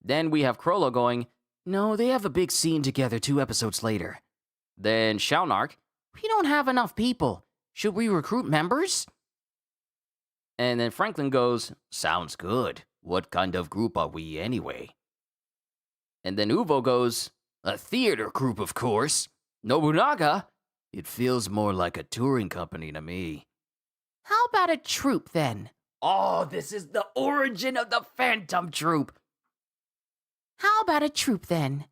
Then we have Crollo going, No, they have a big scene together 2 episodes later. then Shalnark, We don't have enough people. Should we recruit members? and then Franklin goes, Sounds good. What kind of group are we anyway? and then Uvo goes, A theater group, of course. Nobunaga? It feels more like a touring company to me. How about a troupe then? Oh, this is the origin of the Phantom Troop. How about a troupe then?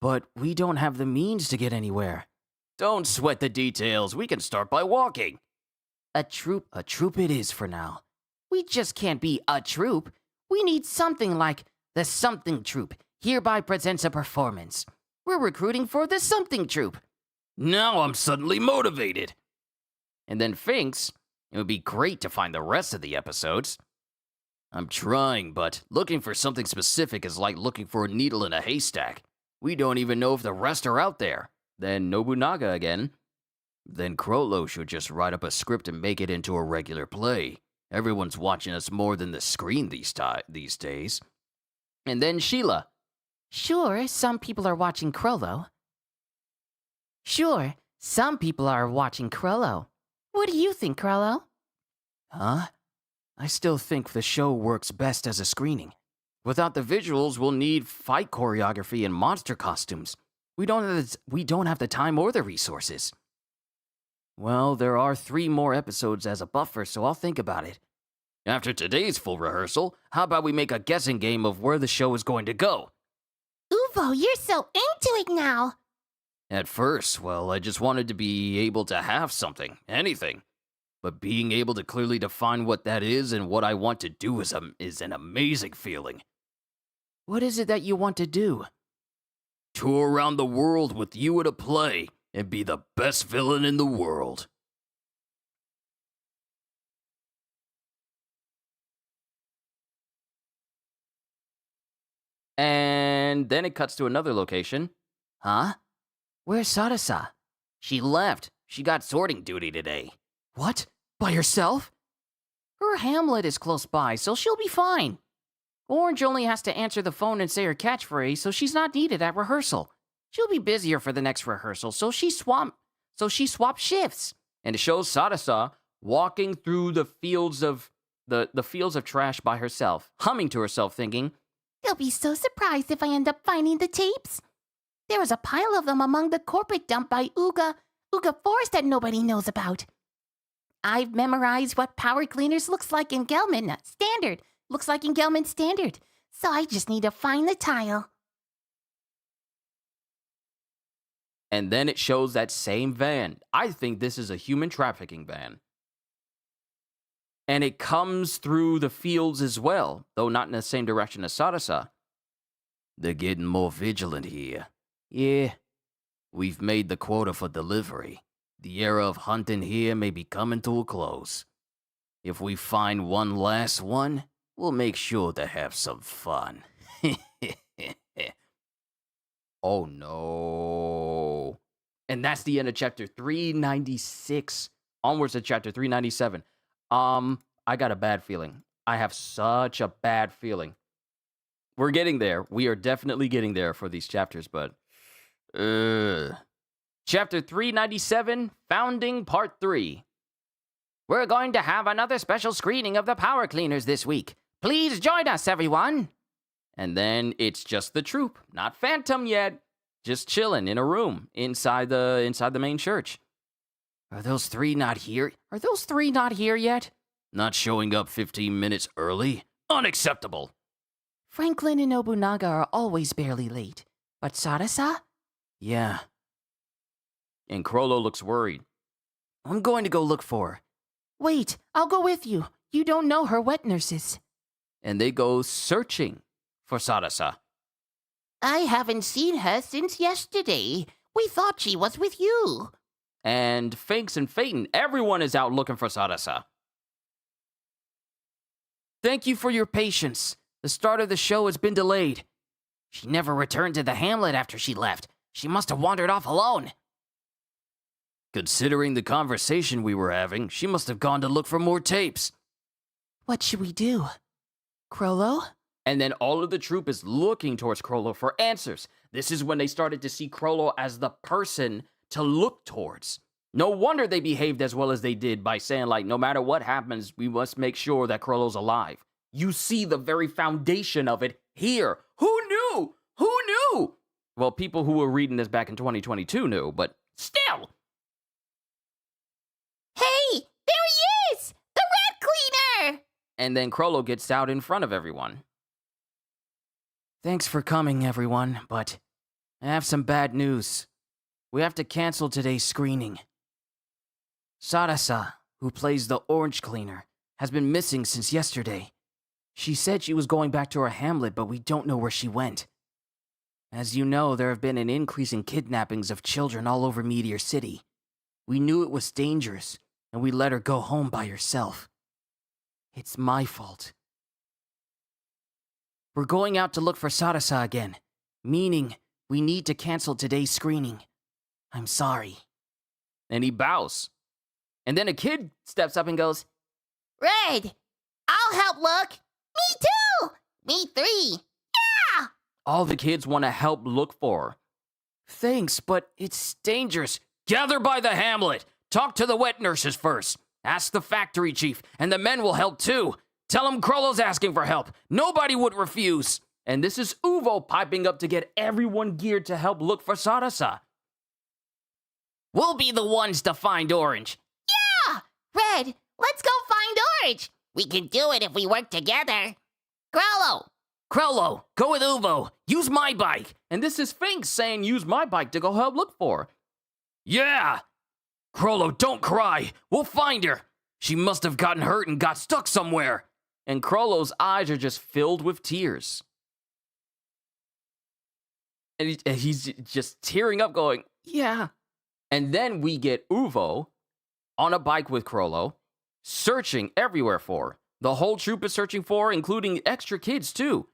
But we don't have the means to get anywhere. Don't sweat the details. We can start by walking. A troupe it is for now. We just can't be a troupe. We need something like the Something Troupe hereby presents a performance. We're recruiting for the Something Troupe. Now I'm suddenly motivated. And then Finks, It would be great to find the rest of the episodes. I'm trying, but looking for something specific is like looking for a needle in a haystack. We don't even know if the rest are out there. then Nobunaga again, Then Crollo should just write up a script and make it into a regular play. Everyone's watching us more than the screen these days. and then Sheila. Sure, some people are watching Crollo. What do you think, Crollo? Huh? I still think the show works best as a screening. Without the visuals, we'll need fight choreography and monster costumes. We don't have the time or the resources. Well, there are 3 more episodes as a buffer, so I'll think about it. After today's full rehearsal, how about we make a guessing game of where the show is going to go? Uvo, you're so into it now. At first, well, I just wanted to be able to have something, anything. But being able to clearly define what that is and what I want to do is an amazing feeling. What is it that you want to do? Tour around the world with you at a play and be the best villain in the world. And then it cuts to another location. Huh? Where's Sadasa? She left. She got sorting duty today. What? By herself? Her hamlet is close by, so she'll be fine. Orange only has to answer the phone and say her catchphrase, so she's not needed at rehearsal. She'll be busier for the next rehearsal, so she swapped shifts. And it shows Sadasa walking through the fields of trash by herself, humming to herself, thinking, They'll be so surprised if I end up finding the tapes. There was a pile of them among the corporate dump by Uga Forest that nobody knows about. I've memorized what power cleaners looks like in Gelman Standard. So I just need to find the tile. and then it shows that same van. I think this is a human trafficking van. And it comes through the fields as well, though not in the same direction as Sadasa. They're getting more vigilant here. Yeah, We've made the quota for delivery. The era of hunting here may be coming to a close. If we find one last one, we'll make sure to have some fun. Oh no. And that's the end of chapter 396. Onwards to chapter 397. I got a bad feeling. I have such a bad feeling. We're getting there. We are definitely getting there for these chapters, but Chapter 397, Founding Part 3. We're going to have another special screening of the Power Cleaners this week. Please join us, everyone. And then it's just the troop, not Phantom yet, just chilling in a room inside the main church. Are those three not here? Are those three not here yet? Not showing up 15 minutes early? Unacceptable. Franklin and Nobunaga are always barely late. But Sarasa? Yeah. And Chrollo looks worried. I'm going to go look for her. Wait, I'll go with you. You don't know her wet nurses. And they go searching for Sarasa. I haven't seen her since yesterday. We thought she was with you. And Finks and Phaeton, everyone is out looking for Sarasa. Thank you for your patience. The start of the show has been delayed. She never returned to the hamlet after she left. She must have wandered off alone. Considering the conversation we were having, she must have gone to look for more tapes. What should we do? Chrollo? And then all of the troop is looking towards Chrollo for answers. This is when they started to see Chrollo as the person to look towards. No wonder they behaved as well as they did by saying, like, no matter what happens, we must make sure that Chrollo's alive. You see the very foundation of it here. Who knew? Who knew? Well, people who were reading this back in 2022 knew, but still. Hey, there he is! The rat cleaner! And then Chrollo gets out in front of everyone. Thanks for coming, everyone, but I have some bad news. We have to cancel today's screening. Sarasa, who plays the orange cleaner, has been missing since yesterday. She said she was going back to her hamlet, but we don't know where she went. As you know, there have been an increase in kidnappings of children all over Meteor City. We knew it was dangerous, and we let her go home by herself. It's my fault. We're going out to look for Sarasa again, meaning we need to cancel today's screening. I'm sorry. And he bows. And then a kid steps up and goes, Red, I'll help look. Me too! Me three. Yeah! all the kids want to help look for her. Thanks, but it's dangerous. Gather by the hamlet. Talk to the wet nurses first. Ask the factory chief, and the men will help too. Tell him Chrollo's asking for help. Nobody would refuse. And this is Uvo piping up to get everyone geared to help look for Sarasa. We'll be the ones to find Orange. Yeah! Red, let's go find Orange. We can do it if we work together. Chrollo, go with Uvo. Use my bike. And this is Finks saying use my bike to go help look for her. Yeah! Chrollo, don't cry. We'll find her. She must have gotten hurt and got stuck somewhere. And Chrollo's eyes are just filled with tears. And he's just tearing up going, yeah. And then we get Uvo on a bike with Chrollo, searching everywhere for her. The whole troop is searching for her, including extra kids too.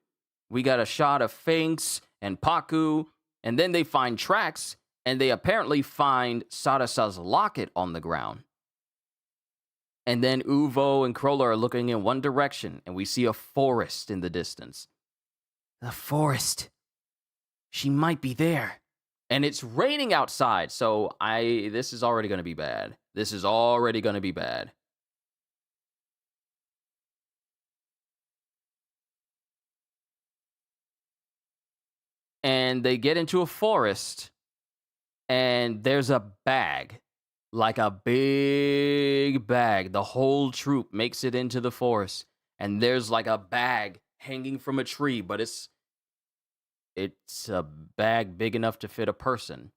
We got a shot of Finks and Paku, and then they find tracks, and they apparently find Sarasa's locket on the ground. And then Uvo and Chrollo are looking in one direction, and we see a forest in the distance. The forest. She might be there. And it's raining outside, so this is already going to be bad. This is already going to be bad. And they get into a forest, and there's a bag, like a big bag. The whole troop makes it into the forest, and there's like a bag hanging from a tree, but it's a bag big enough to fit a person,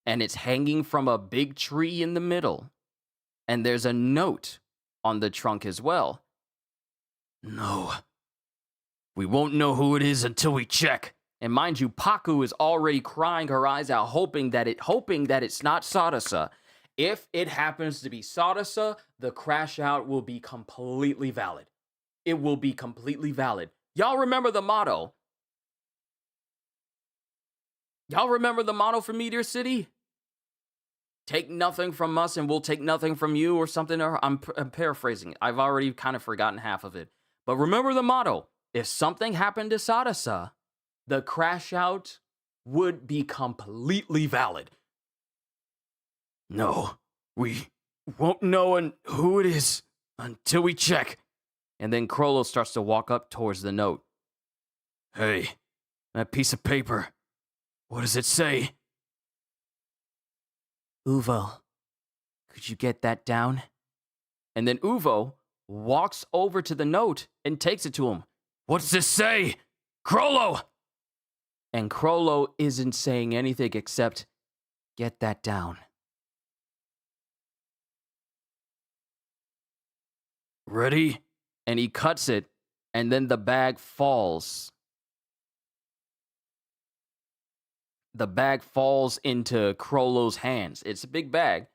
and it's hanging from a big tree in the middle, and there's a note on the trunk as well. No. We won't know who it is until we check. And mind you, Paku is already crying her eyes out, hoping that it's not Sarasa. If it happens to be Sadasa, the crash out will be completely valid. It will be completely valid. Y'all remember the motto? Y'all remember the motto for Meteor City? Take nothing from us and we'll take nothing from you or something. Or I'm paraphrasing. I've already kind of forgotten half of it. But remember the motto. If something happened to Sadasa, the crash out would be completely valid. No, we won't know who it is until we check. And then Krollo starts to walk up towards the note. Hey, that piece of paper. What does it say? Uvo, could you get that down? And then Uvo walks over to the note and takes it to him. What's this say? Krollo! And Krollo isn't saying anything except, get that down. Ready? And he cuts it, and then the bag falls. The bag falls into Krollo's hands. It's a big bag,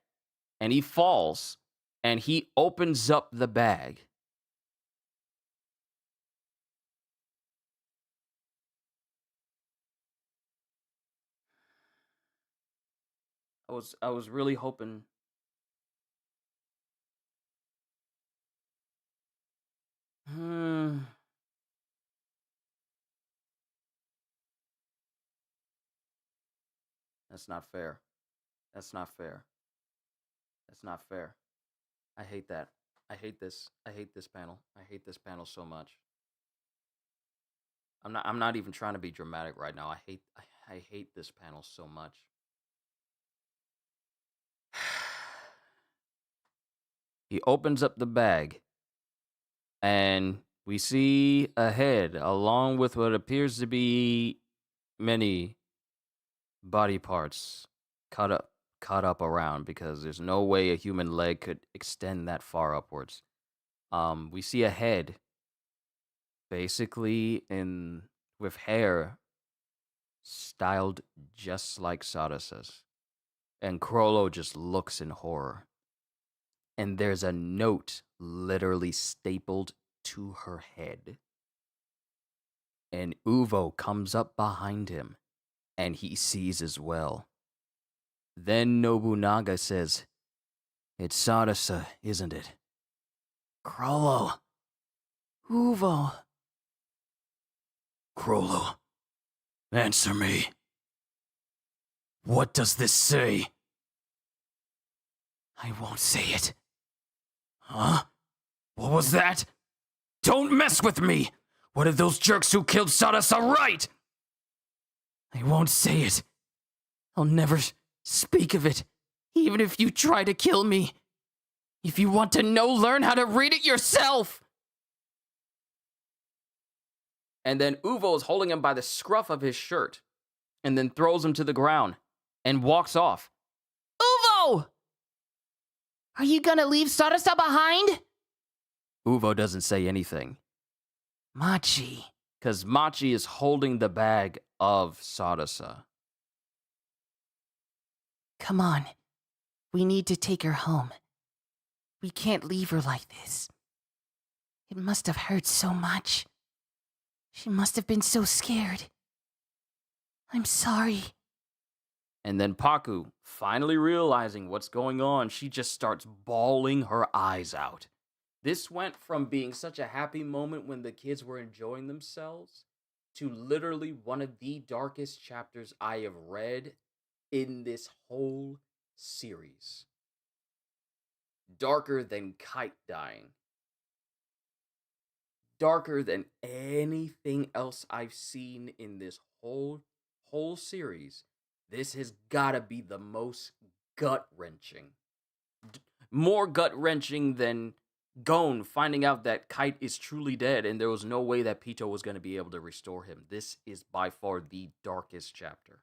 and he falls, and he opens up the bag. I was really hoping. That's not fair. That's not fair. That's not fair. I hate that. I hate this. I hate this panel. I hate this panel so much. I'm not even trying to be dramatic right now. I hate this panel so much. He opens up the bag and we see a head along with what appears to be many body parts cut up around, because there's no way a human leg could extend that far upwards. We see a head basically with hair styled just like Sadasa's. And Krollo just looks in horror. And there's a note literally stapled to her head. And Uvo comes up behind him, and he sees as well. Then Nobunaga says, "It's Sadasa, isn't it?" Krollo. Uvo. Krollo, answer me. What does this say? I won't say it. Huh? What was that? Don't mess with me! What did those jerks who killed Sadasa write? I won't say it. I'll never speak of it, even if you try to kill me. If you want to know, learn how to read it yourself. And then Uvo is holding him by the scruff of his shirt, and then throws him to the ground and walks off. Uvo! Are you gonna leave Sadasa behind? Uvo doesn't say anything, Machi. because Machi is holding the bag of Sadasa. Come on. We need to take her home. We can't leave her like this. It must have hurt so much. She must have been so scared. I'm sorry. And then Paku, finally realizing what's going on, she just starts bawling her eyes out. This went from being such a happy moment when the kids were enjoying themselves to literally one of the darkest chapters I have read in this whole series. Darker than Kite dying. Darker than anything else I've seen in this whole series. This has gotta be the most gut-wrenching. More gut-wrenching than Gon finding out that Kite is truly dead and there was no way that Pito was going to be able to restore him. This is by far the darkest chapter.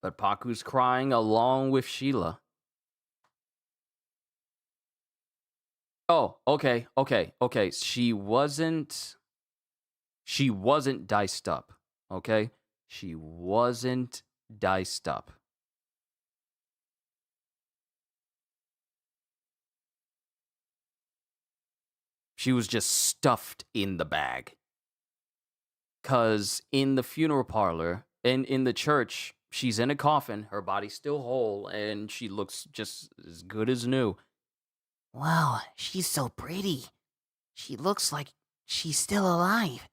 But Paku's crying along with Sheila. Oh, okay. She wasn't diced up, okay? She wasn't diced up. She was just stuffed in the bag. Because in the funeral parlor and in the church, she's in a coffin, her body's still whole, and she looks just as good as new. Wow, she's so pretty. She looks like she's still alive.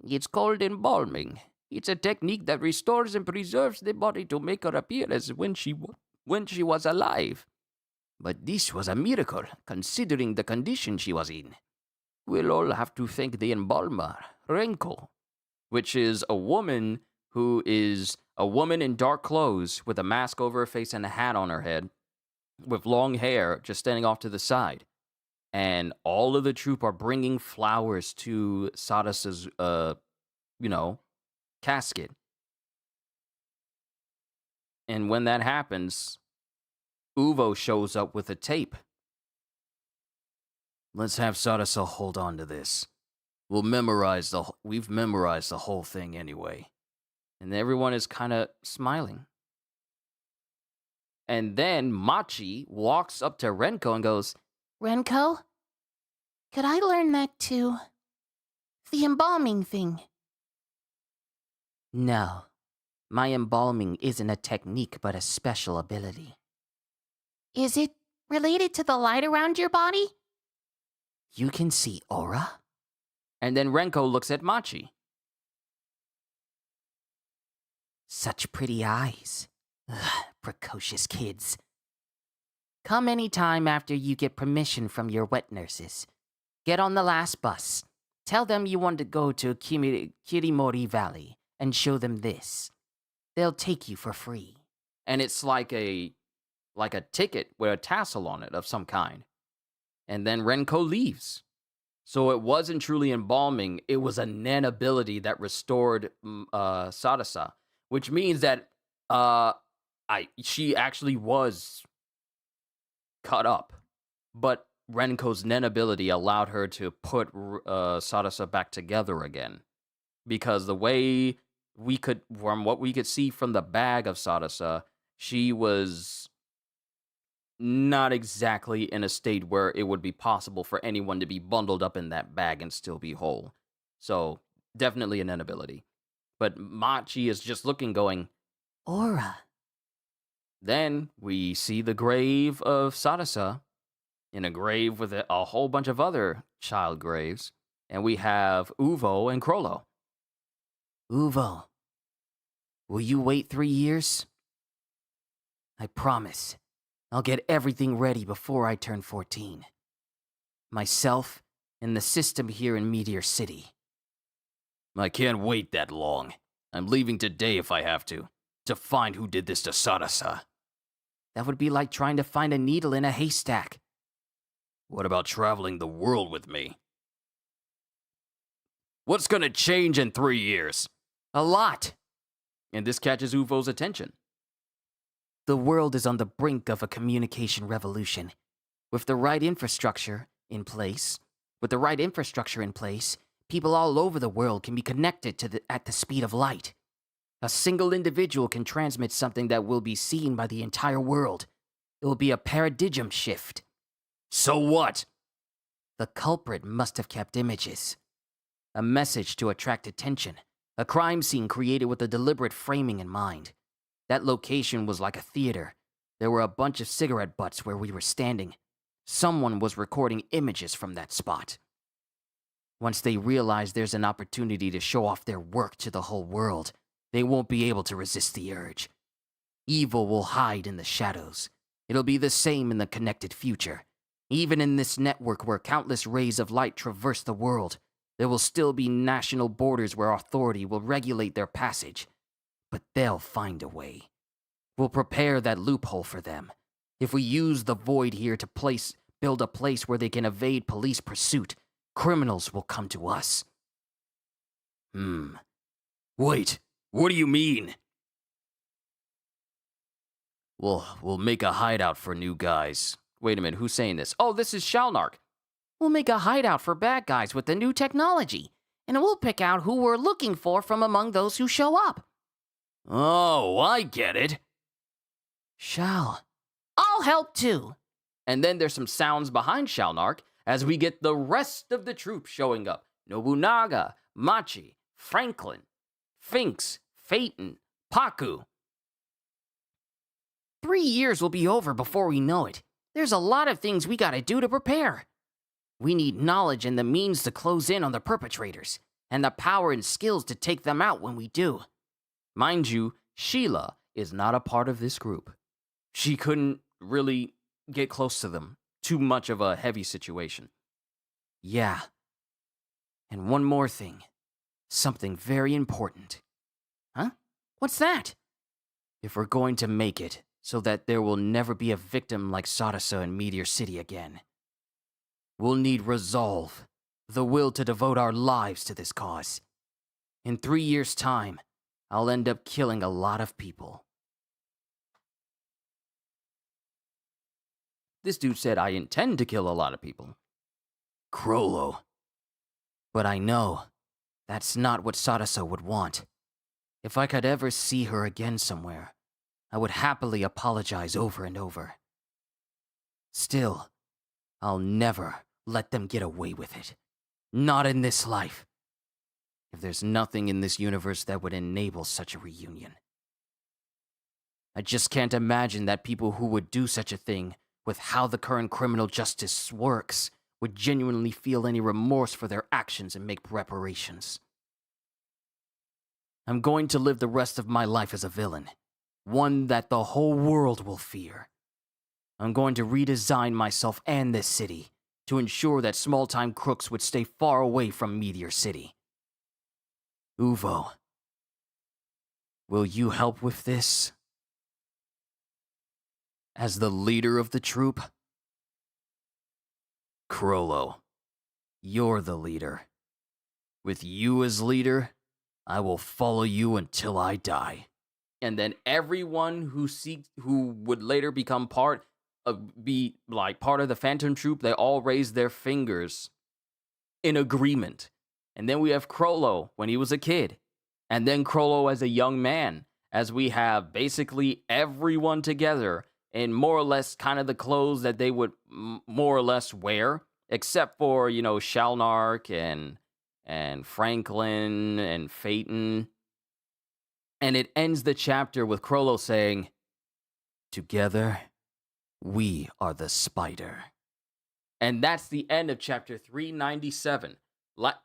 It's called embalming. It's a technique that restores and preserves the body to make her appear as when she was alive. But this was a miracle, considering the condition she was in. We'll all have to thank the embalmer, Renko. Which is a woman who is a woman in dark clothes with a mask over her face and a hat on her head, with long hair just standing off to the side. And all of the troop are bringing flowers to Sadasa's, casket. And when that happens, Uvo shows up with a tape. Let's have Sadasa hold on to this. We've memorized the whole thing anyway. And everyone is kind of smiling. And then Machi walks up to Renko and goes, Renko? Could I learn that too? The embalming thing. No, my embalming isn't a technique but a special ability. Is it related to the light around your body? You can see aura? and then Renko looks at Machi. Such pretty eyes. Ugh, precocious kids. Come any time after you get permission from your wet nurses. Get on the last bus. Tell them you want to go to Kirimori Valley and show them this. They'll take you for free. And it's like a ticket with a tassel on it of some kind. And then Renko leaves. So it wasn't truly embalming, it was a Nen ability that restored Sadasa, which means that she actually was cut up, but Renko's Nen ability allowed her to put Sadasa back together again. Because the way from what we could see from the bag of Sadasa, she was not exactly in a state where it would be possible for anyone to be bundled up in that bag and still be whole. So, definitely an inability. But Machi is just looking, going, Aura. Then we see the grave of Sadasa in a grave with a whole bunch of other child graves. And we have Uvo and Krollo. Uvo, will you wait 3 years? I promise. I'll get everything ready before I turn 14. Myself and the system here in Meteor City. I can't wait that long. I'm leaving today if I have to find who did this to Sadasa. That would be like trying to find a needle in a haystack. What about traveling the world with me? What's gonna change in 3 years? A lot. And this catches Uvo's attention. The world is on the brink of a communication revolution. With the right infrastructure in place, people all over the world can be connected at the speed of light. A single individual can transmit something that will be seen by the entire world. It will be a paradigm shift. So what? The culprit must have kept images. A message to attract attention. A crime scene created with a deliberate framing in mind. That location was like a theater. There were a bunch of cigarette butts where we were standing. Someone was recording images from that spot. Once they realize there's an opportunity to show off their work to the whole world, they won't be able to resist the urge. Evil will hide in the shadows. It'll be the same in the connected future. Even in this network where countless rays of light traverse the world, there will still be national borders where authority will regulate their passage. But they'll find a way. We'll prepare that loophole for them. If we use the void here to build a place where they can evade police pursuit, criminals will come to us. Wait, what do you mean? We'll make a hideout for new guys. Wait a minute, who's saying this? Oh, this is Shalnark. We'll make a hideout for bad guys with the new technology, and we'll pick out who we're looking for from among those who show up. Oh, I get it. Shal, I'll help too. And then there's some sounds behind Shalnark as we get the rest of the troop showing up. Nobunaga, Machi, Franklin, Finks, Phaeton, Paku. 3 years will be over before we know it. There's a lot of things we gotta do to prepare. We need knowledge and the means to close in on the perpetrators, and the power and skills to take them out when we do. Mind you, Sheila is not a part of this group. She couldn't really get close to them. Too much of a heavy situation. Yeah. And one more thing. Something very important. Huh? What's that? If we're going to make it so that there will never be a victim like Sadasa in Meteor City again, we'll need resolve, the will to devote our lives to this cause. In 3 years' time, I'll end up killing a lot of people. This dude said I intend to kill a lot of people. Crollo. But I know that's not what Sadasa would want. If I could ever see her again somewhere, I would happily apologize over and over. Still, I'll never let them get away with it. Not in this life. If there's nothing in this universe that would enable such a reunion. I just can't imagine that people who would do such a thing with how the current criminal justice works would genuinely feel any remorse for their actions and make reparations. I'm going to live the rest of my life as a villain, one that the whole world will fear. I'm going to redesign myself and this city to ensure that small-time crooks would stay far away from Meteor City. Uvo, will you help with this? As the leader of the troop? Crollo, you're the leader. With you as leader, I will follow you until I die. And then everyone who would later become part of the Phantom Troop, they all raise their fingers in agreement. And then we have Crollo when he was a kid. And then Crollo as a young man, as we have basically everyone together in more or less kind of the clothes that they would more or less wear, except for, Shalnark and Franklin and Phaeton. And it ends the chapter with Crollo saying, "Together, we are the spider." And that's the end of chapter 397.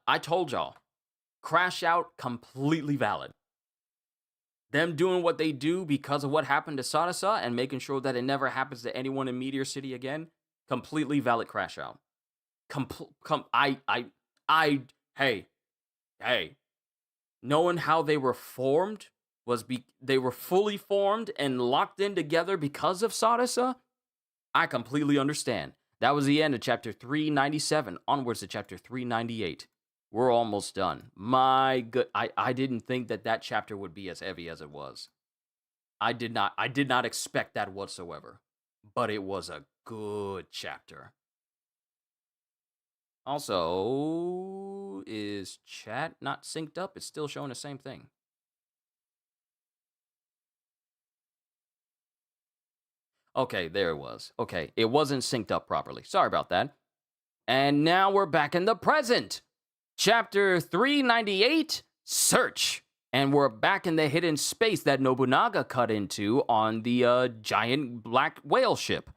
I told y'all, Crash Out, completely valid. Them doing what they do because of what happened to Sadasa and making sure that it never happens to anyone in Meteor City again, completely valid Crash Out. Hey, knowing how they were formed they were fully formed and locked in together because of Sadasa, I completely understand. That was the end of chapter 397, onwards to chapter 398. We're almost done. My good, I didn't think that chapter would be as heavy as it was. I did not expect that whatsoever. But it was a good chapter. Also, is chat not synced up? It's still showing the same thing. Okay, there it was. Okay, it wasn't synced up properly. Sorry about that. And now we're back in the present. Chapter 398, Search. And we're back in the hidden space that Nobunaga cut into on the giant black whale ship.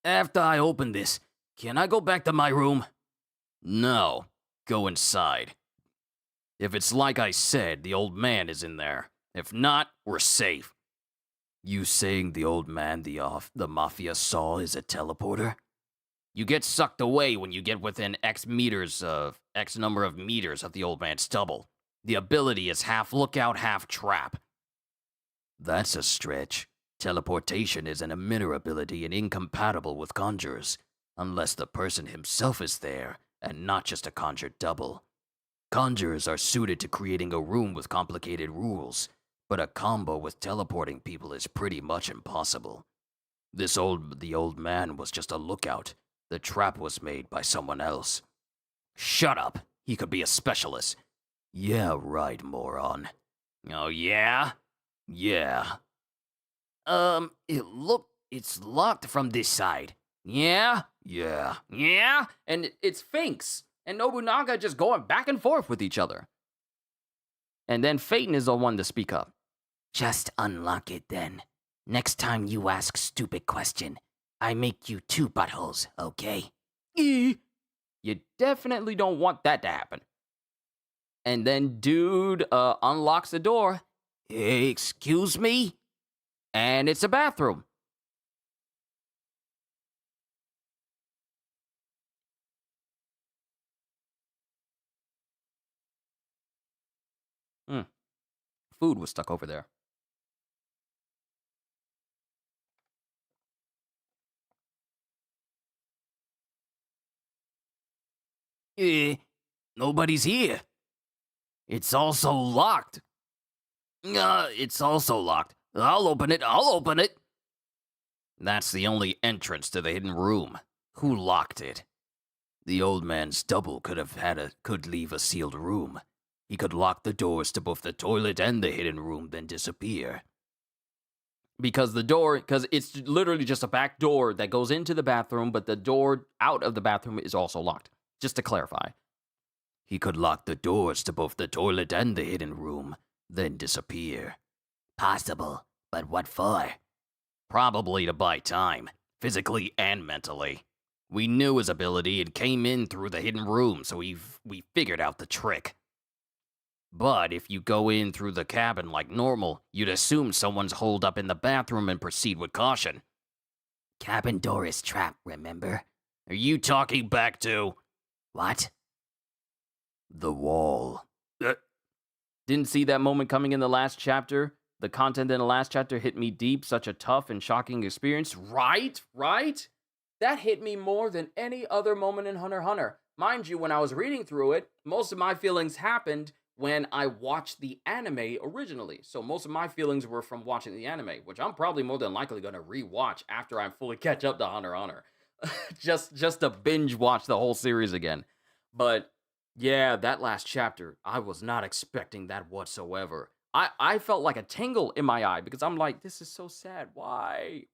After I open this, can I go back to my room? No, go inside. If it's like I said, the old man is in there. If not, we're safe. You saying the old man the Mafia saw is a teleporter? You get sucked away when you get within X number of meters of the old man's stubble. The ability is half lookout, half trap. That's a stretch. Teleportation is an emitter ability and incompatible with conjurers, unless the person himself is there and not just a conjured double. Conjurers are suited to creating a room with complicated rules, but a combo with teleporting people is pretty much impossible. The old man was just a lookout. The trap was made by someone else. Shut up. He could be a specialist. Yeah, right, moron. Oh, yeah? Yeah. It's locked from this side. Yeah? Yeah. Yeah? And it's Finks and Nobunaga just going back and forth with each other. And then Phaeton is the one to speak up. Just unlock it then. Next time you ask stupid question, I make you 2 buttholes, okay? You definitely don't want that to happen. And then dude unlocks the door. Excuse me? And it's a bathroom. Food was stuck over there. Nobody's here. It's also locked. It's also locked. I'll open it. That's the only entrance to the hidden room. Who locked it? The old man's double could leave a sealed room. He could lock the doors to both the toilet and the hidden room, then disappear. Because it's literally just a back door that goes into the bathroom, but the door out of the bathroom is also locked. Just to clarify. He could lock the doors to both the toilet and the hidden room, then disappear. Possible, but what for? Probably to buy time, physically and mentally. We knew his ability and came in through the hidden room, so we figured out the trick. But if you go in through the cabin like normal, you'd assume someone's holed up in the bathroom and proceed with caution. Cabin door is trapped, remember? Are you talking back to What? the wall? Didn't see that moment coming in the last chapter. The content in the last chapter hit me deep. Such a tough and shocking experience. Right? That hit me more than any other moment in Hunter x Hunter. Mind you, when I was reading through it, most of my feelings happened when I watched the anime originally. So most of my feelings were from watching the anime, which I'm probably more than likely going to rewatch after I fully catch up to Hunter x Hunter. just to binge watch the whole series again. But yeah, that last chapter, I was not expecting that whatsoever. I felt like a tingle in my eye because I'm like, this is so sad. Why?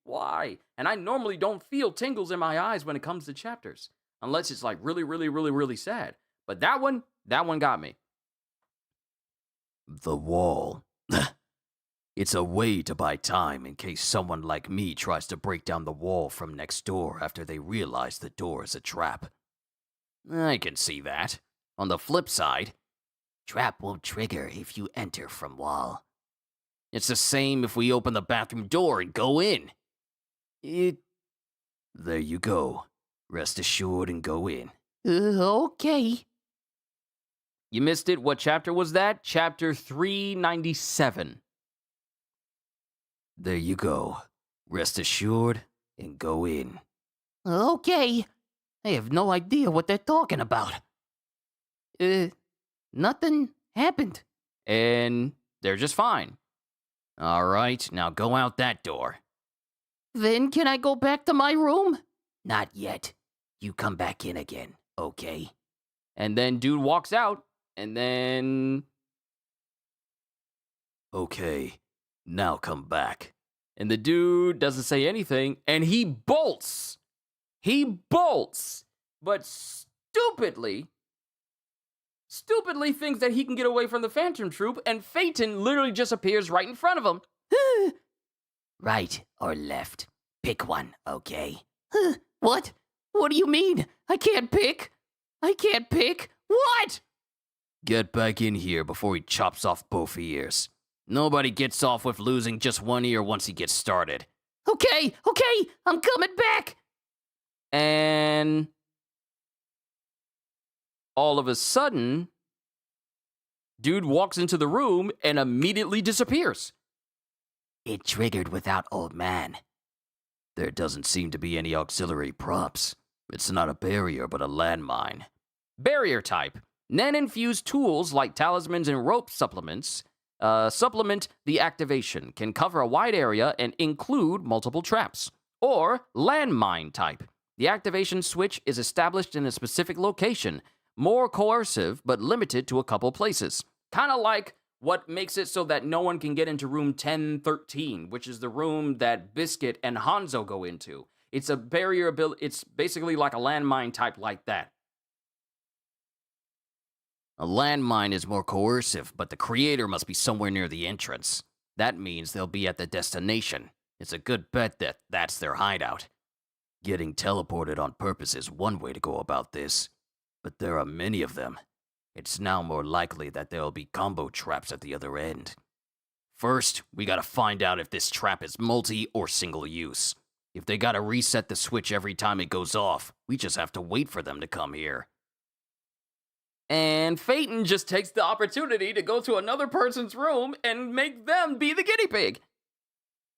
And I normally don't feel tingles in my eyes when it comes to chapters, unless it's like really, really, really, really sad. But that one got me. The wall. It's a way to buy time in case someone like me tries to break down the wall from next door after they realize the door is a trap. I can see that. On the flip side, Trap won't trigger if you enter from wall. it's the same if we open the bathroom door and go in. There you go. Rest assured and go in. Okay. You missed it. What chapter was that? Chapter 397. There you go. Rest assured and go in. Okay. I have no idea what they're talking about. Nothing happened. And they're just fine. All right, now go out that door. Then can I go back to my room? Not yet. You come back in again, okay? And then dude walks out, and then... Okay, now come back. And the dude doesn't say anything, and he bolts. But stupidly thinks that he can get away from the Phantom Troop, and Phaeton literally just appears right in front of him. Right or left? Pick one, okay? What? What do you mean? I can't pick? What? Get back in here before he chops off both ears. Nobody gets off with losing just one ear once he gets started. Okay, I'm coming back. And all of a sudden, dude walks into the room and immediately disappears. It triggered without old man. There doesn't seem to be any auxiliary props. It's not a barrier, but a landmine. Barrier type. Nen-infused tools like talismans and rope supplements supplement the activation, can cover a wide area and include multiple traps. Or landmine type. The activation switch is established in a specific location, more coercive but limited to a couple places. Kind of like what makes it so that no one can get into room 1013, which is the room that Biscuit and Hanzo go into. It's a barrier ability. It's basically like a landmine type like that. A landmine is more coercive, but the creator must be somewhere near the entrance. That means they'll be at the destination. It's a good bet that that's their hideout. Getting teleported on purpose is one way to go about this, but there are many of them. It's now more likely that there'll be combo traps at the other end. First, we gotta find out if this trap is multi or single use. If they gotta reset the switch every time it goes off, we just have to wait for them to come here. And Phaeton just takes the opportunity to go to another person's room and make them be the guinea pig.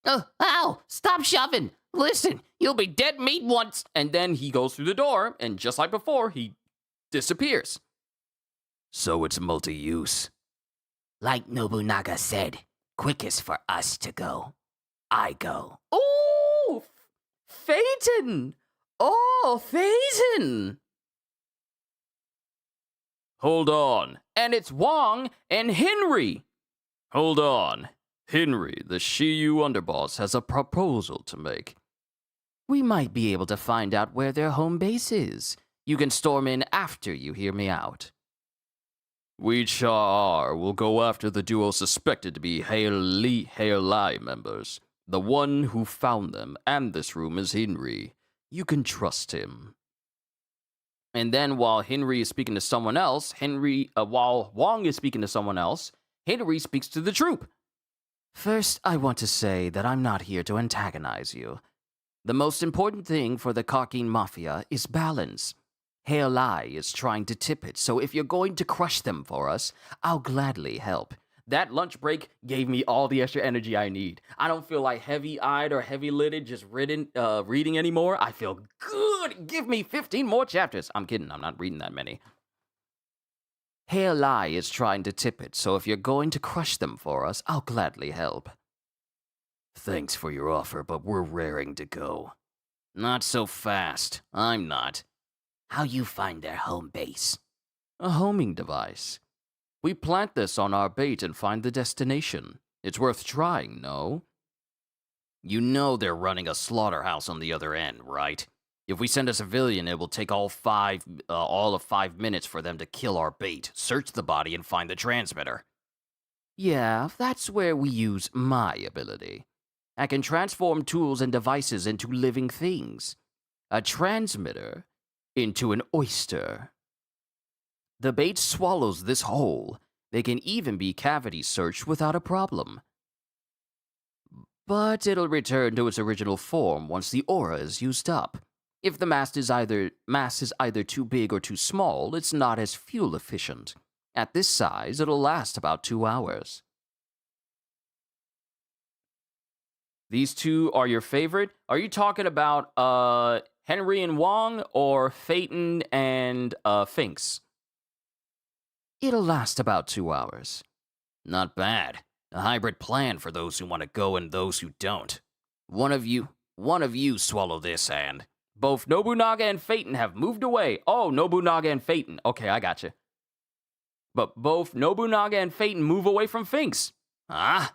Ow! Stop shoving! Listen, you'll be dead meat once. And then he goes through the door, and just like before, he disappears. So it's multi-use. Like Nobunaga said, quickest for us to go. I go. Oh, Phaeton! Oh, Phaeton! Hold on. And it's Wong and Henry. Hold on. Henry, the Shiyu underboss, has a proposal to make. We might be able to find out where their home base is. You can storm in after you hear me out. We Char will go after the duo suspected to be Hail Lai members. The one who found them and this room is Henry. You can trust him. And then while Henry is speaking to someone else, while Wong is speaking to someone else, Henry speaks to the troop. First, I want to say that I'm not here to antagonize you. The most important thing for the Karkin Mafia is balance. Hail Lai is trying to tip it, so if you're going to crush them for us, I'll gladly help. That lunch break gave me all the extra energy I need. I don't feel like heavy-eyed or heavy-lidded just reading anymore. I feel good. Give me 15 more chapters. I'm kidding. I'm not reading that many. Hail Lai is trying to tip it, so if you're going to crush them for us, I'll gladly help. Thanks for your offer, but we're raring to go. Not so fast. I'm not. How you find their home base? A homing device. We plant this on our bait and find the destination. It's worth trying, no? You know they're running a slaughterhouse on the other end, right? If we send a civilian, it will take all of 5 minutes for them to kill our bait, search the body, and find the transmitter. Yeah, that's where we use my ability. I can transform tools and devices into living things. A transmitter into an oyster. The bait swallows this whole. They can even be cavity searched without a problem. But it'll return to its original form once the aura is used up. If the mass is either too big or too small, it's not as fuel efficient. At this size, it'll last about 2 hours. These two are your favorite? Are you talking about Henry and Wong or Phaeton and Finks? It'll last about 2 hours. Not bad. A hybrid plan for those who want to go and those who don't. One of you swallow this and... Both Nobunaga and Phaeton have moved away. Oh, Nobunaga and Phaeton. Okay, I gotcha. But both Nobunaga and Phaeton move away from Finks. Huh?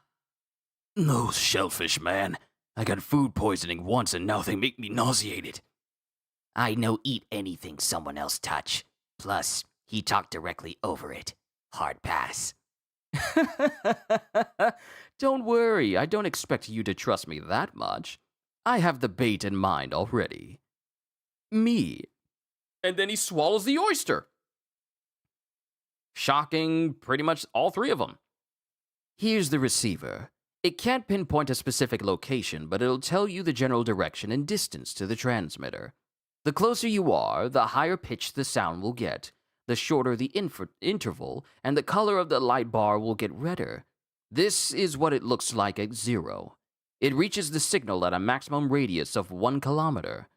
Those shellfish, man. I got food poisoning once and now they make me nauseated. I no eat anything someone else touch. Plus, he talked directly over it. Hard pass. Don't worry, I don't expect you to trust me that much. I have the bait in mind already. Me. And then he swallows the oyster. Shocking pretty much all three of them. Here's the receiver. It can't pinpoint a specific location, but it'll tell you the general direction and distance to the transmitter. The closer you are, the higher pitch the sound will get, the shorter the interval, and the color of the light bar will get redder. This is what it looks like at 0. It reaches the signal at a maximum radius of 1 kilometer,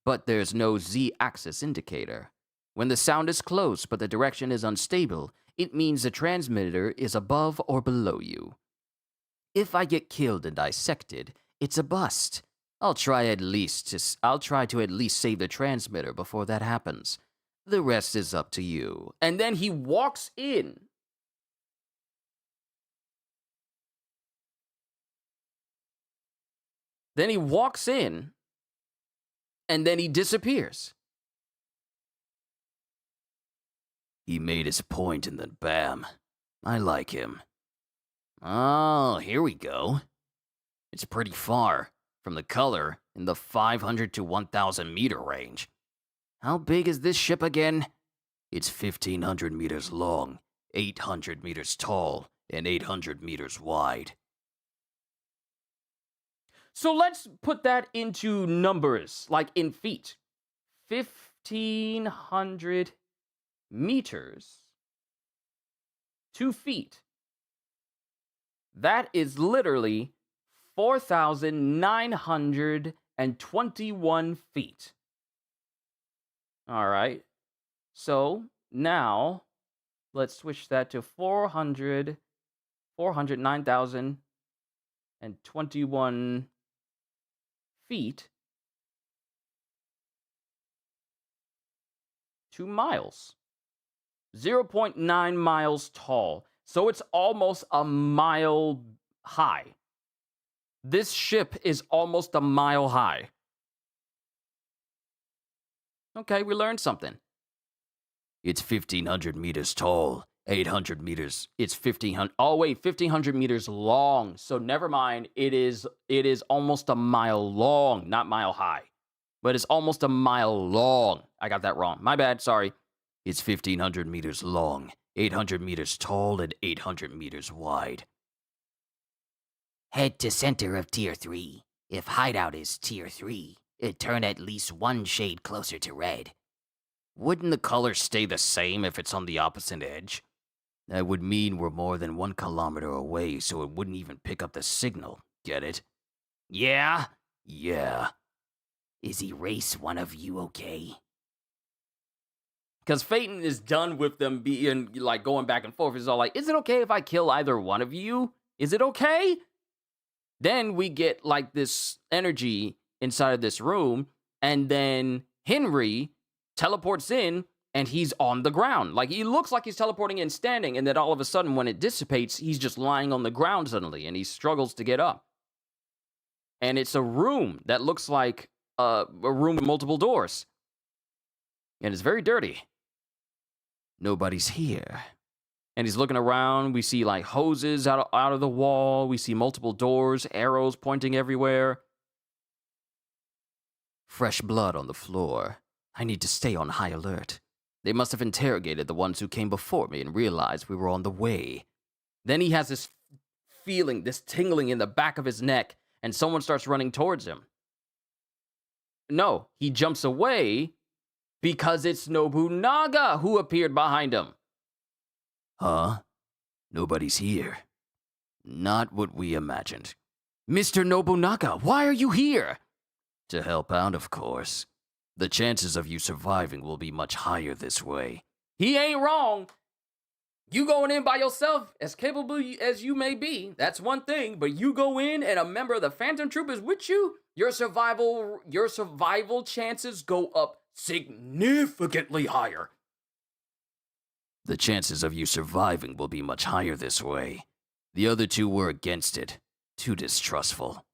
but there's no Z-axis indicator. When the sound is close but the direction is unstable, it means the transmitter is above or below you. If I get killed and dissected, it's a bust. I'll try to at least save the transmitter before that happens. The rest is up to you. And then he walks in. And then he disappears. He made his point and then bam. I like him. Oh, here we go. It's pretty far. From the color, in the 500 to 1,000 meter range. How big is this ship again? It's 1,500 meters long, 800 meters tall, and 800 meters wide. So let's put that into numbers, like in feet. 1,500 meters. 2 feet. That is literally 4,921 feet. All right. So now let's switch that to 409,021 feet. 2 miles. 0.9 miles tall. So it's almost a mile high. This ship is almost a mile high. Okay, we learned something. It's 1,500 meters tall, 800 meters. It's 1,500. Oh wait, 1,500 meters long. So never mind. It is almost a mile long, not mile high, but it's almost a mile long. I got that wrong. My bad. Sorry. It's 1,500 meters long, 800 meters tall, and 800 meters wide. Head to center of Tier 3. If hideout is Tier 3, it turn at least one shade closer to red. Wouldn't the color stay the same if it's on the opposite edge? That would mean we're more than 1 kilometer away, so it wouldn't even pick up the signal. Get it? Yeah? Yeah. Is erase one of you okay? Because Phaeton is done with them being like going back and forth. He's all like, is it okay if I kill either one of you? Is it okay? Then we get like this energy inside of this room, and then Henry teleports in and he's on the ground. Like he looks like he's teleporting in standing, and then all of a sudden when it dissipates, he's just lying on the ground suddenly and he struggles to get up. And it's a room that looks like a room with multiple doors. And it's very dirty. Nobody's here. And he's looking around. We see like hoses out of the wall. We see multiple doors, arrows pointing everywhere. Fresh blood on the floor. I need to stay on high alert. They must have interrogated the ones who came before me and realized we were on the way. Then he has this feeling, this tingling in the back of his neck, and someone starts running towards him. No, he jumps away because it's Nobunaga who appeared behind him. Huh? Nobody's here. Not what we imagined. Mr. Nobunaga, why are you here? To help out, of course. The chances of you surviving will be much higher this way. He ain't wrong. You going in by yourself, as capable as you may be, that's one thing, but you go in and a member of the Phantom Troop is with you, your survival chances go up significantly higher. The chances of you surviving will be much higher this way. The other two were against it, too distrustful.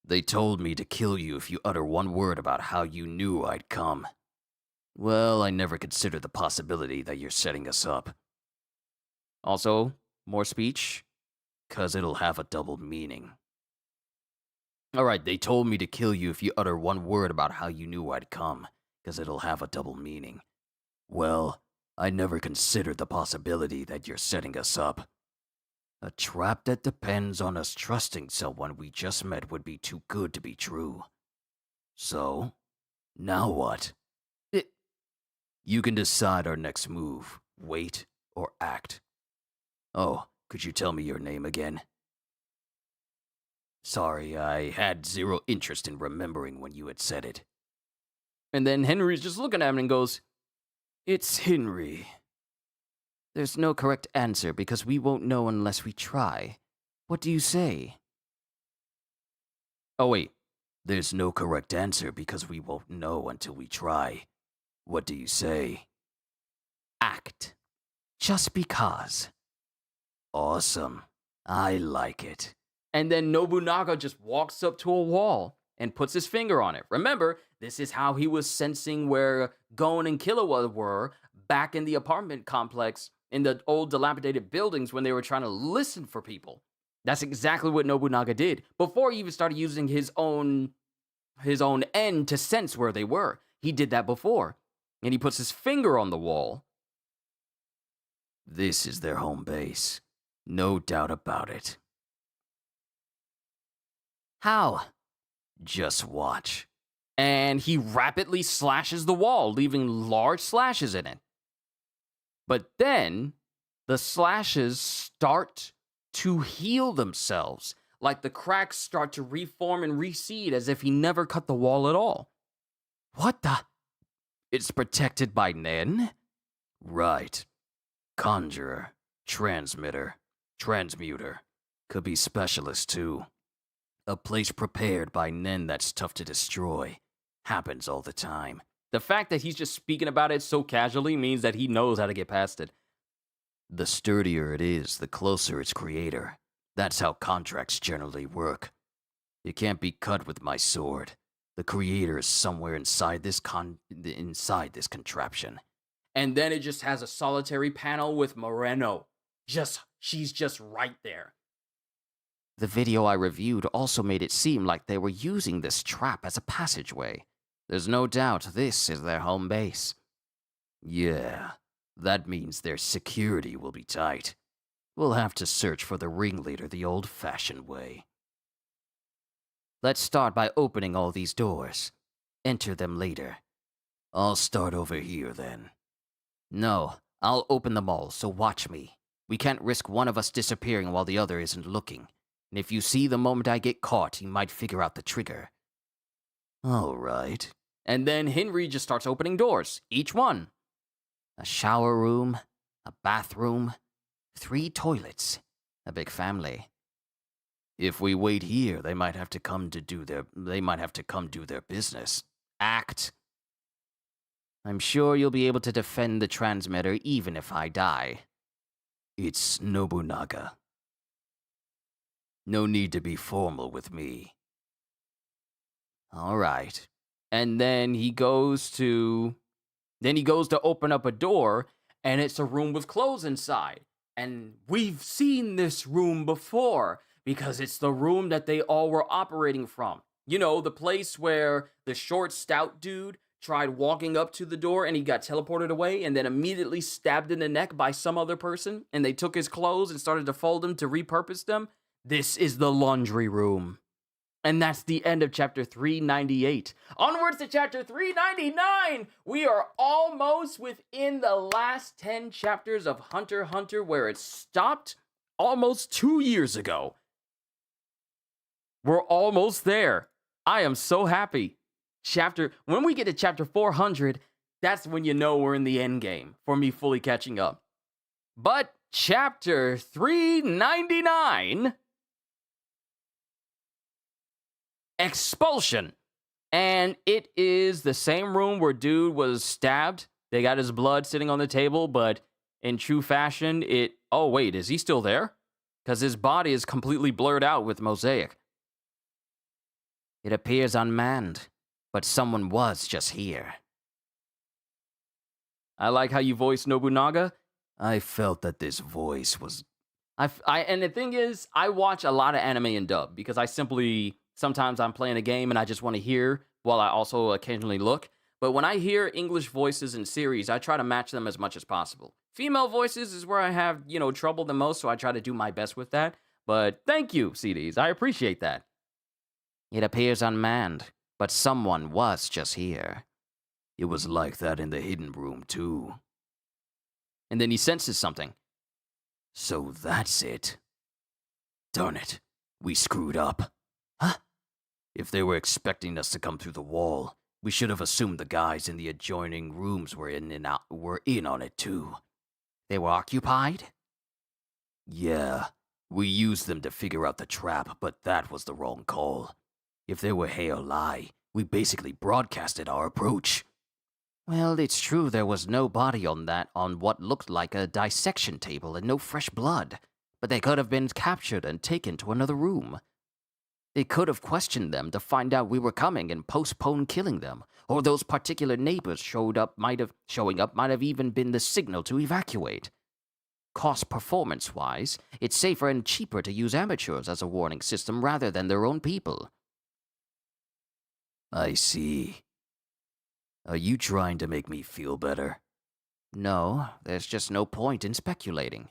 They told me to kill you if you utter one word about how you knew I'd come. Well, I never considered the possibility that you're setting us up. Also, more speech? 'Cause it'll have a double meaning. Alright, they told me to kill you if you utter one word about how you knew I'd come, 'cause it'll have a double meaning. Well, I never considered the possibility that you're setting us up. A trap that depends on us trusting someone we just met would be too good to be true. So, now what? You can decide our next move, wait or act. Oh, could you tell me your name again? Sorry, I had zero interest in remembering when you had said it. And then Henry's just looking at him and goes, It's Henry. There's no correct answer because we won't know unless we try. What do you say? oh wait, There's no correct answer because we won't know until we try. What do you say? Act. Just because. Awesome. I like it. and then Nobunaga just walks up to a wall and puts his finger on it. Remember, this is how he was sensing where Gon and Killua were back in the apartment complex in the old dilapidated buildings when they were trying to listen for people. That's exactly what Nobunaga did before he even started using his own end to sense where they were. He did that before. And he puts his finger on the wall. This is their home base. No doubt about it. How? Just watch. And he rapidly slashes the wall, leaving large slashes in it. But then the slashes start to heal themselves, like the cracks start to reform and reseed as if he never cut the wall at all. What the? It's protected by Nen? Right. Conjurer, transmitter, transmuter. Could be specialist too. A place prepared by Nen that's tough to destroy. Happens all the time. The fact that he's just speaking about it so casually means that he knows how to get past it. The sturdier it is, the closer its creator. That's how contracts generally work. It can't be cut with my sword. The creator is somewhere inside this contraption. And then it just has a solitary panel with Moreno. She's just right there. The video I reviewed also made it seem like they were using this trap as a passageway. There's no doubt this is their home base. Yeah, that means their security will be tight. We'll have to search for the ringleader the old-fashioned way. Let's start by opening all these doors. Enter them later. I'll start over here then. No, I'll open them all, so watch me. We can't risk one of us disappearing while the other isn't looking. And if you see the moment I get caught, you might figure out the trigger. All right. And then Henry just starts opening doors, each one. A shower room, a bathroom, 3 toilets, a big family. If we wait here, they might have to come do their business. Act. I'm sure you'll be able to defend the transmitter even if I die. It's Nobunaga. No need to be formal with me. All right. And then he goes to open up a door, and it's a room with clothes inside. And we've seen this room before because it's the room that they all were operating from. You know, the place where the short, stout dude tried walking up to the door and he got teleported away and then immediately stabbed in the neck by some other person, and they took his clothes and started to fold them to repurpose them. This is the laundry room. And that's the end of chapter 398. Onwards to chapter 399! We are almost within the last 10 chapters of Hunter x Hunter, where it stopped almost 2 years ago. We're almost there. I am so happy. When we get to chapter 400, that's when you know we're in the end game for me fully catching up. But chapter 399... Expulsion. And it is the same room where dude was stabbed. They got his blood sitting on the table, but in true fashion, oh wait, is he still there? Because his body is completely blurred out with mosaic. It appears unmanned, but someone was just here. I like how you voice Nobunaga. I felt that this voice was... And the thing is, I watch a lot of anime in dub because sometimes I'm playing a game and I just want to hear while I also occasionally look. But when I hear English voices in series, I try to match them as much as possible. Female voices is where I have, trouble the most, so I try to do my best with that. But thank you, CDs. I appreciate that. It appears unmanned, but someone was just here. It was like that in the hidden room, too. And then he senses something. So that's it. Darn it. We screwed up. Huh? If they were expecting us to come through the wall, we should have assumed the guys in the adjoining rooms were in on it too. They were occupied? Yeah, we used them to figure out the trap, but that was the wrong call. If they were Hey or Lie, we basically broadcasted our approach. Well, it's true there was no body on what looked like a dissection table and no fresh blood, but they could have been captured and taken to another room. They could have questioned them to find out we were coming and postponed killing them, or those particular neighbors showing up might have even been the signal to evacuate. Cost performance-wise, it's safer and cheaper to use amateurs as a warning system rather than their own people. I see. Are you trying to make me feel better? No, there's just no point in speculating.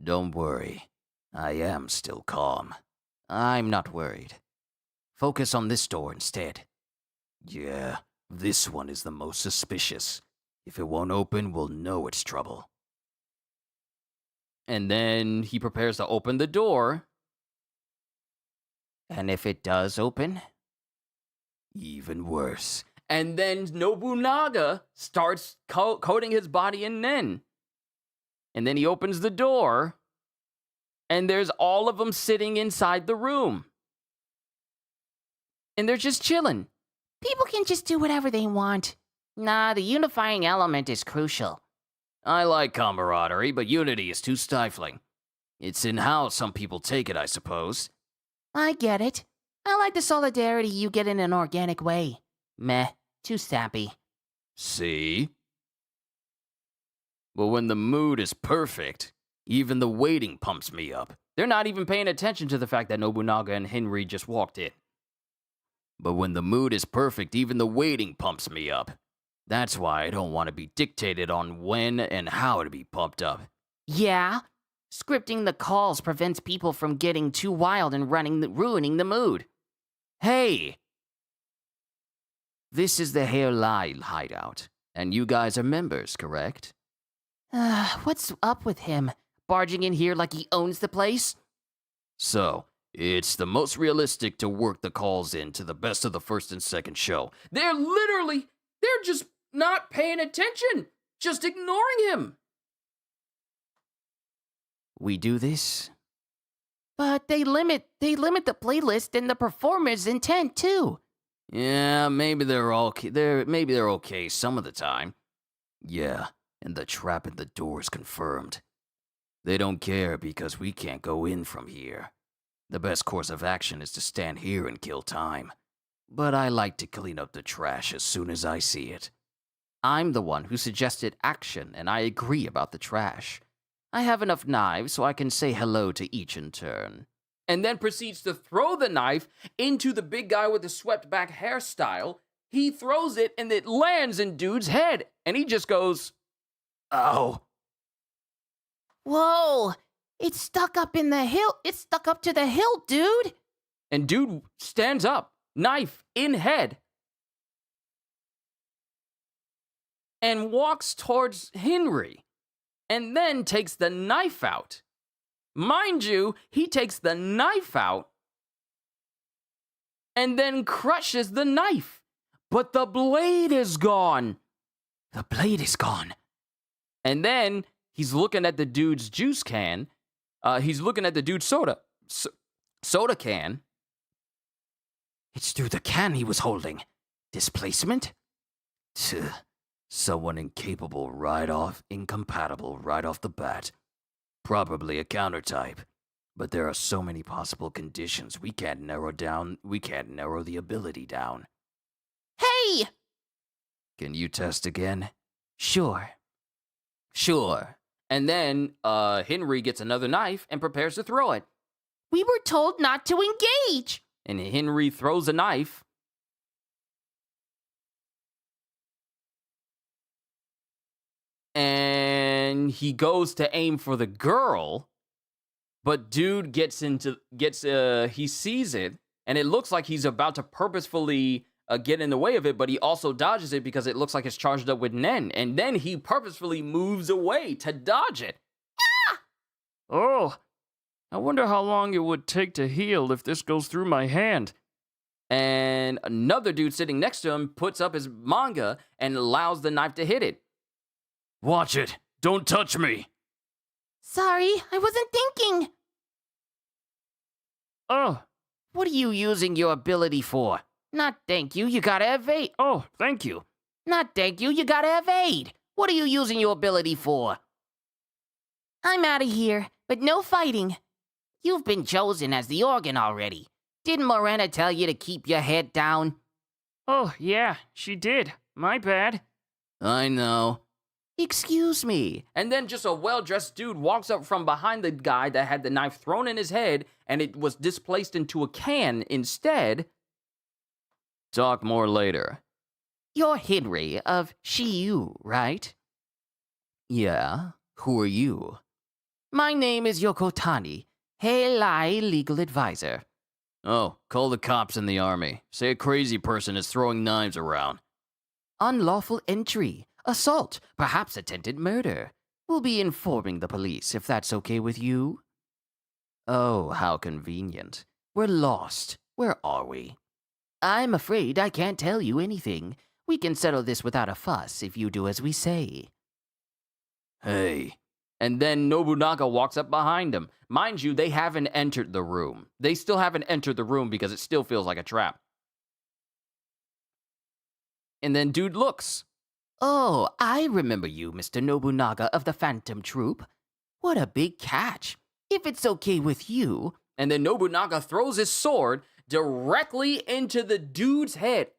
Don't worry. I am still calm. I'm not worried. Focus on this door instead. Yeah, this one is the most suspicious. If it won't open, we'll know it's trouble. And then he prepares to open the door. And if it does open? Even worse. And then Nobunaga starts coating his body in Nen. And then he opens the door, and there's all of them sitting inside the room. And they're just chilling. People can just do whatever they want. Nah, the unifying element is crucial. I like camaraderie, but unity is too stifling. It's in how some people take it, I suppose. I get it. I like the solidarity you get in an organic way. Meh, too sappy. See? But when the mood is perfect, even the waiting pumps me up. They're not even paying attention to the fact that Nobunaga and Henry just walked in. But when the mood is perfect, even the waiting pumps me up. That's why I don't want to be dictated on when and how to be pumped up. Yeah? Scripting the calls prevents people from getting too wild and ruining the mood. Hey! This is the Hair Lie hideout, and you guys are members, correct? What's up with him? Barging in here like he owns the place? So, it's the most realistic to work the calls in to the best of the first and second show. They're just not paying attention. Just ignoring him. We do this? But they limit the playlist and the performer's intent too. Yeah, maybe they're okay some of the time. Yeah, and the trap in the door is confirmed. They don't care because we can't go in from here. The best course of action is to stand here and kill time. But I like to clean up the trash as soon as I see it. I'm the one who suggested action, and I agree about the trash. I have enough knives so I can say hello to each in turn. And then proceeds to throw the knife into the big guy with the swept back hairstyle. He throws it and it lands in dude's head. And he just goes, "Ow." Whoa! It's stuck up in the hill. It's stuck up to the hilt, dude. And dude stands up, knife in head, and walks towards Henry. And then takes the knife out. Mind you, he takes the knife out and then crushes the knife. But the blade is gone. The blade is gone. And then he's looking at the dude's juice can. He's looking at the dude's soda can. It's through the can he was holding. Displacement? Someone incompatible right off the bat. Probably a counter type. But there are so many possible conditions we can't narrow the ability down. Hey! Can you test again? Sure. And then Henry gets another knife and prepares to throw it. We were told not to engage. And Henry throws a knife. And he goes to aim for the girl, but dude he sees it, and it looks like he's about to purposefully get in the way of it, but he also dodges it because it looks like it's charged up with Nen, and then he purposefully moves away to dodge it. Ah! Oh, I wonder how long it would take to heal if this goes through my hand. And another dude sitting next to him puts up his manga and allows the knife to hit it. Watch it. Don't touch me. Sorry, I wasn't thinking. Oh, What are you using your ability for? Not thank you, you gotta evade. oh, thank you. Not thank you, you gotta evade. What are you using your ability for? I'm out of here, but no fighting. You've been chosen as the organ already. Didn't Morena tell you to keep your head down? Oh, yeah, she did. My bad. I know. Excuse me. And then just a well-dressed dude walks up from behind the guy that had the knife thrown in his head, and it was displaced into a can instead. Talk more later. You're Henry of Shiyu, right? Yeah? Who are you? My name is Yokotani, Heilai legal advisor. Oh, call the cops and the army. Say a crazy person is throwing knives around. Unlawful entry, assault, perhaps attempted murder. We'll be informing the police if that's okay with you. Oh, how convenient. We're lost. Where are we? I'm afraid I can't tell you anything. We can settle this without a fuss if you do as we say. Hey. And then Nobunaga walks up behind him. Mind you, they haven't entered the room. They still haven't entered the room because it still feels like a trap. And then dude looks. Oh, I remember you, Mr. Nobunaga of the Phantom Troop. What a big catch. If it's okay with you. And then Nobunaga throws his sword directly into the dude's head.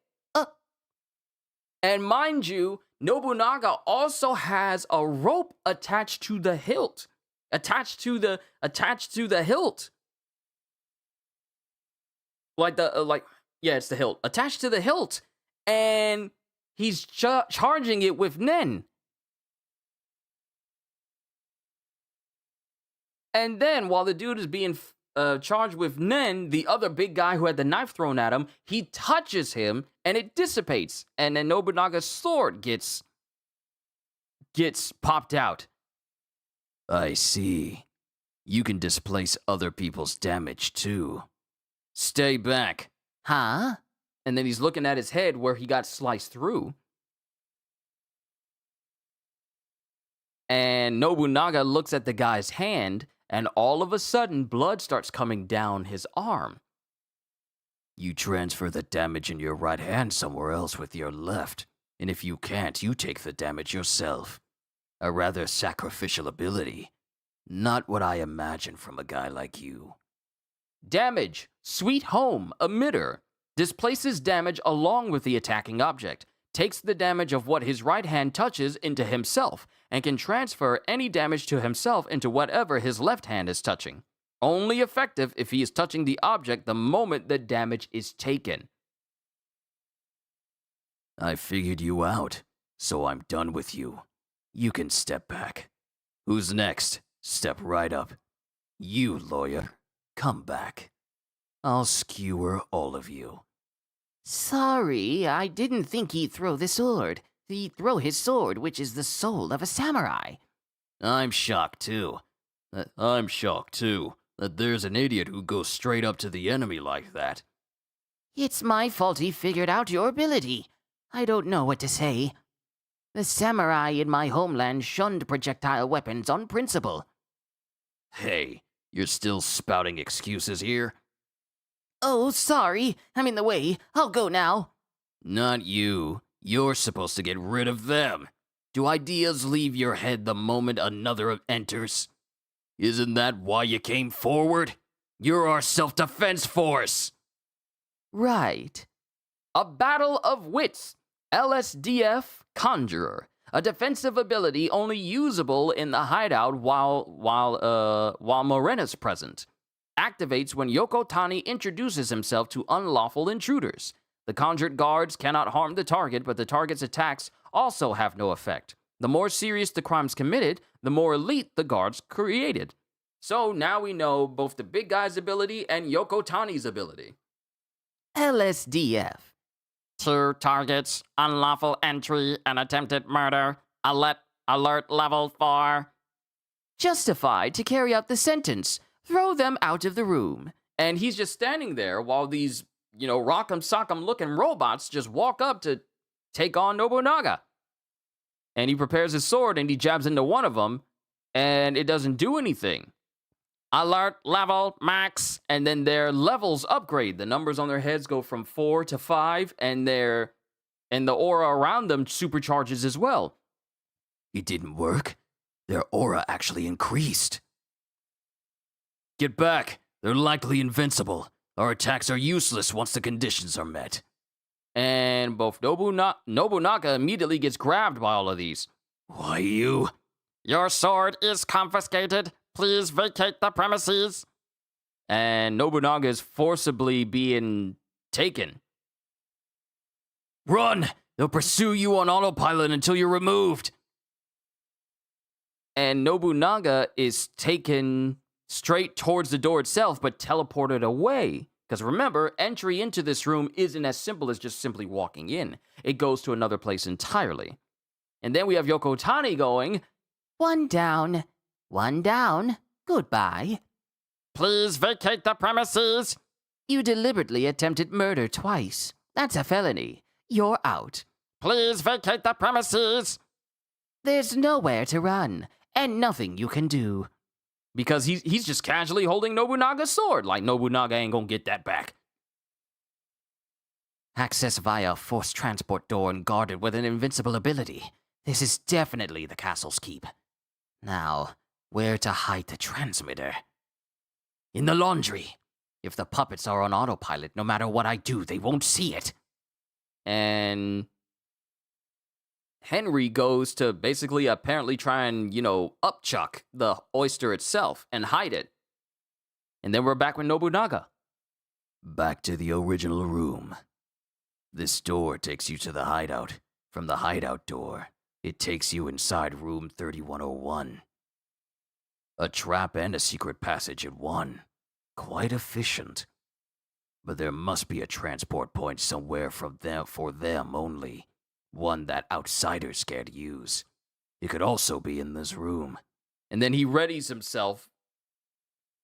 And mind you, Nobunaga also has a rope attached to the hilt. Attached to the hilt. It's the hilt. Attached to the hilt. And he's charging it with Nen. And then while the dude is being charged with Nen, the other big guy who had the knife thrown at him, he touches him and it dissipates. And then Nobunaga's sword gets popped out. I see. You can displace other people's damage too. Stay back. Huh? And then he's looking at his head where he got sliced through. And Nobunaga looks at the guy's hand, and all of a sudden, blood starts coming down his arm. You transfer the damage in your right hand somewhere else with your left, and if you can't, you take the damage yourself. A rather sacrificial ability. Not what I imagine from a guy like you. Damage, Sweet Home, Emitter, displaces damage along with the attacking object, takes the damage of what his right hand touches into himself, and can transfer any damage to himself into whatever his left hand is touching. Only effective if he is touching the object the moment the damage is taken. I figured you out, so I'm done with you. You can step back. Who's next? Step right up. You, lawyer, come back. I'll skewer all of you. Sorry, I didn't think he'd throw the sword. He'd throw his sword, which is the soul of a samurai. I'm shocked too. That there's an idiot who goes straight up to the enemy like that. It's my fault he figured out your ability. I don't know what to say. The samurai in my homeland shunned projectile weapons on principle. Hey, you're still spouting excuses here? Oh, sorry. I'm in the way. I'll go now. Not you. You're supposed to get rid of them. Do ideas leave your head the moment another enters? Isn't that why you came forward? You're our self-defense force. Right. A battle of wits. LSDF Conjurer. A defensive ability only usable in the hideout while Morena's present. Activates when Yokotani introduces himself to unlawful intruders. The conjured guards cannot harm the target, but the target's attacks also have no effect. The more serious the crimes committed, the more elite the guards created. So now we know both the big guy's ability and Yokotani's ability. LSDF. 2 targets, unlawful entry, and attempted murder. Alert level 4. Justified to carry out the sentence. Throw them out of the room. And he's just standing there while these, rock'em sock'em looking robots just walk up to take on Nobunaga. And he prepares his sword and he jabs into one of them, and it doesn't do anything. Alert level max. And then their levels upgrade. The numbers on their heads go from 4 to 5, and the aura around them supercharges as well. It didn't work. Their aura actually increased. Get back. They're likely invincible. Our attacks are useless once the conditions are met. And both Nobunaga immediately gets grabbed by all of these. Why you? Your sword is confiscated. Please vacate the premises. And Nobunaga is forcibly being taken. Run! They'll pursue you on autopilot until you're removed. And Nobunaga is taken straight towards the door itself, but teleported away. Because remember, entry into this room isn't as simple as just simply walking in. It goes to another place entirely. And then we have Yoko Tani going, One down. Goodbye. please vacate the premises. You deliberately attempted murder twice. That's a felony. You're out. Please vacate the premises. There's nowhere to run, and nothing you can do. Because he's just casually holding Nobunaga's sword, like Nobunaga ain't gonna get that back. Access via forced transport door and guarded with an invincible ability. This is definitely the castle's keep. Now, where to hide the transmitter? In the laundry. If the puppets are on autopilot, no matter what I do, they won't see it. And Henry goes to basically apparently try and, upchuck the oyster itself and hide it. And then we're back with Nobunaga. Back to the original room. This door takes you to the hideout. From the hideout door, it takes you inside room 3101. A trap and a secret passage in one. Quite efficient. But there must be a transport point somewhere for them only. One that outsiders can't use. It could also be in this room. And then he readies himself.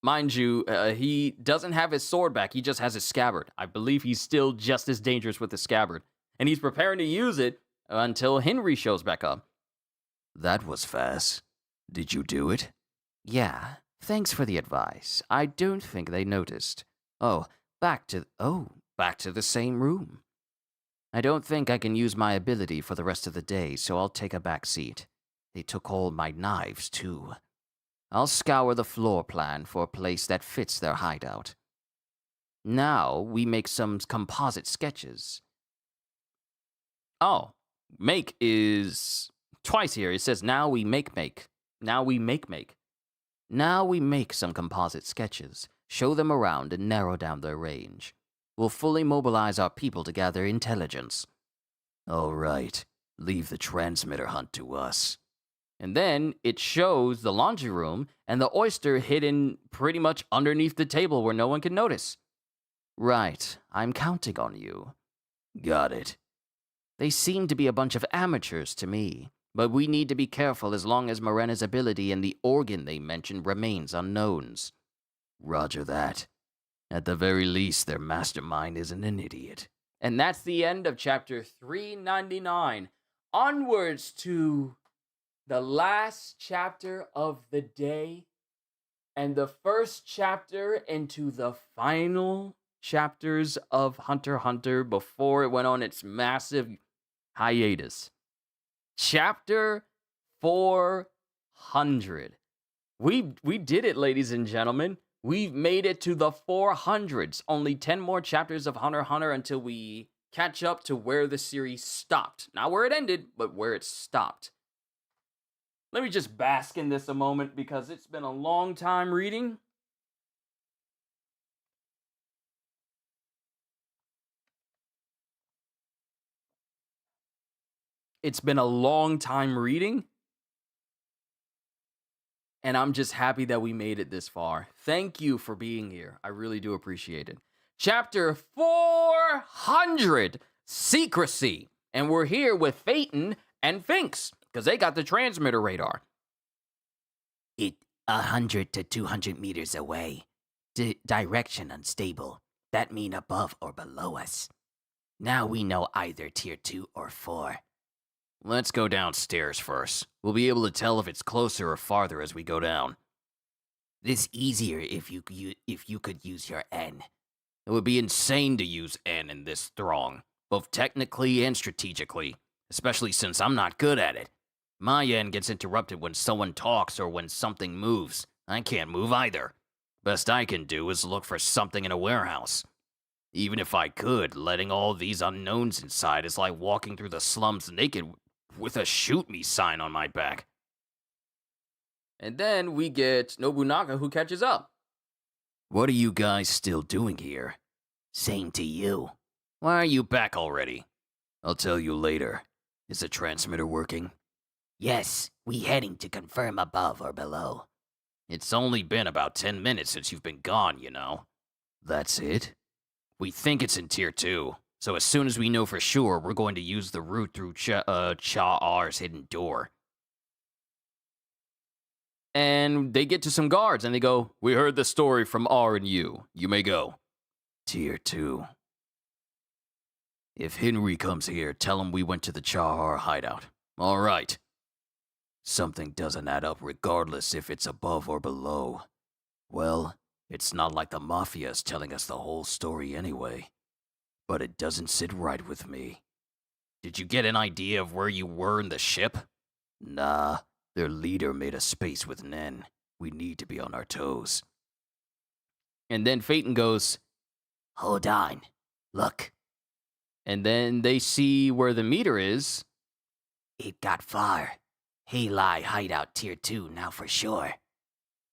Mind you, he doesn't have his sword back. He just has his scabbard. I believe he's still just as dangerous with the scabbard. And he's preparing to use it until Henry shows back up. That was fast. Did you do it? Yeah, thanks for the advice. I don't think they noticed. Back to the same room. I don't think I can use my ability for the rest of the day, so I'll take a back seat. They took all my knives, too. I'll scour the floor plan for a place that fits their hideout. Now, we make some composite sketches. Oh, make is twice here. It says, now we make. Now we make. Now we make some composite sketches, show them around, and narrow down their range. We'll fully mobilize our people to gather intelligence. All right. Leave the transmitter hunt to us. And then it shows the laundry room and the oyster hidden pretty much underneath the table where no one can notice. Right. I'm counting on you. Got it. They seem to be a bunch of amateurs to me, but we need to be careful as long as Morena's ability and the organ they mentioned remains unknowns. Roger that. At the very least, their mastermind isn't an idiot. And that's the end of chapter 399. Onwards to the last chapter of the day and the first chapter into the final chapters of Hunter x Hunter before it went on its massive hiatus. Chapter 400. We did it, ladies and gentlemen. We've made it to the 400s. Only 10 more chapters of Hunter x Hunter until we catch up to where the series stopped. Not where it ended, but where it stopped. Let me just bask in this a moment because it's been a long time reading. It's been a long time reading. And I'm just happy that we made it this far. Thank you for being here. I really do appreciate it. Chapter 400, Secrecy. And we're here with Phaeton and Finks, because they got the transmitter radar. 100 to 200 meters away. Direction unstable. That mean above or below us. Now we know either tier 2 or 4. Let's go downstairs first. We'll be able to tell if it's closer or farther as we go down. This easier if you could use your N. It would be insane to use N in this throng, both technically and strategically, especially since I'm not good at it. My N gets interrupted when someone talks or when something moves. I can't move either. Best I can do is look for something in a warehouse. Even if I could, letting all these unknowns inside is like walking through the slums naked with a shoot me sign on my back. And then we get Nobunaga, who catches up. What are you guys still doing here? Same to you. Why are you back already? I'll tell you later. Is the transmitter working? Yes, we heading to confirm above or below. It's only been about 10 minutes since you've been gone, you know. That's it? We think it's in Tier 2, so as soon as we know for sure, we're going to use the route through Cha-R's hidden door. And they get to some guards, and they go, "We heard the story from R and U. You may go." Tier 2. If Henry comes here, tell him we went to the Cha-R hideout. All right. Something doesn't add up regardless if it's above or below. Well, it's not like the Mafia is telling us the whole story anyway. But it doesn't sit right with me. Did you get an idea of where you were in the ship? Nah, their leader made a space with Nen. We need to be on our toes. And then Phaeton goes, Hold on. Look, and then they see where the meter is. it got far. Halai hideout Tier 2 now for sure.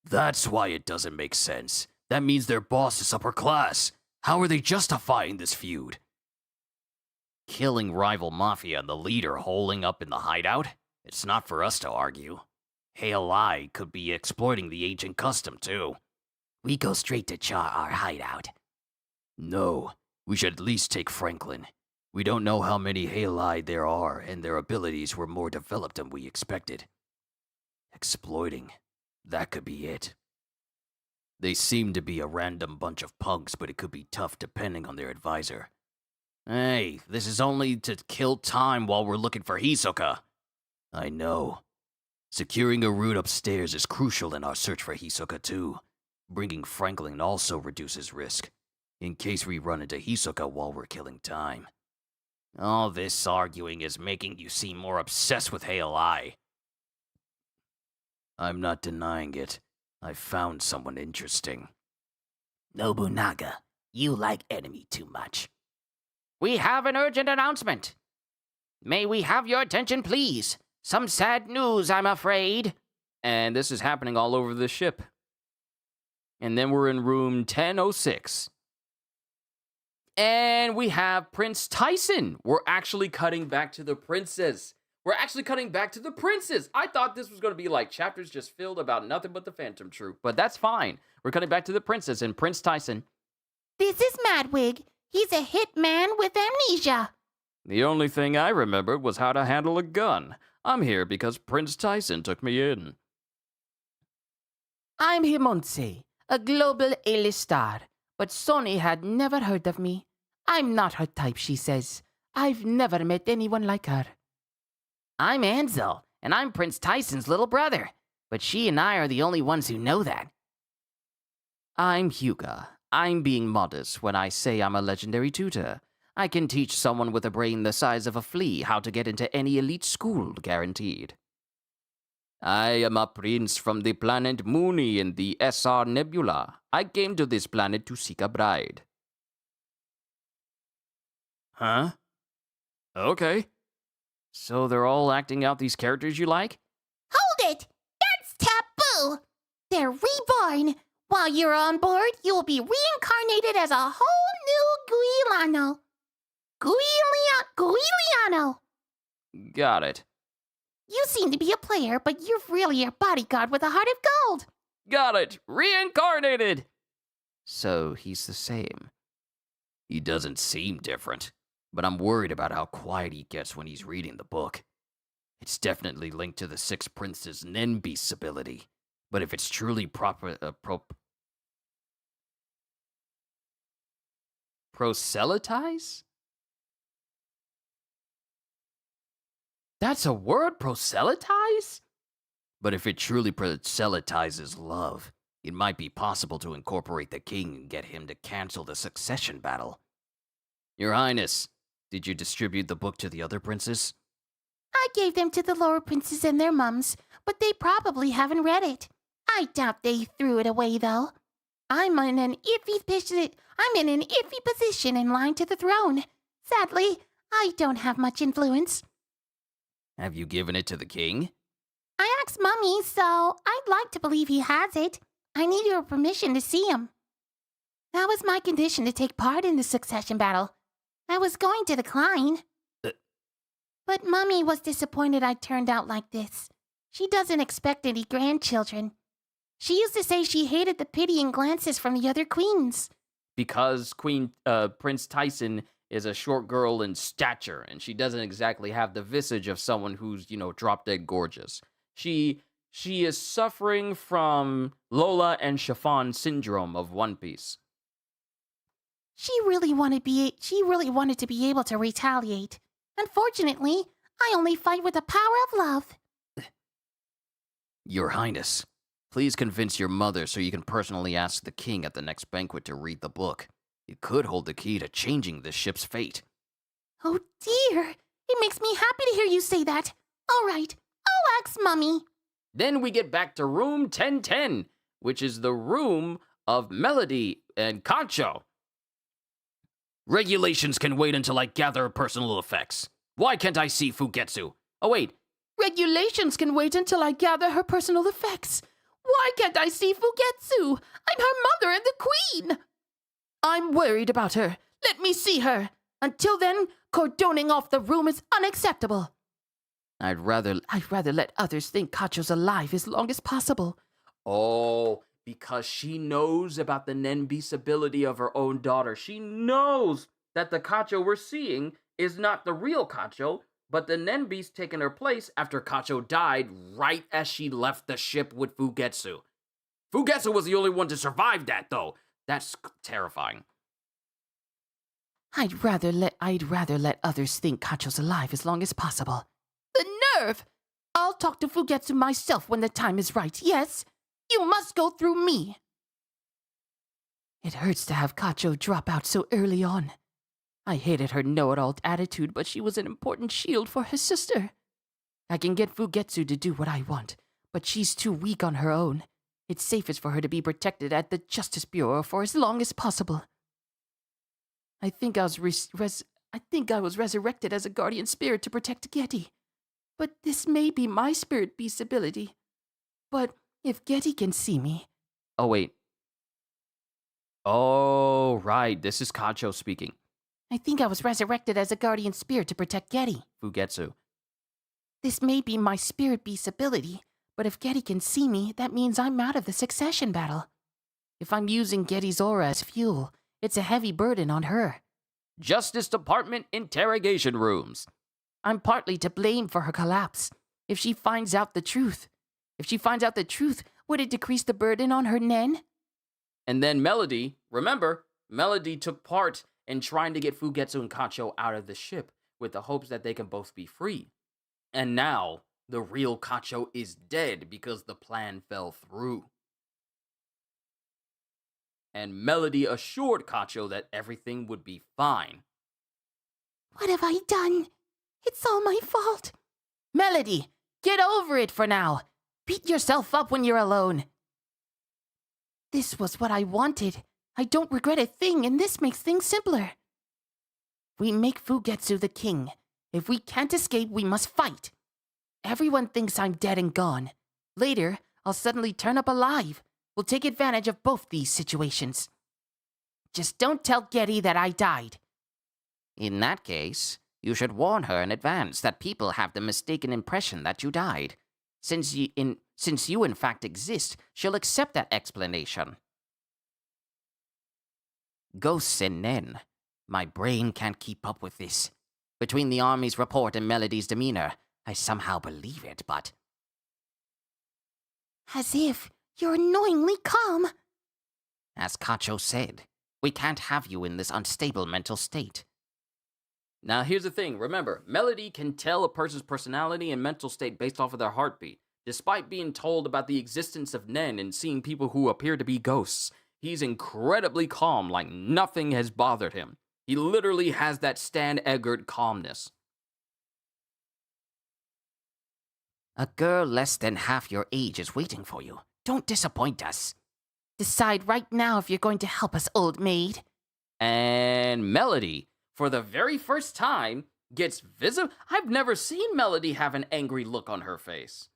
That's why it doesn't make sense. That means their boss is upper class. How are they justifying this feud? Killing rival Mafia and the leader holing up in the hideout? It's not for us to argue. Halai could be exploiting the ancient custom, too. We go straight to Cha-R hideout. No, we should at least take Franklin. We don't know how many Halai there are, and their abilities were more developed than we expected. Exploiting. That could be it. They seem to be a random bunch of punks, but it could be tough depending on their advisor. Hey, this is only to kill time while we're looking for Hisoka. I know. Securing a route upstairs is crucial in our search for Hisoka too. Bringing Franklin also reduces risk, in case we run into Hisoka while we're killing time. All this arguing is making you seem more obsessed with Halai. I'm not denying it. I found someone interesting. Nobunaga, you like enemy too much. We have an urgent announcement. May we have your attention, please? Some sad news, I'm afraid. And this is happening all over the ship. And then we're in room 1006. And we have Prince Tyson. We're actually cutting back to the princess. I thought this was going to be like chapters just filled about nothing but the Phantom Troop. But that's fine. We're cutting back to the princess and Prince Tyson. This is Madwig. He's a hit man with amnesia. The only thing I remembered was how to handle a gun. I'm here because Prince Tyson took me in. I'm Himonse, a global A-list star, but Sony had never heard of me. I'm not her type, she says. I've never met anyone like her. I'm Ansel, and I'm Prince Tyson's little brother, but she and I are the only ones who know that. I'm Hyuga. I'm being modest when I say I'm a legendary tutor. I can teach someone with a brain the size of a flea how to get into any elite school, guaranteed. I am a prince from the planet Mooney in the SR Nebula. I came to this planet to seek a bride. Huh? Okay. So they're all acting out these characters you like? Hold it! That's taboo! They're reborn. While you're on board, you'll be reincarnated as a whole new Guiliano. Guiliano! Got it. You seem to be a player, but you're really a bodyguard with a heart of gold. Got it! Reincarnated! So he's the same. He doesn't seem different, but I'm worried about how quiet he gets when he's reading the book. It's definitely linked to the Six Princes Nen Beast's ability, but if it's truly Proselytize? That's a word? Proselytize? But if it truly proselytizes love, it might be possible to incorporate the king and get him to cancel the succession battle. Your Highness, did you distribute the book to the other princes? I gave them to the lower princes and their mums, but they probably haven't read it. I doubt they threw it away, though. I'm in an iffy position in line to the throne. Sadly, I don't have much influence. Have you given it to the king? I asked Mummy, so I'd like to believe he has it. I need your permission to see him. That was my condition to take part in the succession battle. I was going to decline. But Mummy was disappointed I turned out like this. She doesn't expect any grandchildren. She used to say she hated the pitying glances from the other queens. Because Prince Tyson is a short girl in stature, and she doesn't exactly have the visage of someone who's, drop dead gorgeous. She is suffering from Lola and Chiffon syndrome of One Piece. She really wanted to be able to retaliate. Unfortunately, I only fight with the power of love. Your Highness, please convince your mother so you can personally ask the king at the next banquet to read the book. It could hold the key to changing this ship's fate. Oh dear, it makes me happy to hear you say that. All right, I'll ask Mummy. Then we get back to room 1010, which is the room of Melody and Concho. Regulations can wait until I gather personal effects. Why can't I see Fugetsu? Oh wait, Regulations can wait until I gather her personal effects. Why can't I see Fugetsu? I'm her mother and the queen. I'm worried about her. Let me see her. Until then, cordoning off the room is unacceptable. I'd rather let others think Kacho's alive as long as possible. oh, because she knows about the Nen Beast's ability of her own daughter. She knows that the Kacho we're seeing is not the real Kacho, but the Nen Beast taking her place after Kacho died right as she left the ship with Fugetsu. Fugetsu was the only one to survive that, though. That's terrifying. I'd rather let others think Kacho's alive as long as possible. The nerve! I'll talk to Fugetsu myself when the time is right. Yes, you must go through me. It hurts to have Kacho drop out so early on. I hated her know-it-all attitude, but she was an important shield for her sister. I can get Fugetsu to do what I want, but she's too weak on her own. It's safest for her to be protected at the Justice Bureau for as long as possible. I think I was resurrected as a guardian spirit to protect Getty. But this may be my spirit beast's ability. But if Getty can see me... Oh, wait. Oh, right. This is Kacho speaking. I think I was resurrected as a guardian spirit to protect Getty. Fugetsu. This may be my spirit beast's ability, but if Getty can see me, that means I'm out of the succession battle. If I'm using Getty's aura as fuel, it's a heavy burden on her. Justice Department interrogation rooms. I'm partly to blame for her collapse. If she finds out the truth, would it decrease the burden on her Nen? And then Melody, remember, Melody took part in trying to get Fugetsu and Kacho out of the ship with the hopes that they can both be free. And now, the real Kacho is dead because the plan fell through. And Melody assured Kacho that everything would be fine. What have I done? It's all my fault. Melody, get over it for now. Beat yourself up when you're alone. This was what I wanted. I don't regret a thing, and this makes things simpler. We make Fugetsu the king. If we can't escape, we must fight. Everyone thinks I'm dead and gone. Later, I'll suddenly turn up alive. We'll take advantage of both these situations. Just don't tell Getty that I died. In that case, you should warn her in advance that people have the mistaken impression that you died. Since you in fact exist, she'll accept that explanation. Ghosts and Nen. My brain can't keep up with this. Between the army's report and Melody's demeanor, I somehow believe it, but... As if you're annoyingly calm. As Kacho said, we can't have you in this unstable mental state. Now, here's the thing. Remember, Melody can tell a person's personality and mental state based off of their heartbeat. Despite being told about the existence of Nen and seeing people who appear to be ghosts, he's incredibly calm, like nothing has bothered him. He literally has that Stan Eggert calmness. A girl less than half your age is waiting for you. Don't disappoint us. Decide right now if you're going to help us, old maid. And Melody, for the very first time, gets visible. I've never seen Melody have an angry look on her face.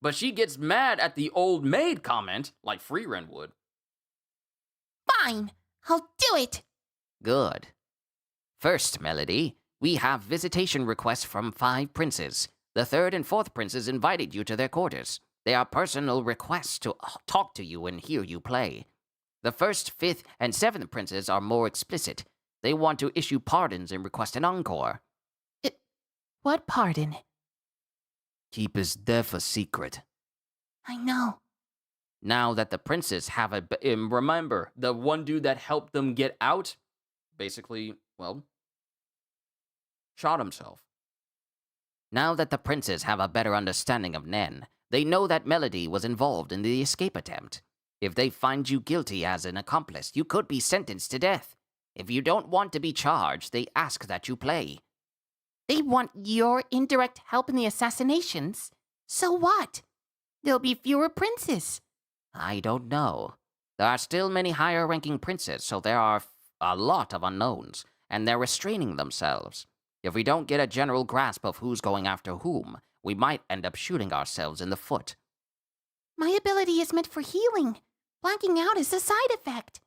But she gets mad at the old maid comment, like Freeren would. Fine, I'll do it. Good. First, Melody, we have visitation requests from 5 princes. The 3rd and 4th princes invited you to their quarters. They are personal requests to talk to you and hear you play. The 1st, 5th, and 7th princes are more explicit. They want to issue pardons and request an encore. What pardon? Keep his death a secret. I know. Now that the princes have remember, the one dude that helped them get out, basically, well, shot himself. Now that the princes have a better understanding of Nen, they know that Melody was involved in the escape attempt. If they find you guilty as an accomplice, you could be sentenced to death. If you don't want to be charged, they ask that you play. They want your indirect help in the assassinations? So what? There'll be fewer princes. I don't know. There are still many higher-ranking princes, so there are a lot of unknowns, and they're restraining themselves. If we don't get a general grasp of who's going after whom, we might end up shooting ourselves in the foot. My ability is meant for healing. Blacking out is a side effect.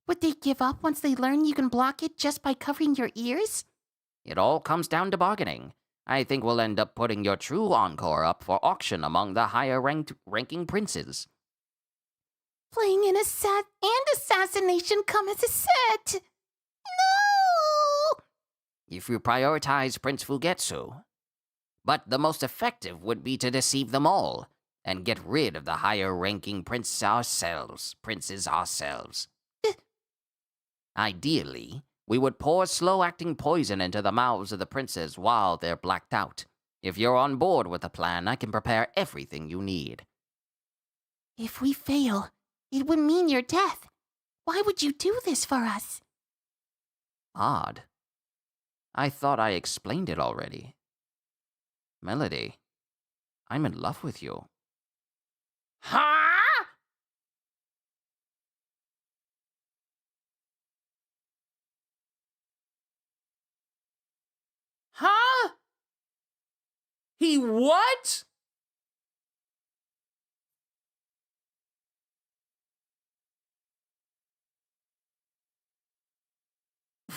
Would they give up once they learn you can block it just by covering your ears? It all comes down to bargaining. I think we'll end up putting your true encore up for auction among the higher-ranking princes. Playing an assassination come as a set. No! If you prioritize Prince Fugetsu. But the most effective would be to deceive them all and get rid of the higher-ranking princes ourselves. Ideally, we would pour slow-acting poison into the mouths of the princes while they're blacked out. If you're on board with the plan, I can prepare everything you need. If we fail, it would mean your death. Why would you do this for us? Odd. I thought I explained it already. Melody, I'm in love with you. Huh? Huh? He what?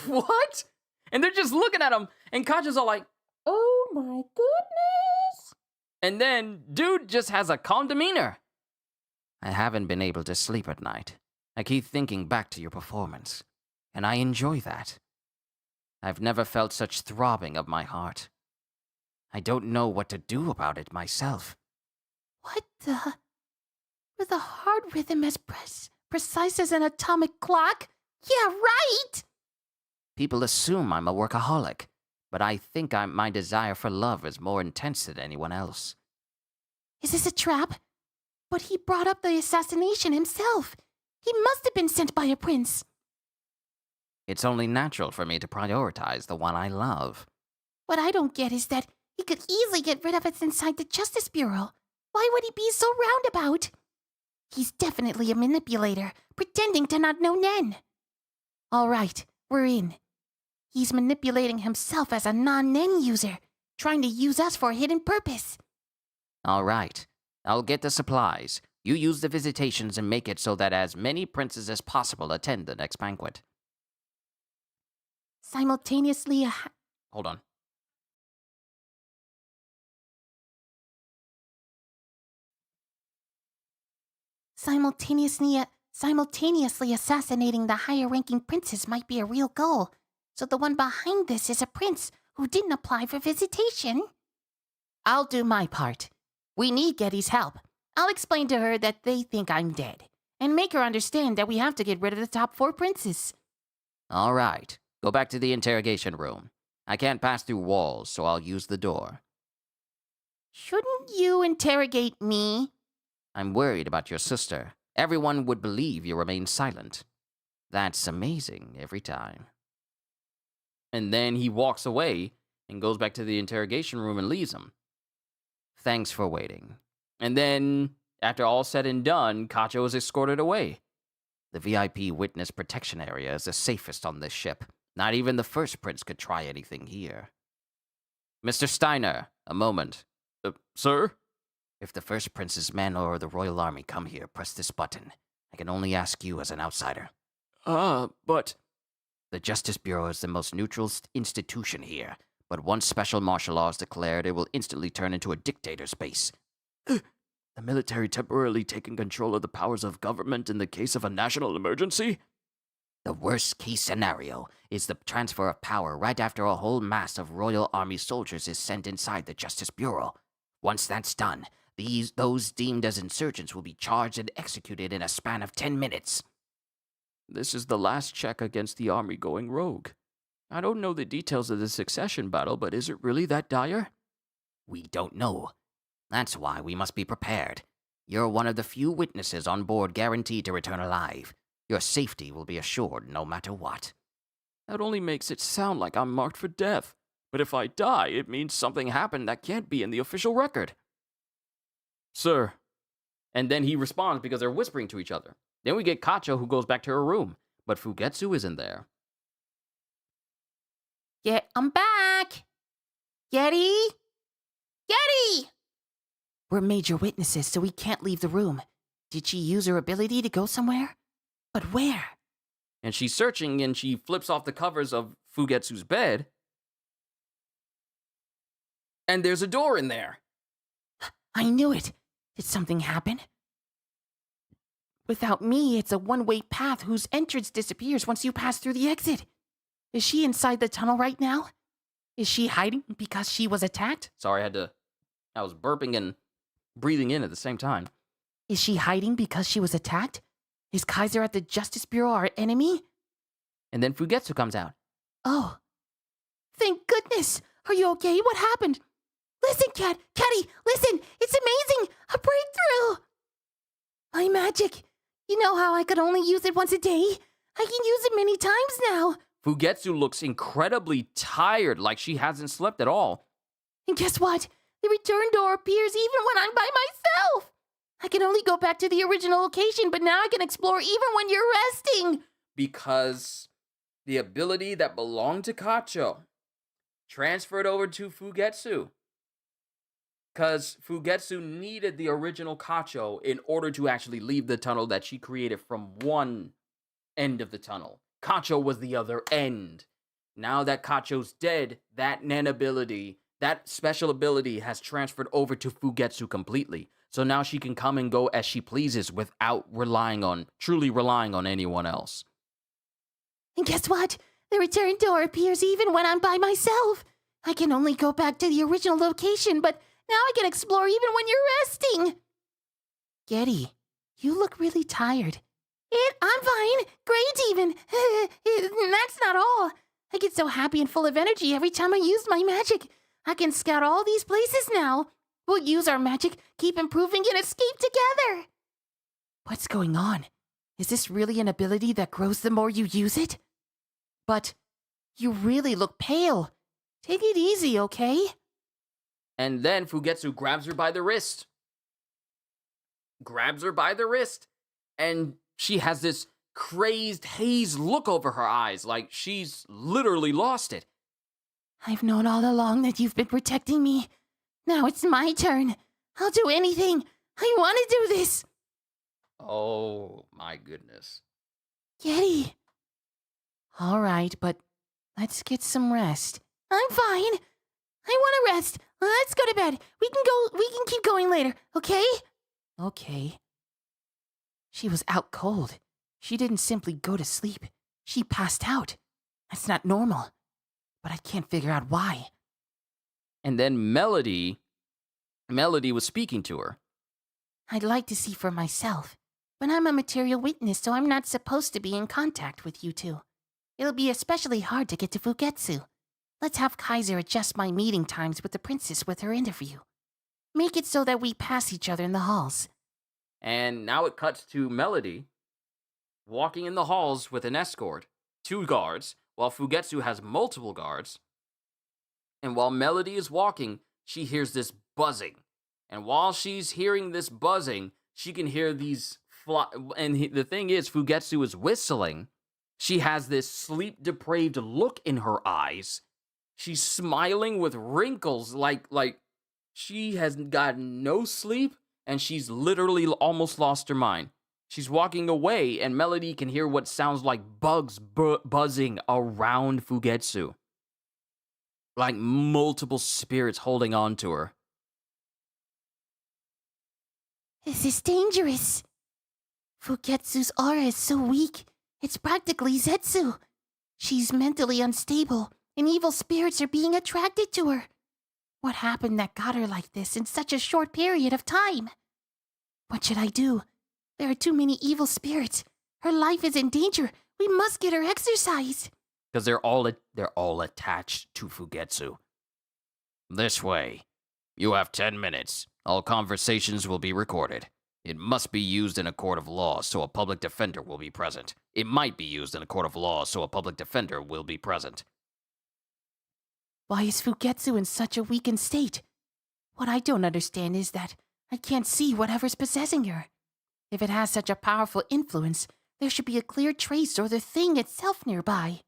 What? And they're just looking at him, and Kaja's all like, oh my goodness. And then dude just has a calm demeanor. I haven't been able to sleep at night. I keep thinking back to your performance, and I enjoy that. I've never felt such throbbing of my heart. I don't know what to do about it myself. What the? With a heart rhythm as precise as an atomic clock? Yeah, right! People assume I'm a workaholic, but I think my desire for love is more intense than anyone else. Is this a trap? But he brought up the assassination himself. He must have been sent by a prince. It's only natural for me to prioritize the one I love. What I don't get is that he could easily get rid of us inside the Justice Bureau. Why would he be so roundabout? He's definitely a manipulator, pretending to not know Nen. All right, we're in. He's manipulating himself as a non-Nen user, trying to use us for a hidden purpose. All right, I'll get the supplies. You use the visitations and make it so that as many princes as possible attend the next banquet. Simultaneously, Hold on. simultaneously assassinating the higher-ranking princes might be a real goal. So the one behind this is a prince who didn't apply for visitation. I'll do my part. We need Getty's help. I'll explain to her that they think I'm dead, and make her understand that we have to get rid of the top 4 princes. All right, go back to the interrogation room. I can't pass through walls, so I'll use the door. Shouldn't you interrogate me? I'm worried about your sister. Everyone would believe you remain silent. That's amazing every time. And then he walks away and goes back to the interrogation room and leaves him. Thanks for waiting. And then After all said and done, Kacho is escorted away. The VIP witness protection area is the safest on this ship. Not even the first prince could try anything here. Mr. Steiner, a moment. Sir? If the first prince's men or the royal army come here, press this button. I can only ask you as an outsider. But... The Justice Bureau is the most neutral institution here, but once special martial law is declared, it will instantly turn into a dictator space. The military temporarily taking control of the powers of government in the case of a national emergency? The worst case scenario is the transfer of power right after a whole mass of Royal Army soldiers is sent inside the Justice Bureau. Once that's done, those deemed as insurgents will be charged and executed in a span of 10 minutes. This is the last check against the army going rogue. I don't know the details of the succession battle, but is it really that dire? We don't know. That's why we must be prepared. You're one of the few witnesses on board guaranteed to return alive. Your safety will be assured no matter what. That only makes it sound like I'm marked for death. But if I die, it means something happened that can't be in the official record. Sir. And then he responds because they're whispering to each other. Then we get Kacho, who goes back to her room, but Fugetsu isn't there. Yeah, I'm back. Yeti? Yeti! We're major witnesses, so we can't leave the room. Did she use her ability to go somewhere? But where? And she's searching, and she flips off the covers of Fugetsu's bed. And there's a door in there. I knew it. Did something happen? Without me, it's a one-way path whose entrance disappears once you pass through the exit. Is she inside the tunnel right now? Is she hiding because she was attacked? Sorry, I was burping and breathing in at the same time. Is she hiding because she was attacked? Is Kaiser at the Justice Bureau our enemy? And then Fugetsu comes out. Oh. Thank goodness. Are you okay? What happened? Listen, Catty, listen. It's amazing. A breakthrough. My magic. You know how I could only use it once a day? I can use it many times now. Fugetsu looks incredibly tired, like she hasn't slept at all. And guess what? The return door appears even when I'm by myself. I can only go back to the original location, but now I can explore even when you're resting. Because the ability that belonged to Kacho transferred over to Fugetsu. Because Fugetsu needed the original Kacho in order to actually leave the tunnel that she created from one end of the tunnel. Kacho was the other end. Now that Kacho's dead, that Nen ability, that special ability has transferred over to Fugetsu completely. So now she can come and go as she pleases without truly relying on anyone else. And guess what? The return door appears even when I'm by myself. I can only go back to the original location, but now I can explore even when you're resting. Getty, you look really tired. I'm fine. Great even. That's not all. I get so happy and full of energy every time I use my magic. I can scout all these places now. We'll use our magic, keep improving, and escape together. What's going on? Is this really an ability that grows the more you use it? But you really look pale. Take it easy, okay? And then Fugetsu grabs her by the wrist. And she has this crazed haze look over her eyes, like she's literally lost it. I've known all along that you've been protecting me. Now it's my turn. I'll do anything. I want to do this. Oh, my goodness. Yeti. All right, but let's get some rest. I'm fine. I want to rest. Let's go to bed. We can keep going later, okay? Okay. She was out cold. She didn't simply go to sleep. She passed out. That's not normal. But I can't figure out why. And then Melody was speaking to her. I'd like to see for myself, but I'm a material witness, so I'm not supposed to be in contact with you two. It'll be especially hard to get to Fugetsu. Let's have Kaiser adjust my meeting times with the princess with her interview. Make it so that we pass each other in the halls. And now it cuts to Melody walking in the halls with an escort, 2 guards, while Fugetsu has multiple guards. And while Melody is walking, she hears this buzzing. And while she's hearing this buzzing, she can hear these the thing is, Fugetsu is whistling. She has this sleep-depraved look in her eyes. She's smiling with wrinkles like she has gotten no sleep, and she's literally almost lost her mind. She's walking away, and Melody can hear what sounds like bugs buzzing around Fugetsu. Like multiple spirits holding on to her. This is dangerous. Fugetsu's aura is so weak, it's practically Zetsu. She's mentally unstable, and evil spirits are being attracted to her. What happened that got her like this in such a short period of time? What should I do? There are too many evil spirits. Her life is in danger. We must get her exercise. Because they're all attached to Fugetsu. This way. You have 10 minutes. All conversations will be recorded. It must be used in a court of law, so a public defender will be present. It might be used in a court of law, so a public defender will be present. Why is Fugetsu in such a weakened state? What I don't understand is that I can't see whatever's possessing her. If it has such a powerful influence, there should be a clear trace or the thing itself nearby.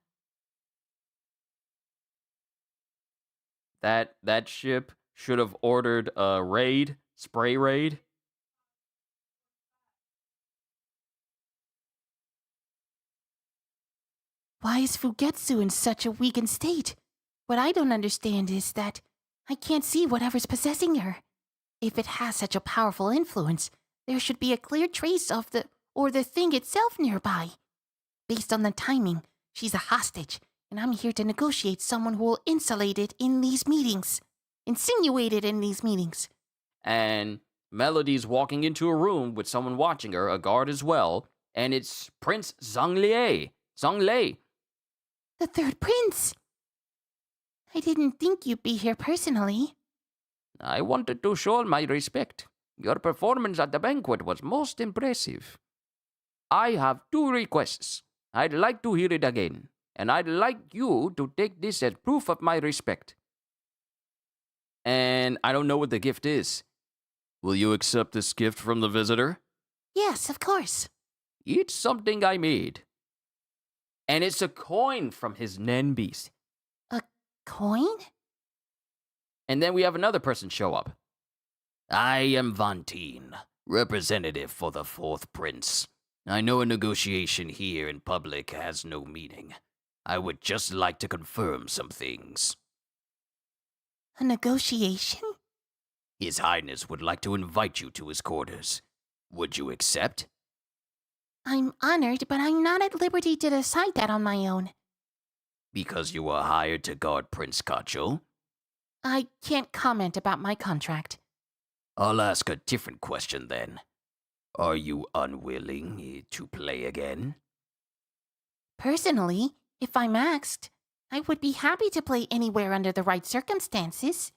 That ship should have ordered a raid, spray raid. Why is Fugetsu in such a weakened state? What I don't understand is that I can't see whatever's possessing her. If it has such a powerful influence, there should be a clear trace of the thing itself nearby. Based on the timing, she's a hostage, and I'm here to negotiate someone who will insulate it in these meetings. Insinuate it in these meetings. And Melody's walking into a room with someone watching her, a guard as well, and it's Prince Zhonglei. The third prince! I didn't think you'd be here personally. I wanted to show my respect. Your performance at the banquet was most impressive. I have 2 requests. I'd like to hear it again, and I'd like you to take this as proof of my respect. And I don't know what the gift is. Will you accept this gift from the visitor? Yes, of course. It's something I made. And it's a coin from his Nen beast. Coin? And then we have another person show up. I am Vanteen, representative for the 4th Prince. I know a negotiation here in public has no meaning. I would just like to confirm some things. A negotiation? His Highness would like to invite you to his quarters. Would you accept? I'm honored, but I'm not at liberty to decide that on my own. Because you were hired to guard Prince Kacho? I can't comment about my contract. I'll ask a different question then. Are you unwilling to play again? Personally, if I'm asked, I would be happy to play anywhere under the right circumstances.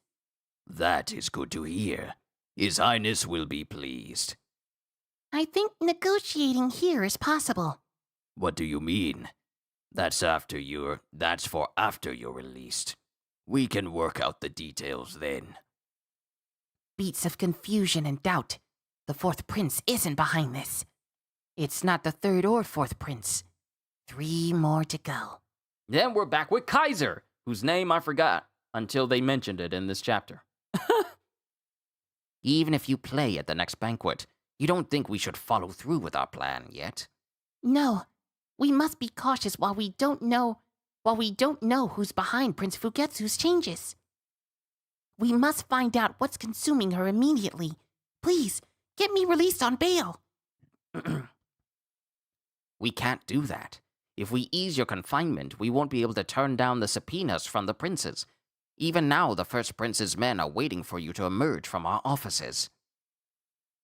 That is good to hear. His Highness will be pleased. I think negotiating here is possible. What do you mean? That's for after you're released. We can work out the details then. Beats of confusion and doubt. The 4th Prince isn't behind this. It's not the 3rd or 4th Prince. 3 more to go. Then we're back with Kaiser, whose name I forgot until they mentioned it in this chapter. Even if you play at the next banquet, you don't think we should follow through with our plan yet? No, we must be cautious while we don't know who's behind Prince Fugetsu's changes. We must find out what's consuming her immediately. Please, get me released on bail. We can't do that. If we ease your confinement, we won't be able to turn down the subpoenas from the princes. Even now, the 1st Prince's men are waiting for you to emerge from our offices.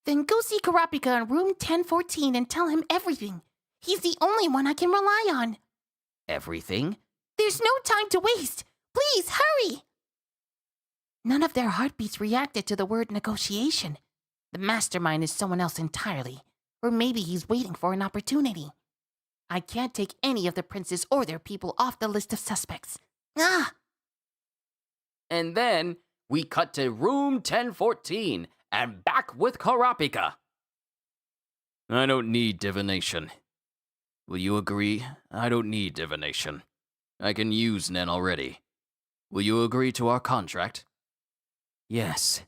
Then go see Karapika in room 1014 and tell him everything. He's the only one I can rely on. Everything? There's no time to waste. Please, hurry! None of their heartbeats reacted to the word negotiation. The mastermind is someone else entirely. Or maybe he's waiting for an opportunity. I can't take any of the princes or their people off the list of suspects. Ah! And then we cut to room 1014 and back with Karapika. I don't need divination. Will you agree? I don't need divination. I can use Nen already. Will you agree to our contract? Yes.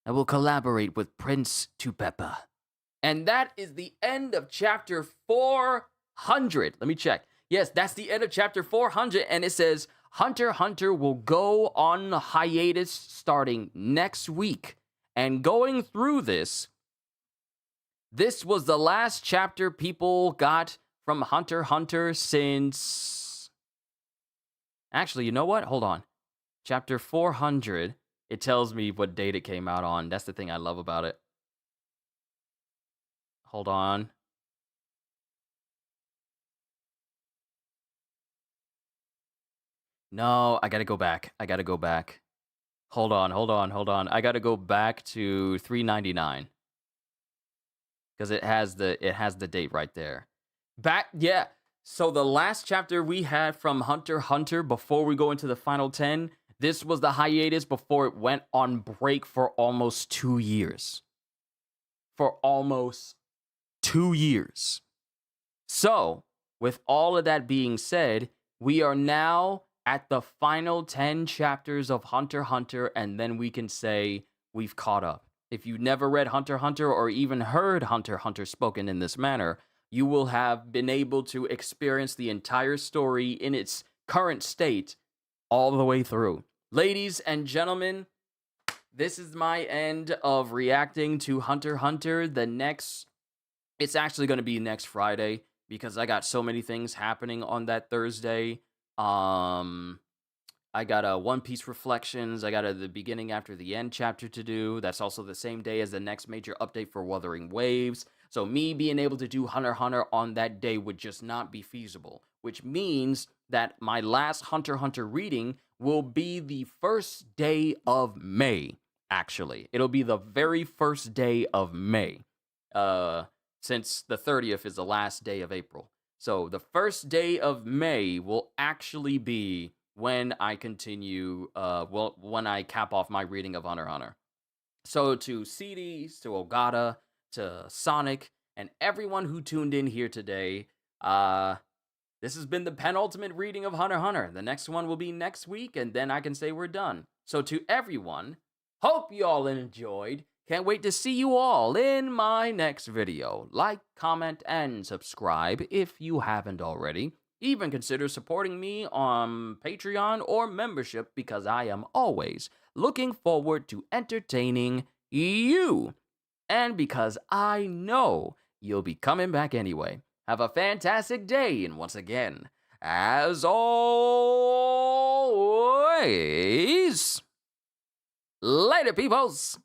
I will collaborate with Prince Tupepa. And that is the end of chapter 400. Let me check. Yes, that's the end of chapter 400. And it says Hunter x Hunter will go on hiatus starting next week. And going through this was the last chapter people got from Hunter x Hunter since... Actually, you know what? Hold on. Chapter 400, it tells me what date it came out on. That's the thing I love about it. Hold on. No, I gotta go back. Hold on. I gotta go back to 399. Because it has the date right there. Yeah. So the last chapter we had from Hunter x Hunter before we go into the final 10, this was the hiatus before it went on break for almost 2 years. So, with all of that being said, we are now at the final 10 chapters of Hunter x Hunter, and then we can say we've caught up. If you've never read Hunter x Hunter or even heard Hunter x Hunter spoken in this manner, you will have been able to experience the entire story in its current state all the way through. Ladies and gentlemen, this is my end of reacting to Hunter x Hunter. It's actually going to be next Friday because I got so many things happening on that Thursday. I got a One Piece Reflections. I got the beginning after the end chapter to do. That's also the same day as the next major update for Wuthering Waves. So me being able to do Hunter x Hunter on that day would just not be feasible, which means that my last Hunter x Hunter reading will be the first day of May, actually. It'll be the very first day of May, since the 30th is the last day of April. So the first day of May will actually be when I continue, when I cap off my reading of Hunter x Hunter. So to CDs, to Ogata, to Sonic, and everyone who tuned in here today, this has been the penultimate reading of Hunter x Hunter. The next one will be next week, and then I can say we're done. So to everyone, hope you all enjoyed. Can't wait to see you all in my next video. Like, comment, and subscribe if you haven't already. Even consider supporting me on Patreon or membership because I am always looking forward to entertaining you. And because I know you'll be coming back anyway. Have a fantastic day, and once again, as always, later, peoples!